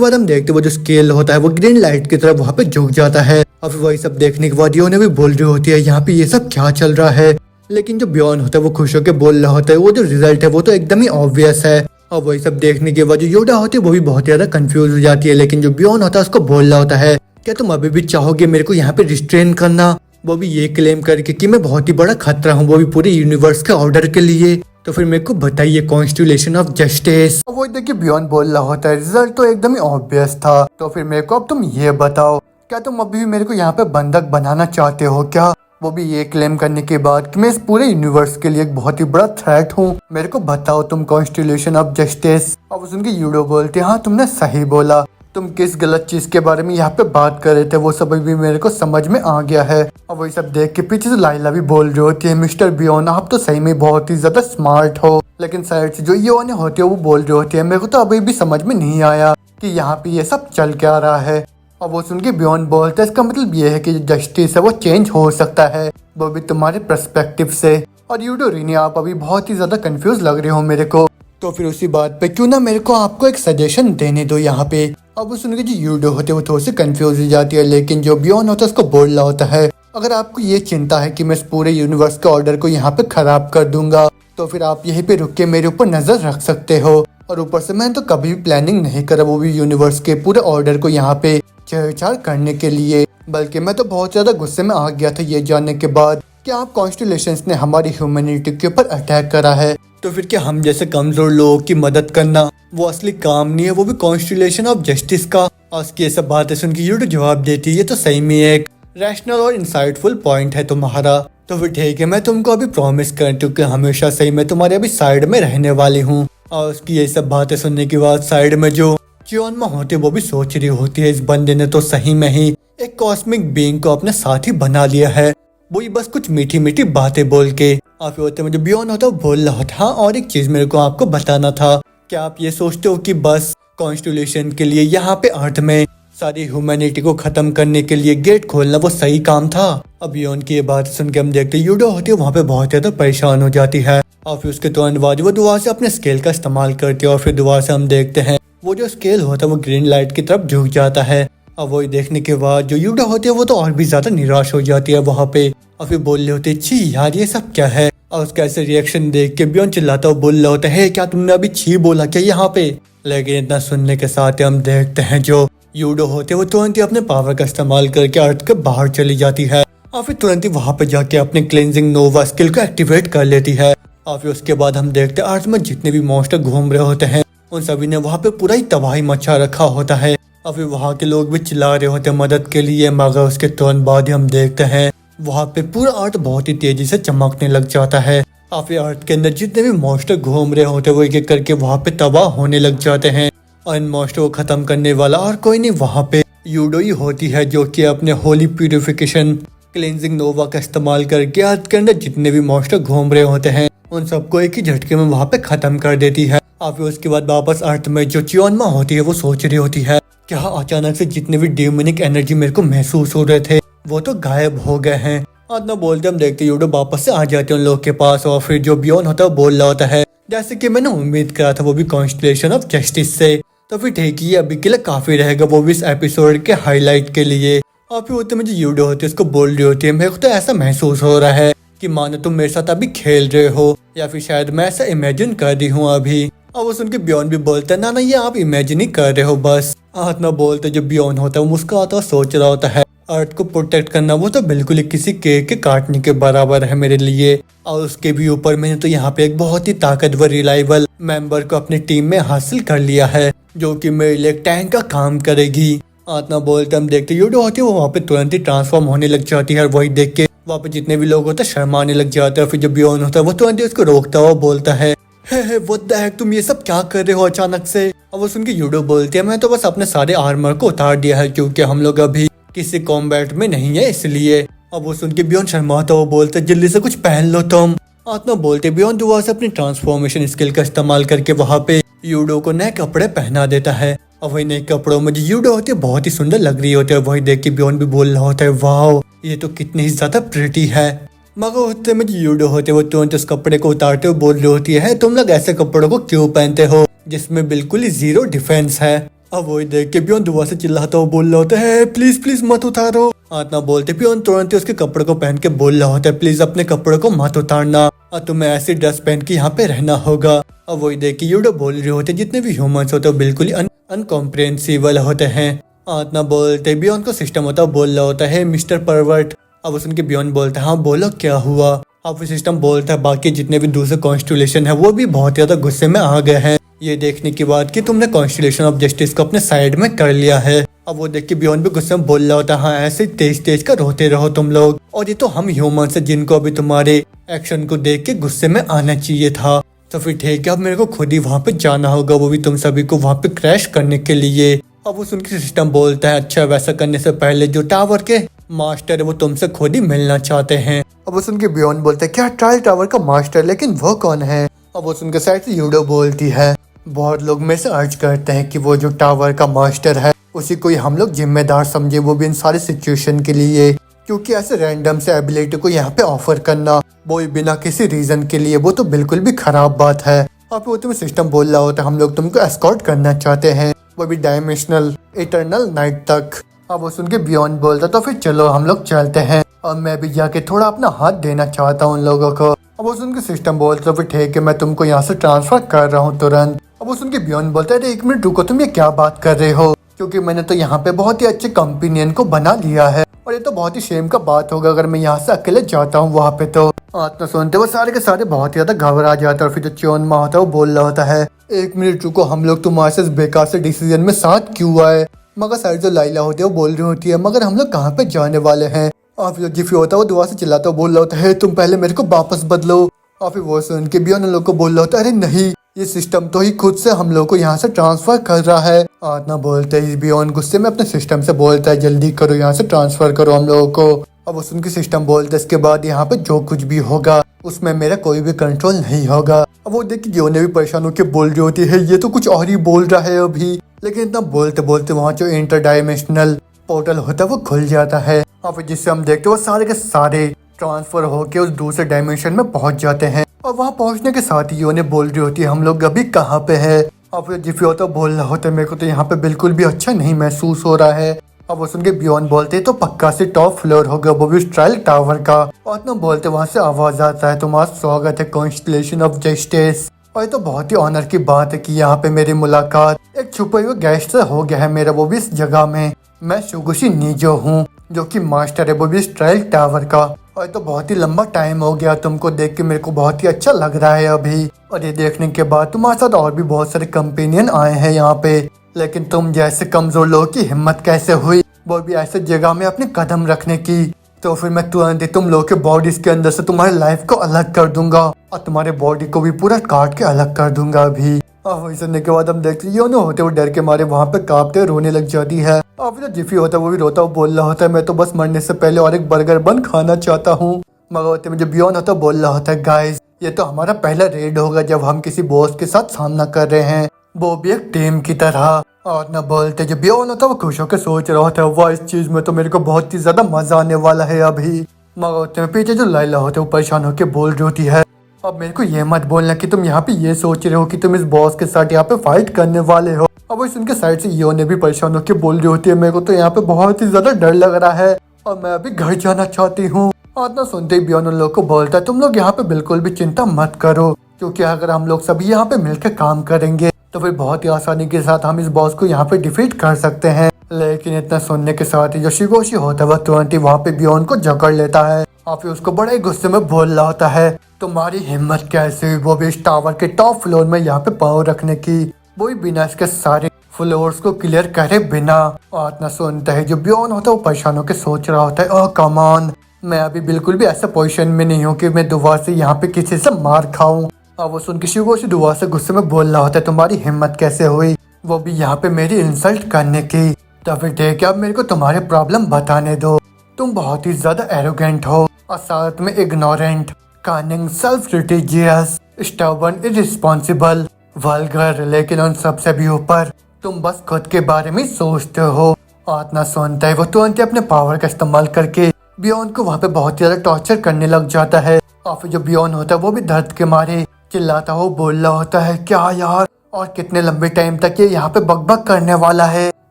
बाद हम देखते वो जो स्केल होता है वो ग्रीन लाइट की तरफ वहाँ पे झुक जाता है। और फिर वही सब देखने के बाद योने भी बोल रही होती है यहाँ पे ये सब क्या चल रहा है। लेकिन जो बियॉन्ड होता है वो खुश होकर बोल रहा होता है वो जो रिजल्ट है वो तो एकदम ही ऑब्वियस है। और वही सब देखने के बाद जो योडा होती है वो भी बहुत ज्यादा कंफ्यूज हो जाती है। लेकिन जो बियॉन्ड होता है उसको बोल रहा होता है क्या तुम अभी भी चाहोगे मेरे को यहाँ पे रिस्ट्रेन करना, वो भी ये क्लेम करके कि मैं बहुत ही बड़ा खतरा हूँ, वो भी पूरे यूनिवर्स के ऑर्डर के लिए। तो फिर मेरे को बताइए कॉन्स्टिट्यूशन ऑफ जस्टिस। वो देखिए बियॉन्ड बोल रहा होता है रिजल्ट तो एकदम ही ऑब्वियस था। तो फिर मेरे को अब तुम ये बताओ क्या तुम अभी भी मेरे को यहाँ पे बंधक बनाना चाहते हो क्या? वो भी ये क्लेम करने के बाद कि मैं इस पूरे यूनिवर्स के लिए एक बहुत ही बड़ा थ्रेट हूँ। मेरे को बताओ तुम कॉन्स्टिट्यूशन ऑफ जस्टिस। अब सुन के यूडो बोलते हाँ तुमने सही बोला, तुम किस गलत चीज के बारे में यहाँ पे बात कर रहे थे वो सब भी मेरे को समझ में आ गया है। और वही सब देख के पीछे से लाइला भी बोल रही होती है मिस्टर बियॉन्ड आप तो सही में बहुत ही ज्यादा स्मार्ट हो। लेकिन साइड से जो योने होती है वो बोल रही होती है मेरे को तो अभी भी समझ में नहीं आया कि यहाँ पे ये सब चल क्या रहा है। और वो सुन के बियॉन्ड बोलता है इसका मतलब ये है कि जो जस्टिस है वो चेंज हो सकता है, वो भी तुम्हारे पर्सपेक्टिव से। और यूडो रीनी आप अभी बहुत ही ज्यादा कंफ्यूज लग रहे हो मेरे को। तो फिर उसी बात पे क्यों ना मेरे को आपको एक सजेशन देने दो यहाँ पे। अब वो सुन के जो यूडो होते वो थोड़ी सी कंफ्यूज हो जाती है। लेकिन जो बियॉन्ड होता है उसको बोल रहा होता है अगर आपको ये चिंता है कि मैं इस पूरे यूनिवर्स के ऑर्डर को यहाँ पे खराब कर दूंगा तो फिर आप यहीं पे रुक के मेरे ऊपर नजर रख सकते हो। और ऊपर से मैं तो कभी भी प्लानिंग नहीं करा वो भी यूनिवर्स के पूरे ऑर्डर को यहाँ पे छेड़छाड़ करने के लिए, बल्कि मैं तो बहुत ज्यादा गुस्से में आ गया था ये जानने के बाद कि आप कॉन्स्टिट्यूशंस ने हमारी ह्यूमैनिटी के ऊपर अटैक करा है। तो फिर क्या हम जैसे कमजोर लोगों की मदद करना वो असली काम नहीं है, वो भी कॉन्स्टिट्यूशन ऑफ जस्टिस का? और उसकी ये सब बातें सुन के यूडो जवाब देती है ये तो सही में एक रैशनल और इंसाइटफुल पॉइंट है तुम्हारा। तो फिर ठीक है मैं तुमको अभी प्रॉमिस करती हूँ कि हमेशा सही मैं तुम्हारे अभी साइड में रहने वाली हूँ। और उसकी ये सब बातें सुनने के बाद साइड में जो चियोनमा होती है वो भी सोच रही होती है इस बंदे ने तो सही में ही एक कॉस्मिक बीइंग को अपने साथ ही बना लिया है, वो ही बस कुछ मीठी मीठी बातें बोल के। और फिर होते में जो बियॉन्ड होता है वो बोल रहा था और एक चीज मेरे को आपको बताना था, क्या आप ये सोचते हो कि बस कॉन्स्टिट्यूशन के लिए यहाँ पे अर्थ में सारी ह्यूमैनिटी को खत्म करने के लिए गेट खोलना वो सही काम था? अब बियॉन्ड की ये बात सुन के हम देखते यूडो होती है वहाँ पे बहुत ज्यादा परेशान हो जाती है। और फिर उसके तुरंत बाद वो दुआ से अपने स्केल का इस्तेमाल करती है और फिर दुआ से हम देखते हैं वो जो स्केल होता है वो ग्रीन लाइट की तरफ झुक जाता है। और वही देखने के बाद जो यूडा होती है वो तो और भी ज्यादा निराश हो जाती है वहाँ पे। और फिर बोल रहे होते छी यार ये सब क्या है। और उसका ऐसे रिएक्शन देख के बियॉन्ड चिल्लाता हुआ बोल रहा होता है क्या तुमने अभी छी बोला क्या यहाँ पे? लेकिन इतना सुनने के साथ हम देखते हैं जो यूडो होते हैं वो तुरंत ही अपने पावर का इस्तेमाल करके अर्थ के बाहर चली जाती है। और फिर तुरंत ही वहाँ पे जाके अपने क्लेंजिंग नोवा स्किल को एक्टिवेट कर लेती है। और फिर उसके बाद हम देखते हैं अर्थ में जितने भी मॉन्स्टर घूम रहे होते हैं उन सभी ने वहाँ पे पूरा ही तबाही मचा रखा होता है। और फिर वहाँ के लोग भी चिल्ला रहे होते हैं मदद के लिए, मगर उसके तुरंत बाद ही हम देखते हैं वहाँ पे पूरा अर्थ बहुत ही तेजी से चमकने लग जाता है। और फिर अर्थ के अंदर जितने भी मॉन्स्टर घूम रहे होते हैं वो एक एक करके वहाँ पे तबाह होने लग जाते हैं। और इन मॉन्स्टर को खत्म करने वाला और कोई नहीं वहाँ पे यूडो ही होती है जो कि अपने होली प्यूरिफिकेशन क्लेंजिंग नोवा का इस्तेमाल करके अर्थ के अंदर जितने भी मॉन्स्टर घूम रहे होते हैं उन सबको एक ही झटके में वहाँ पे खत्म कर देती है। और फिर उसके बाद वापस अर्थ में जो चियोनमा होती है वो सोच रही होती है क्या अचानक से जितने भी डेमोनिक एनर्जी मेरे को महसूस हो रहे थे वो तो गायब हो गए हैं। और ना बोलते हम देखते यूडो वापस से आ जाते हैं उन लोग के पास। और फिर जो बियॉन्ड होता है वो बोल रहा होता है जैसे कि मैंने उम्मीद करा था वो भी कॉन्स्टिट्यूशन ऑफ जस्टिस से। तो फिर ठीक ही अभी के लिए काफी रहेगा वो भी इस एपिसोड के हाईलाइट के लिए। और फिर होते में जो यूडो होती है उसको बोल रही होती है मेरे को तो ऐसा महसूस हो रहा है कि मानो तुम मेरे साथ अभी खेल रहे हो या फिर शायद मैं ऐसा इमेजिन कर रही हूँ अभी। और वो सुन के बियॉन्ड भी बोलता है ना ये आप इमेजिन ही कर रहे हो बस। हाथ ना बोलते जो बियॉन्ड होता है वो मुस्कुराता और सोच रहा होता है अर्थ को प्रोटेक्ट करना वो तो बिल्कुल ही किसी केक के काटने के बराबर है मेरे लिए। और उसके भी ऊपर मैंने तो यहाँ पे एक बहुत ही ताकतवर रिलायबल मेंबर को अपनी टीम में हासिल कर लिया है जो कि मेरे लिए एक टैंक का काम करेगी। आतना बोलते हम देखते यूडो होती है वो वहाँ पे तुरंत ही ट्रांसफॉर्म होने लग जाती है। और वही देख के वहाँ पे जितने भी लोग होते हैं शर्माने लग जाते हैं। फिर जब बियॉन्ड होता है वो तुरंत ही उसको रोकता हुआ बोलता है हे व्हाट द हेक, तुम ये सब क्या कर रहे हो अचानक से? अब वो सुन के यूडो बोलती है, मैं तो बस अपने सारे आर्मर को उतार दिया है क्योंकि हम लोग अभी किसी कॉम्बैट में नहीं है इसलिए। अब वो सुन के बियॉन शर्माता हुआ बोलते, जल्दी से कुछ पहन लो तुम। आत्मा बोलते बियॉन दुआ से अपनी ट्रांसफॉर्मेशन स्किल का इस्तेमाल करके वहाँ पे यूडो को नए कपड़े पहना देता है। अब वही नए कपड़ों में जो यूडो होती है बहुत ही सुंदर लग रही होती है। वही देख के बियॉन भी बोल रहा होता है, वाह ये तो कितनी ही ज्यादा प्रिटी है। मगर उतने में जो यूडो होते वो तुरंत उस कपड़े को उतारते हुए बोल रही होती है, तुम लोग ऐसे कपड़ों को क्यों पहनते हो जिसमें बिल्कुल ही जीरो डिफेंस है। अब वही देख के बियॉन दुआ से चिल्लाता हुआ बोल रहा होता है, प्लीज प्लीज मत उतारो। आत्मा बोलते बियॉन तुरंत ही उसके कपड़े को पहन के बोल रहा होता है, प्लीज अपने कपड़ों को मत उतारना और तुम्हें ऐसी ड्रेस पहन के यहाँ पे रहना होगा। अब वही देख के यूडो बोल रहे होते जितने भी ह्यूमंस होते हैं बिल्कुल ही अनकॉम्प्रिहेंसिबल होते हैं। आत्मा बोलते बियॉन को सिस्टम होता बोल रहा होता है, मिस्टर परवर्ट। अब उस उनके बियॉन बोलता है, हाँ बोलो क्या हुआ। अब सिस्टम बोलता है, बाकी जितने भी दूसरे कॉन्स्टुलेशन है वो भी बहुत ज्यादा गुस्से में आ गए हैं ये देखने के बाद कि तुमने कॉन्स्टुलेशन ऑफ जस्टिस को अपने साइड में कर लिया है। अब वो देख के बियॉन भी गुस्से में बोल रहा होता है, हाँ ऐसे तेज तेज का रोते रहो तुम लोग, और ये तो हम ह्यूमंस है जिनको अभी तुम्हारे एक्शन को देख के गुस्से में आना चाहिए था। तो फिर ठीक है, अब मेरे को खुद ही वहाँ पे जाना होगा, वो भी तुम सभी को वहाँ पे क्रैश करने के लिए। अब वो सुन के सिस्टम बोलता है, अच्छा वैसा करने से पहले जो टावर के मास्टर है वो तुमसे खुद ही मिलना चाहते हैं। अब वो सुन के बियॉन बोलता है, क्या ट्रायल टावर का मास्टर, लेकिन वो कौन है? अब वो सुन के साइड से यूडो बोलती है, बहुत लोग में से अर्ज करते हैं कि वो जो टावर का मास्टर है उसी को ही हम लोग जिम्मेदार समझे, वो भी इन सारे सिचुएशन के लिए, क्योंकि ऐसे रैंडम से एबिलिटी को यहाँ पे ऑफर करना वो भी बिना किसी रीजन के लिए, वो तो बिल्कुल भी खराब बात है। अब वो तुम्हें सिस्टम बोल रहा होता है, हम लोग तुमको एस्कॉर्ट करना चाहते हैं, वो भी डायमेंशनल इटरनल नाइट तक। अब वो सुन के बियॉन्ड बोलता, तो फिर चलो हम लोग चलते हैं, और मैं भी जाके थोड़ा अपना हाथ देना चाहता हूँ उन लोगों को। अब वो सुन के सिस्टम बोलता, तो फिर ठीक है मैं तुमको यहाँ से ट्रांसफर कर रहा हूँ तुरंत। अब वो सुन के बियॉन्ड बोलता है, एक मिनट रुको, तुम ये क्या बात कर रहे हो, क्योंकि मैंने तो यहाँ पे बहुत ही अच्छे कंपेनियन को बना लिया है, और ये तो बहुत ही शेम का बात होगा अगर मैं यहाँ से अकेले जाता हूँ वहाँ पे। तो आत्मा सुनते वो सारे के सारे बहुत ही ज्यादा घबरा जाता है, और फिर जो चोनमा होता है वो बोल रहा होता है, एक मिनट रुको, हम लोग तुम्हारे से बेकार से डिसीजन में साथ क्यों आए? मगर सारी जो लाइला होती है वो बोल रही होती है, मगर हम लोग कहाँ पे जाने वाले हैं? और फिर जो जिफी होता है वो दुआ से चिल्लाता बोल रहा होता है, तुम पहले मेरे को वापस बदलो। और फिर वो सुन के बियॉन लोग को बोल रहा होता है, अरे नहीं, ये सिस्टम तो ही खुद से हम लोग को यहाँ से ट्रांसफर कर रहा है। आत्मा बोलते है, बियॉन गुस्से में अपने सिस्टम से बोलता है, जल्दी करो, यहाँ से ट्रांसफर करो हम लोगों को। अब वो सुन के सिस्टम बोलता है, इसके बाद यहाँ पे जो कुछ भी होगा उसमें मेरा कोई भी कंट्रोल नहीं होगा। अब वो देख के ने भी परेशान होकर बोल रही होती है, ये तो कुछ और ही बोल रहा है अभी, लेकिन इतना बोलते बोलते वहाँ जो इंटर डायमेंशनल पोर्टल होता है वो खुल जाता है, और फिर जिससे हम देखते हैं वो सारे के सारे ट्रांसफर होके उस दूसरे डायमेंशन में पहुंच जाते हैं। और वहाँ पहुंचने के साथ ही ने बोल रही होती है, हम लोग अभी कहाँ पे है? और फिर जिफी होता बोल रहा होता है, मेरे को तो यहाँ पे बिल्कुल भी अच्छा नहीं महसूस हो रहा है। अब वो सुन के बियॉन्ड बोलते तो पक्का से टॉप फ्लोर होगा, वो भी ट्रायल टावर का। और इतना बोलते वहाँ से आवाज आता है, तुम्हारा स्वागत है कॉन्स्टलेशन ऑफ जस्टिस। और ये तो बहुत ही ऑनर की बात है कि यहाँ पे मेरी मुलाकात एक छुपे हुए गेस्ट से हो गया है मेरा, वो भी इस जगह में। मैं शुगुशी नीजो हूँ जो कि मास्टर है, वो भी इस ट्रायल टावर का। और तो बहुत ही लंबा टाइम हो गया, तुमको देख के मेरे को बहुत ही अच्छा लग रहा है अभी। और ये देखने के बाद तुम्हारे साथ और भी बहुत सारे कंपेनियन आए हैं यहाँ पे, लेकिन तुम जैसे कमजोर लोगों की हिम्मत कैसे हुई वो भी ऐसे जगह में अपने कदम रखने की? तो फिर मैं तुरंत ही तुम लोगों के बॉडीज के अंदर से तुम्हारे लाइफ को अलग कर दूंगा, और तुम्हारे बॉडी को भी पूरा काट के अलग कर दूंगा अभी। और वही सुनने के बाद हम देखते योनो होते वो डर के मारे वहाँ पे कांपते रोने लग जाती है। और फिर जिफी होता है वो भी रोता हुआ बोल रहा होता है, मैं तो बस मरने से पहले और एक बर्गर बन खाना चाहता हूँ। मगर होते में जो बियॉन होता है बोल रहा होता है, गाइस ये तो हमारा पहला रेड होगा जब हम किसी बॉस के साथ सामना कर रहे हैं, वो भी एक टीम की तरह। और न बोलते जो बियॉन होता है वो खुश होकर सोच रहा होता है, वाह इस चीज में तो मेरे को बहुत ही ज्यादा मजा आने वाला है अभी। मगर होते में पीछे जो लाइला होते है वो परेशान होकर बोल रही होती है, अब मेरे को ये मत बोलना कि तुम यहाँ पे ये सोच रहे हो कि तुम इस बॉस के साथ यहाँ पे फाइट करने वाले हो। अब इस उनके साइड से यो ने भी परेशान होकर बोल रही होती है, मेरे को तो यहाँ पे बहुत ही ज्यादा डर लग रहा है और मैं अभी घर जाना चाहती हूँ। और ना सुनते ही बियॉन उन लोग को बोलता है, तुम लोग यहाँ पे बिल्कुल भी चिंता मत करो, क्योंकि अगर हम लोग सभी यहाँ पे मिलकर काम करेंगे तो फिर बहुत ही आसानी के साथ हम इस बॉस को यहाँ पे डिफीट कर सकते हैं। लेकिन इतना सुनने के साथ ही जो शिगोशी होता है वह तुरंत ही वहाँ पे बियॉन को जकड़ लेता है और फिर उसको बड़े ही गुस्से में बोल रहा होता है, तुम्हारी हिम्मत कैसे हुई वो भी इस टावर के टॉप फ्लोर में यहाँ पे पाँव रखने की, वो भी बिना इसके सारे फ्लोर्स को क्लियर करे बिना। और इतना सुनता है जो बियॉन होता है वो परेशान होकर सोच रहा होता है, ओह कम ऑन, मैं अभी बिल्कुल भी ऐसा पोजीशन में नहीं हूँ कि मैं दोबारा से यहाँ पे किसी से मार खाऊं। अब वो सुन के शिगोशी दुआ से गुस्से में बोल रहा होता है, तुम्हारी हिम्मत कैसे हुई, वो भी यहाँ पे मेरी इंसल्ट करने की। तो फिर ठीक है, अब मेरे को तुम्हारे प्रॉब्लम बताने दो। तुम बहुत ही ज्यादा एरोगेंट हो और साथ में ignorant, cunning, self religious, stubborn, irresponsible, vulgar, लेकिन उन सबसे भी ऊपर तुम बस खुद के बारे में सोचते हो। आत्मा सुनता है वो तुरंत अपने पावर का इस्तेमाल करके बियॉन को वहाँ पे बहुत ज्यादा टॉर्चर करने लग जाता है। और फिर जो बियॉन होता है वो भी दर्द के मारे चिल्लाता हो बोल रहा होता है, क्या यार, और कितने लंबे टाइम तक ये यहाँ पे बकबक करने वाला है।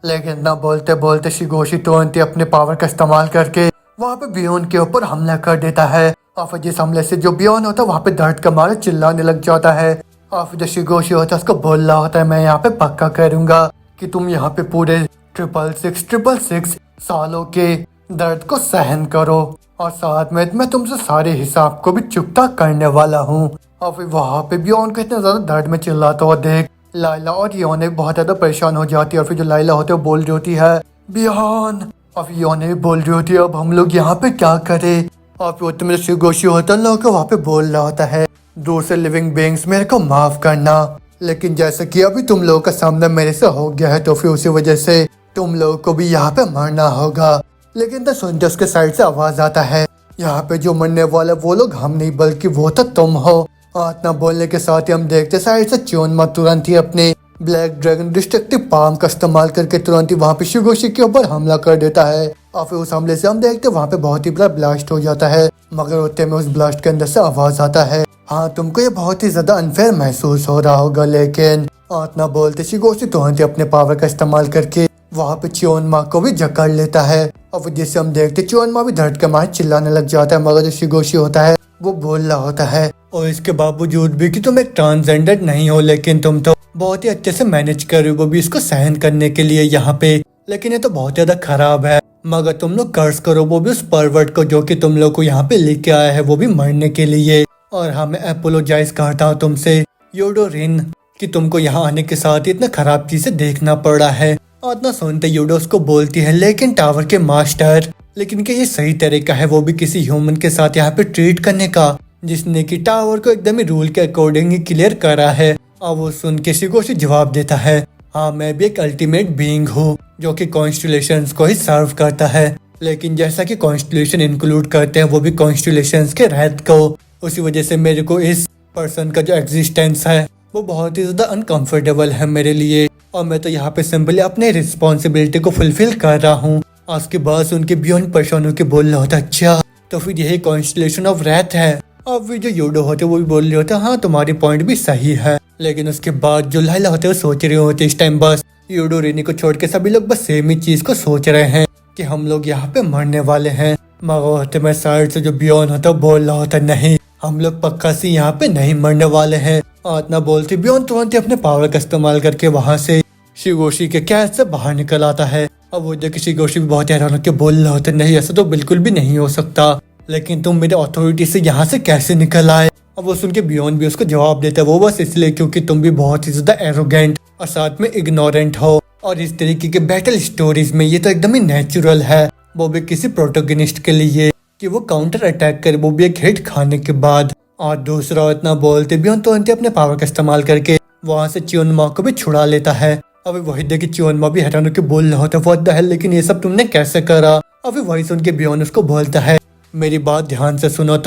लेकिन ना बोलते बोलते शिगोशी तुरंत अपने पावर का इस्तेमाल करके वहाँ पे बियॉन के ऊपर हमला कर देता है। और फिर जिस हमले से जो बियॉन होता है वहाँ पे दर्द के मारे चिल्लाने लग जाता है। और फिर जो शिगोशी होता है उसको बोल रहा होता है, मैं यहाँ पे पक्का करूंगा कि तुम यहाँ पे पूरे 666 सालों के दर्द को सहन करो, और साथ में मैं तुमसे सारे हिसाब को भी चुकता करने वाला हूँ। और फिर वहाँ पे बियॉन को इतना ज्यादा दर्द में चिल्लाता हुआ देख लाइला और योने बहुत ज्यादा परेशान हो जाती है। और फिर जो लाइला होते है वो बोल रही होती है, बियॉन। और फिर योने भी बोल रही होती है, अब हम लोग यहाँ पे क्या करें। और फिर तो मेरे शिगोशी होता है लोगों को वहाँ पे बोल रहा होता है, दूसरे लिविंग बीइंग्स मेरे को माफ करना, लेकिन जैसे कि अभी तुम लोगों का सामना मेरे से हो गया है तो फिर उसी वजह से तुम लोगों को भी यहाँ पे मरना होगा। लेकिन तो सुनते उसके साइड से आवाज आता है, यहाँ पे जो मरने वाले वो लोग हम नहीं बल्कि वो तो तुम हो। आत्मा बोलने के साथ ही हम देखते साइड से च्योनमा तुरंत ही अपने ब्लैक ड्रैगन डिस्ट्रक्टिव पाम का इस्तेमाल करके तुरंत ही वहाँ पे शिगोशी के ऊपर हमला कर देता है। और फिर उस हमले से हम देखते वहाँ पे बहुत ही बड़ा ब्लास्ट हो जाता है, मगर उतने में उस ब्लास्ट के अंदर से आवाज आता है, हाँ तुमको ये बहुत ही ज्यादा अनफेयर महसूस हो रहा होगा। लेकिन आत्मा बोलते शिगोशी तुरंत ही अपने पावर का इस्तेमाल करके वहाँ पे च्योनमा को भी जकड़ लेता है। और जिससे हम देखते च्योनमा भी दर्द के मारे चिल्लाने लग जाता है, मगर जो शिगोशी होता है वो बोल रहा होता है, और इसके बावजूद भी कि तुम एक ट्रांसजेंडर नहीं हो, लेकिन तुम तो बहुत ही अच्छे से मैनेज कर रहे हो, वो भी इसको सहन करने के लिए यहाँ पे। लेकिन ये तो बहुत ज्यादा खराब है, मगर तुम लोग कर्ज करो वो भी उस परवर्ट को जो कि तुम लोग को यहाँ पे लेके आया है, वो भी मरने के लिए। और हाँ, मैं अपोलोजाइज करता हूँ तुमसे यूडोरिन कि तुमको यहाँ आने के साथ ही इतना खराब चीजें देखना पड़ रहा है। और इतना सुनते यूडो उसको बोलती है, लेकिन टावर के मास्टर, लेकिन क्या ये सही तरीका है वो भी किसी ह्यूमन के साथ यहाँ पे ट्रीट करने का, जिसने कि टावर को एकदम ही रूल के अकॉर्डिंग ही क्लियर करा है। और वो सुन के शिगोशी जवाब देता है, हाँ मैं भी एक अल्टीमेट बीइंग हूँ जो कि कॉन्स्टलेशंस को ही सर्व करता है, लेकिन जैसा कि कॉन्स्टलेशन इंक्लूड करते हैं वो भी कॉन्स्टलेशंस के रहत को, उसी वजह से मेरे को इस पर्सन का जो एग्जिस्टेंस है वो बहुत ही ज्यादा अनकंफर्टेबल है मेरे लिए, और मैं तो यहाँ पे सिंपली अपने रिस्पॉन्सिबिलिटी को फुलफिल कर रहा हूँ। उसके बाद सुन के बियॉन्ड परेशान होकर बोल रहा होता, अच्छा तो फिर यही कॉन्स्टलेशन ऑफ रेथ है। और फिर जो यूडो होते वो भी बोल रहे होते, हाँ तुम्हारी पॉइंट भी सही है। लेकिन उसके बाद जो लाइला होते वो सोच रहे होते इस टाइम बस यूडो रेनी को छोड़ के सभी लोग बस सेम ही चीज को सोच रहे हैं कि हम लोग यहाँ पे मरने वाले हैं। मगर होते मैं साइड से जो बियॉन्ड होता बोल रहा होता, नहीं हम लोग पक्का से यहाँ पे नहीं मरने वाले हैं। और इतना बोलते बियॉन्ड तुरंत अपने पावर का इस्तेमाल करके वहाँ से शिगोशी के कैद से बाहर निकल आता है। अब वो देखिए शिगोशी भी बहुत हैरान होकर बोल रहा होता, नहीं ऐसा तो बिल्कुल भी नहीं हो सकता, लेकिन तुम मेरे अथॉरिटी से यहाँ से कैसे निकल आए। अब वो सुन के बियॉन्ड भी उसको जवाब देता है, वो बस इसलिए क्योंकि तुम भी बहुत ही ज्यादा एरोगेंट और साथ में इग्नोरेंट हो, और इस तरीके के बैटल स्टोरीज में ये तो एकदम ही नेचुरल है, वो भी किसी प्रोटोगनिस्ट के लिए कि वो काउंटर अटैक करे, वो भी एक हिट खाने के बाद। और दूसरा इतना बोलते बियॉन्ड तुरंत अपने पावर का इस्तेमाल करके वहाँ से च्योनमा को भी छुड़ा लेता है। अभी वही देखिए च्योनमा भी हैरान होकर बोल रहा होता है, व्हाट द हेल, लेकिन ये सब तुमने कैसे करा। अभी वही सुन के बियॉन्ड उसको बोलता है, मेरी बात ध्यान से सुनो,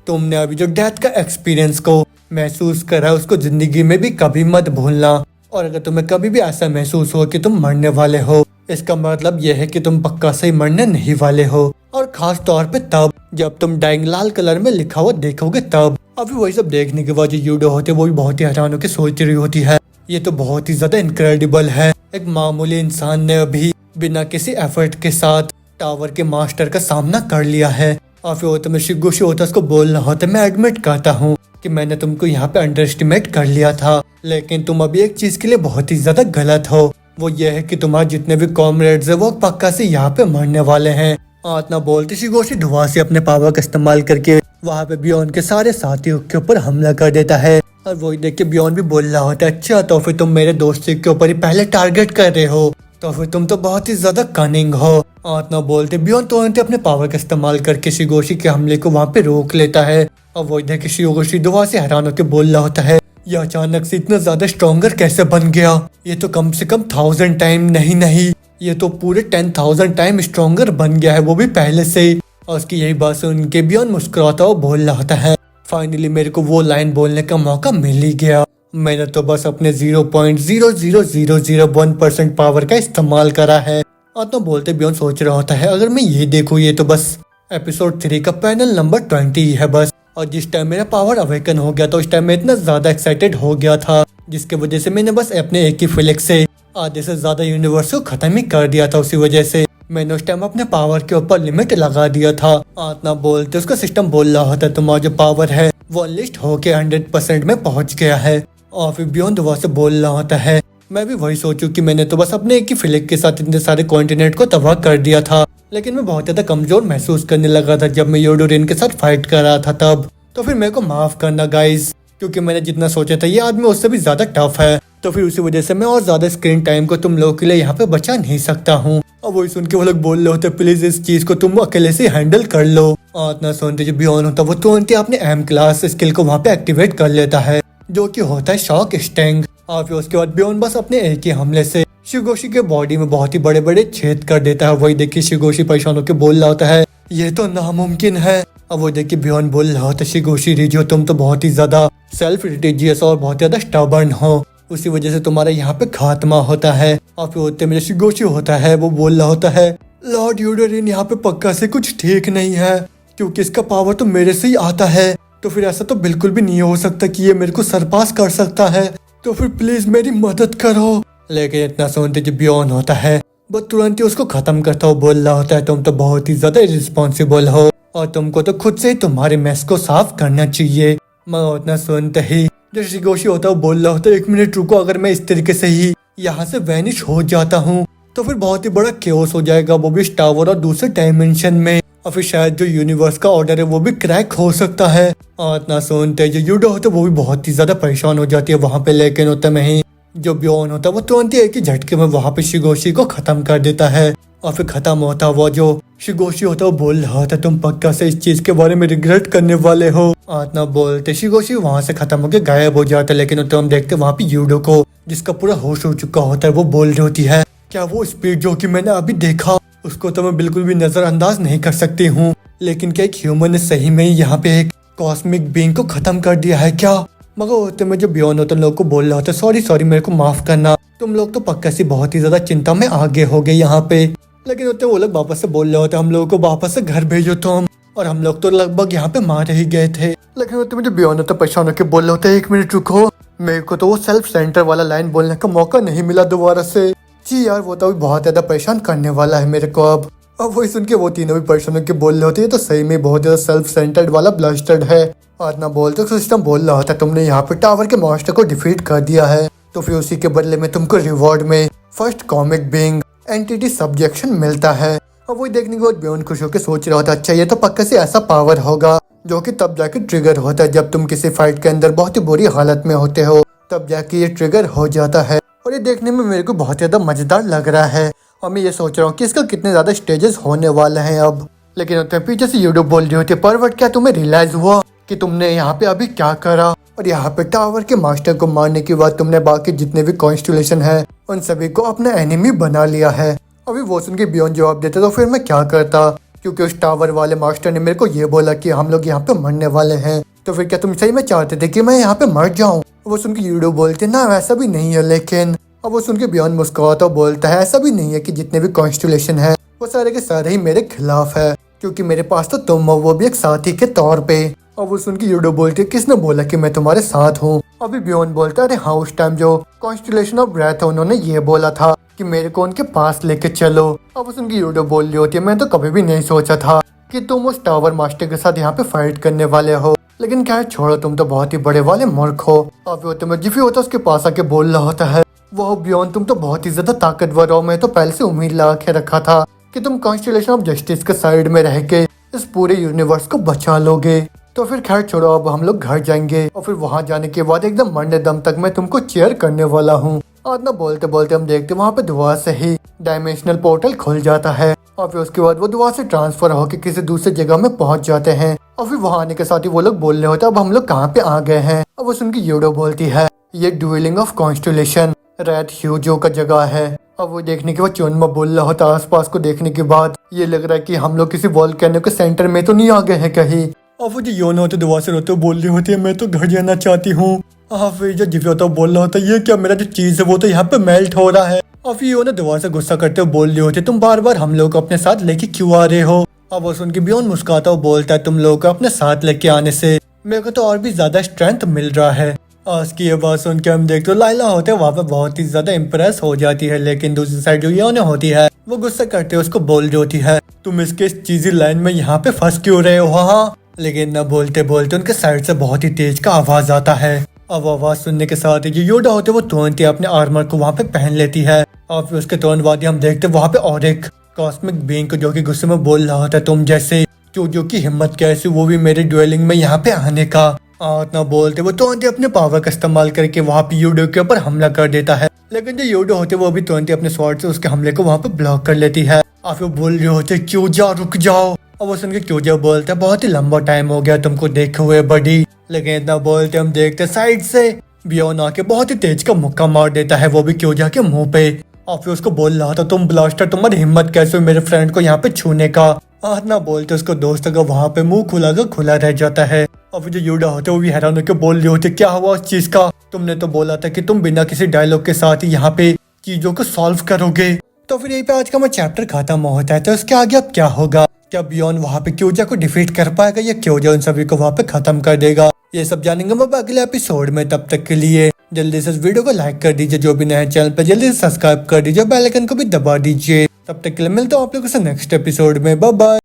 तुमने अभी जो डेथ का एक्सपीरियंस को महसूस करा उसको जिंदगी में भी कभी मत भूलना, और अगर तुम्हें कभी भी ऐसा महसूस हो कि तुम मरने वाले हो, इसका मतलब यह है कि तुम पक्का से ही मरने नहीं वाले हो, और खास तौर पे तब जब तुम डाइंग लाल कलर में लिखा हुआ देखोगे तब। अभी वही सब देखने के बाद जो यूडो होते वो भी बहुत ही हैरान होकर सोच रही होती है, ये तो बहुत ही ज्यादा इनक्रेडिबल है, एक मामूली इंसान ने अभी बिना किसी एफर्ट के साथ टावर के मास्टर का सामना कर लिया है। और फिर होता मैं शिगोशी होता उसको बोलना होता, मैं एडमिट करता हूँ कि मैंने तुमको यहाँ पे अंडर एस्टिमेट कर लिया था, लेकिन तुम अभी एक चीज के लिए बहुत ही ज्यादा गलत हो, वो ये है कि तुम्हारे जितने भी कॉमरेड्स है वो पक्का से यहाँ पे मरने वाले हैं। इतना बोलते शिगोशी धुआं से अपने पावर का इस्तेमाल करके वहाँ पे बियॉन्ड के सारे साथियों के ऊपर हमला कर देता है। और वही देख के बियॉन्ड भी बोल रहा होता है, अच्छा तो फिर तुम मेरे दोस्त के ऊपर ही पहले टारगेट कर रहे हो, तो फिर तुम तो बहुत ही ज्यादा कनिंग हो। और इतना बोलते बियॉन्ड तुरंत अपने पावर का इस्तेमाल करके शिगोशी के हमले को वहाँ पे रोक लेता है। अब वो देख शियोगोशी दुआ से हैरान होकर बोल रहा होता है, ये अचानक से इतना ज्यादा स्ट्रॉन्गर कैसे बन गया? ये तो कम से कम 1000 टाइम नहीं, ये तो पूरे 10,000 टाइम स्ट्रॉन्गर बन गया है, वो भी पहले से। और उसकी यही बात सुन के बियॉन मुस्कुराता हुआ बोल रहा होता है, फाइनली मेरे को वो लाइन बोलने का मौका मिल ही गया। मैंने तो बस अपने 0.00001% पावर का इस्तेमाल करा है। आत्मा बोलते बियॉन सोच रहा होता है, अगर मैं ये देखूँ ये तो बस एपिसोड 3 का पैनल नंबर 20 है बस। और जिस टाइम मेरा पावर अवेकन हो गया था उस टाइम मैं इतना ज्यादा एक्साइटेड हो गया था, जिसके वजह से मैंने बस अपने एक ही फ्लिक से आधे से ज्यादा यूनिवर्स को खत्म ही कर दिया था। उसी वजह से मैंने उस टाइम अपने पावर के ऊपर लिमिट लगा दिया था। आत्मा बोलते उसका सिस्टम बोल रहा होता है, तुम्हारा जो पावर है वो अनलिस्ट होके 100% में पहुंच गया है। और फिर बियॉन दुआ से बोल रहा होता है, मैं भी वही सोचूं कि मैंने तो बस अपने एक ही फ्लिक के साथ इतने सारे कॉन्टिनेंट को तबाह कर दिया था, लेकिन मैं बहुत ज्यादा कमजोर महसूस करने लगा था जब मैं योडोरिन के साथ फाइट कर रहा था तब। तो फिर मेरे को माफ करना गाइस, क्योंकि मैंने जितना सोचा था ये आदमी उससे भी ज्यादा टफ है। तो फिर उसी वजह से मैं और ज्यादा स्क्रीन टाइम को तुम लोगों के लिए यहाँ पे बचा नहीं सकता हूँ। और वही सुन के वो लोग बोल रहे होते, प्लीज इस चीज को तुम अकेले से हैंडल कर लो। और इतना सुनते जो बियॉन होता वो तुरंत ही अपने एम क्लास स्किल को वहाँ पे एक्टिवेट कर लेता है, जो कि होता है शॉक स्टिंग। और फिर उसके बाद बियॉन बस अपने एक ही हमले से शिगोशी के बॉडी में बहुत ही बड़े बड़े छेद कर देता है। वही देखिए शिगोशी परेशान होकर बोल रहा होता है, ये तो नामुमकिन है। अब वो देखिए बियॉन बोल रहा होता है, शिगोशी रिजो तुम तो बहुत ही ज्यादा सेल्फ रिलीजियस और बहुत ज्यादा स्टबर्न हो, उसी वजह से तुम्हारा यहाँ पे खात्मा होता है। और फिर होते मेरे शिगोशी होता है वो बोल रहा होता है, लॉर्ड यूडोरिन यहाँ पे पक्का से कुछ ठीक नहीं है, क्योंकि इसका पावर तो मेरे से ही आता है, तो फिर ऐसा तो बिल्कुल भी नहीं हो सकता कि ये मेरे को सरपास कर सकता है, तो फिर प्लीज मेरी मदद करो। लेकिन इतना सुनते जो बियॉन होता है वो तुरंत ही उसको खत्म करता हुआ बोल रहा होता है, तुम तो बहुत ही ज्यादा इरिस्पॉन्सिबल हो और तुमको तो खुद से ही तुम्हारे मेस को साफ करना चाहिए। मगर उतना सुनते ही जो शिगोशी होता है वो बोल रहा होता है, 1 मिनट रुको, अगर मैं इस तरीके से ही यहाँ से वैनिश हो जाता हूँ तो फिर बहुत ही बड़ा केओस हो जाएगा, वो भी स्टार वॉर और दूसरे डायमेंशन में, और फिर शायद जो यूनिवर्स का ऑर्डर है वो भी क्रैक हो सकता है। और इतना सुनते जो यूडो होता है वो भी बहुत ही ज्यादा परेशान हो जाती है वहाँ पे। लेकिन होता में ही जो बियॉन होता है वो तुरंत ही एक ही झटके में वहाँ पे शिगोशी को खत्म कर देता है। और फिर खत्म होता वो जो शिगोशी होता है वो बोल रहा था, तुम पक्का से इस चीज के बारे में रिग्रेट करने वाले हो। आतना बोलते शिगोशी वहाँ से खत्म होकर गायब हो जाता है। लेकिन तो हम देखते वहाँ पे यूडो को, जिसका पूरा होश हो चुका होता है, वो बोल रही होती है, क्या वो स्पीड जो कि मैंने अभी देखा उसको तो मैं बिल्कुल भी नजरअंदाज नहीं कर सकती हूँ, लेकिन क्या एक ह्यूमन ने सही में यहाँ पे एक कॉस्मिक बीइंग को खत्म कर दिया है क्या? मगर होते में जो बियॉन होता है लोग को बोल रहा होता है, सॉरी मेरे को माफ करना, तुम लोग तो पक्का सी बहुत ही ज्यादा चिंता में आगे हो गए यहाँ पे। लेकिन होते वो लोग वापस से बोल रहे होते, हम लोगों को वापस से घर भेजो तुम, और हम लोग तो लगभग यहाँ पे मार ही गए थे। लेकिन होते में जो बियॉन होता है परेशान होकर बोल रहे होते, 1 मिनट रुको, मेरे को तो वो सेल्फ सेंटर वाला लाइन बोलने का मौका नहीं मिला दोबारा से। जी यार वो तो बहुत ज्यादा परेशान करने वाला है मेरे को अब। और वही सुन के वो तीनों भी परेशान होकर बोल रहे होते, ये तो सही में बहुत ज्यादा सेल्फ सेंटर्ड वाला ब्लास्टर्ड है। और ना बोलते सिस्टम बोल रहा होता, तुमने यहाँ पे टावर के मॉन्स्टर को डिफीट कर दिया है, तो फिर उसी के बदले में तुमको रिवॉर्ड में first comic being entity subjection मिलता है। और वही देखने के बाद बियॉन खुश होकर सोच रहा होता, अच्छा ये तो पक्का से ऐसा पावर होगा जो कि तब जाके ट्रिगर होता है जब तुम किसी फाइट के अंदर बहुत ही बुरी हालत में होते हो, तब जाके ये ट्रिगर हो जाता है। और ये देखने में मेरे को बहुत ज्यादा मजेदार लग रहा है, और मैं ये सोच रहा हूँ कि इसका कितने ज्यादा स्टेजेस होने वाले हैं अब। लेकिन होते हैं पीछे से यूट्यूब बोल रही होती है, परवट क्या तुम्हें रियलाइज हुआ कि तुमने यहाँ पे अभी क्या करा, और यहाँ पे टावर के मास्टर को मारने के बाद तुमने बाकी जितने भी कॉन्स्टलेशन है उन सभी को अपना एनिमी बना लिया है। अभी वो सुन के बियॉन जवाब देते, तो फिर मैं क्या करता, क्योंकि उस टावर वाले मास्टर ने मेरे को ये बोला कि हम लोग यहाँ पे मरने वाले हैं, तो फिर क्या तुम सही में चाहते थे कि मैं यहाँ पे मर जाऊँ? वो सुन के यूडो बोलते, ना वैसा भी नहीं है, लेकिन अब वो सुन के बियॉन मुस्कुराता बोलता है, ऐसा भी नहीं है कि जितने भी कॉन्स्टलेशन है वो सारे के सारे ही मेरे खिलाफ है, क्योंकि मेरे पास तो तुम हो, वो भी एक साथी के तौर पे। और वो सुन के यूडो बोलती है, किसने बोला कि मैं तुम्हारे साथ हूँ? अभी बियॉन बोलता है, अरे हाँ उस टाइम जो कॉन्स्टलेशन ऑफ ब्रेथ है उन्होंने ये बोला था कि मेरे को उनके पास लेके चलो। अब उस उनकी यूडो बोल रही होती है, मैं तो कभी भी नहीं सोचा था कि तुम उस टावर मास्टर के साथ यहाँ पे फाइट करने वाले हो, लेकिन खैर छोड़ो, तुम तो बहुत ही बड़े वाले मूर्ख हो। अब होते में जिफी होता उसके पास आके बोल रहा होता है, वो बियॉन तुम तो बहुत ही ज्यादा ताकतवर हो, मैं तो पहले से उम्मीद लगा के रखा था कि तुम कॉन्स्टलेशन ऑफ जस्टिस के साइड में रह के इस पूरे यूनिवर्स को बचा लोगे। तो फिर खैर छोड़ो, अब हम लोग घर जाएंगे, और फिर वहाँ जाने के बाद एकदम मरने दम तक मैं तुमको चेयर करने वाला हूँ। और ना बोलते बोलते हम देखते वहाँ पे दुआ से ही डायमेंशनल पोर्टल खुल जाता है, और फिर उसके बाद वो दोबारा से ट्रांसफर होकर किसी दूसरी जगह में पहुंच जाते हैं। और फिर वहां आने के साथ ही वो लोग बोल रहे होते हैं अब हम लोग कहाँ पे आ गए हैं। अब वो सुन के यूडो बोलती है ये duelling of constellation red Hugo का जगह है। अब वो देखने के बाद चोनमा बोल रहा होता है आसपास को देखने के बाद ये लग रहा है कि हम लोग किसी वॉल्केनो के सेंटर में तो नहीं आ गए हैं कहीं। और वो जो योनो होते दोबारा से रोते बोल रही होती है मैं तो घर जाना चाहती हूँ। और फिर जो दिव्या होता बोल रहा होता है ये क्या मेरा जो चीज है वो तो यहाँ पे मेल्ट हो रहा है। और फिर योनो दोबारा से गुस्सा करते हुए बोल रही होती तुम बार बार हम लोग को अपने साथ लेके क्यों आ रहे हो। अब वो सुन के बियॉन मुस्कुराता हुआ बोलता है तुम लोग को अपने साथ लेके आने से मेरे को तो और भी ज्यादा स्ट्रेंथ मिल रहा है। आज की ये बात सुन के हम देखते लाइला होते वहाँ पे बहुत ही ज्यादा इम्प्रेस हो जाती है, लेकिन दूसरी साइड जो योनो होती है वो गुस्सा करते हुए उसको बोल रही होती है तुम इसके चीजी लाइन में यहाँ पे फंस क्यों रहे हो। हाँ लेकिन न बोलते बोलते उनके साइड से बहुत ही तेज का आवाज आता है। अब आवाज सुनने के साथ ही जो योडा होते वो तुरंत ही अपने आर्मर को वहाँ पे पहन लेती है। और फिर उसके तुरंत बाद हम देखते वहाँ पे और एक कॉस्मिक बीइंग को जो कि गुस्से में बोल रहा होता है तुम जैसे जो की हिम्मत कैसी वो भी मेरे ड्वेलिंग में यहाँ पे आने का। इतना बोलते वो तुरंत ही अपने पावर का इस्तेमाल करके वहाँ पे यूडो के ऊपर हमला कर देता है, लेकिन जो यूडो होते वो भी तुरंत ही अपने स्वॉर्ड से उसके हमले को वहाँ पे ब्लॉक कर लेती है। और फिर बोल रहे होते क्यों जा रुक जाओ। और वो सुन के क्यों जा बोलते बहुत ही लंबा टाइम हो गया तुमको देखे हुए बड़ी। लेकिन इतना बोलते हम देखते साइड से बियॉन आके बहुत ही तेज का मुक्का मार देता है वो भी क्यों जा के मुंह पे। और फिर उसको बोल रहा था तुम ब्लास्टर तुम्हारी हिम्मत कैसे हुई मेरे फ्रेंड को यहाँ पे छूने का। ना बोलते उसको दोस्त का वहाँ पे मुंह खुला रह जाता है। और फिर जो यूडा होते वो भी हैरान होकर बोल रहे होते क्या हुआ उस चीज का, तुमने तो बोला था कि तुम बिना किसी डायलॉग के साथ ही यहाँ पे चीजों को सॉल्व करोगे। तो फिर यही पे आज का हमारा चैप्टर खत्म होता है। तो इसके आगे अब क्या होगा, क्या बियॉन वहाँ पे क्योजा को डिफीट कर पाएगा या क्योजा उन सभी को वहाँ पे खत्म कर देगा, ये सब जानेंगे हम अगले एपिसोड में। तब तक के लिए जल्दी से इस वीडियो को लाइक कर दीजिए, जो भी नए चैनल पे जल्दी से सब्सक्राइब कर दीजिए, बेल आइकन को भी दबा दीजिए। तब तक के लिए मिलता हूँ आप लोगों से नेक्स्ट एपिसोड में। Bye bye.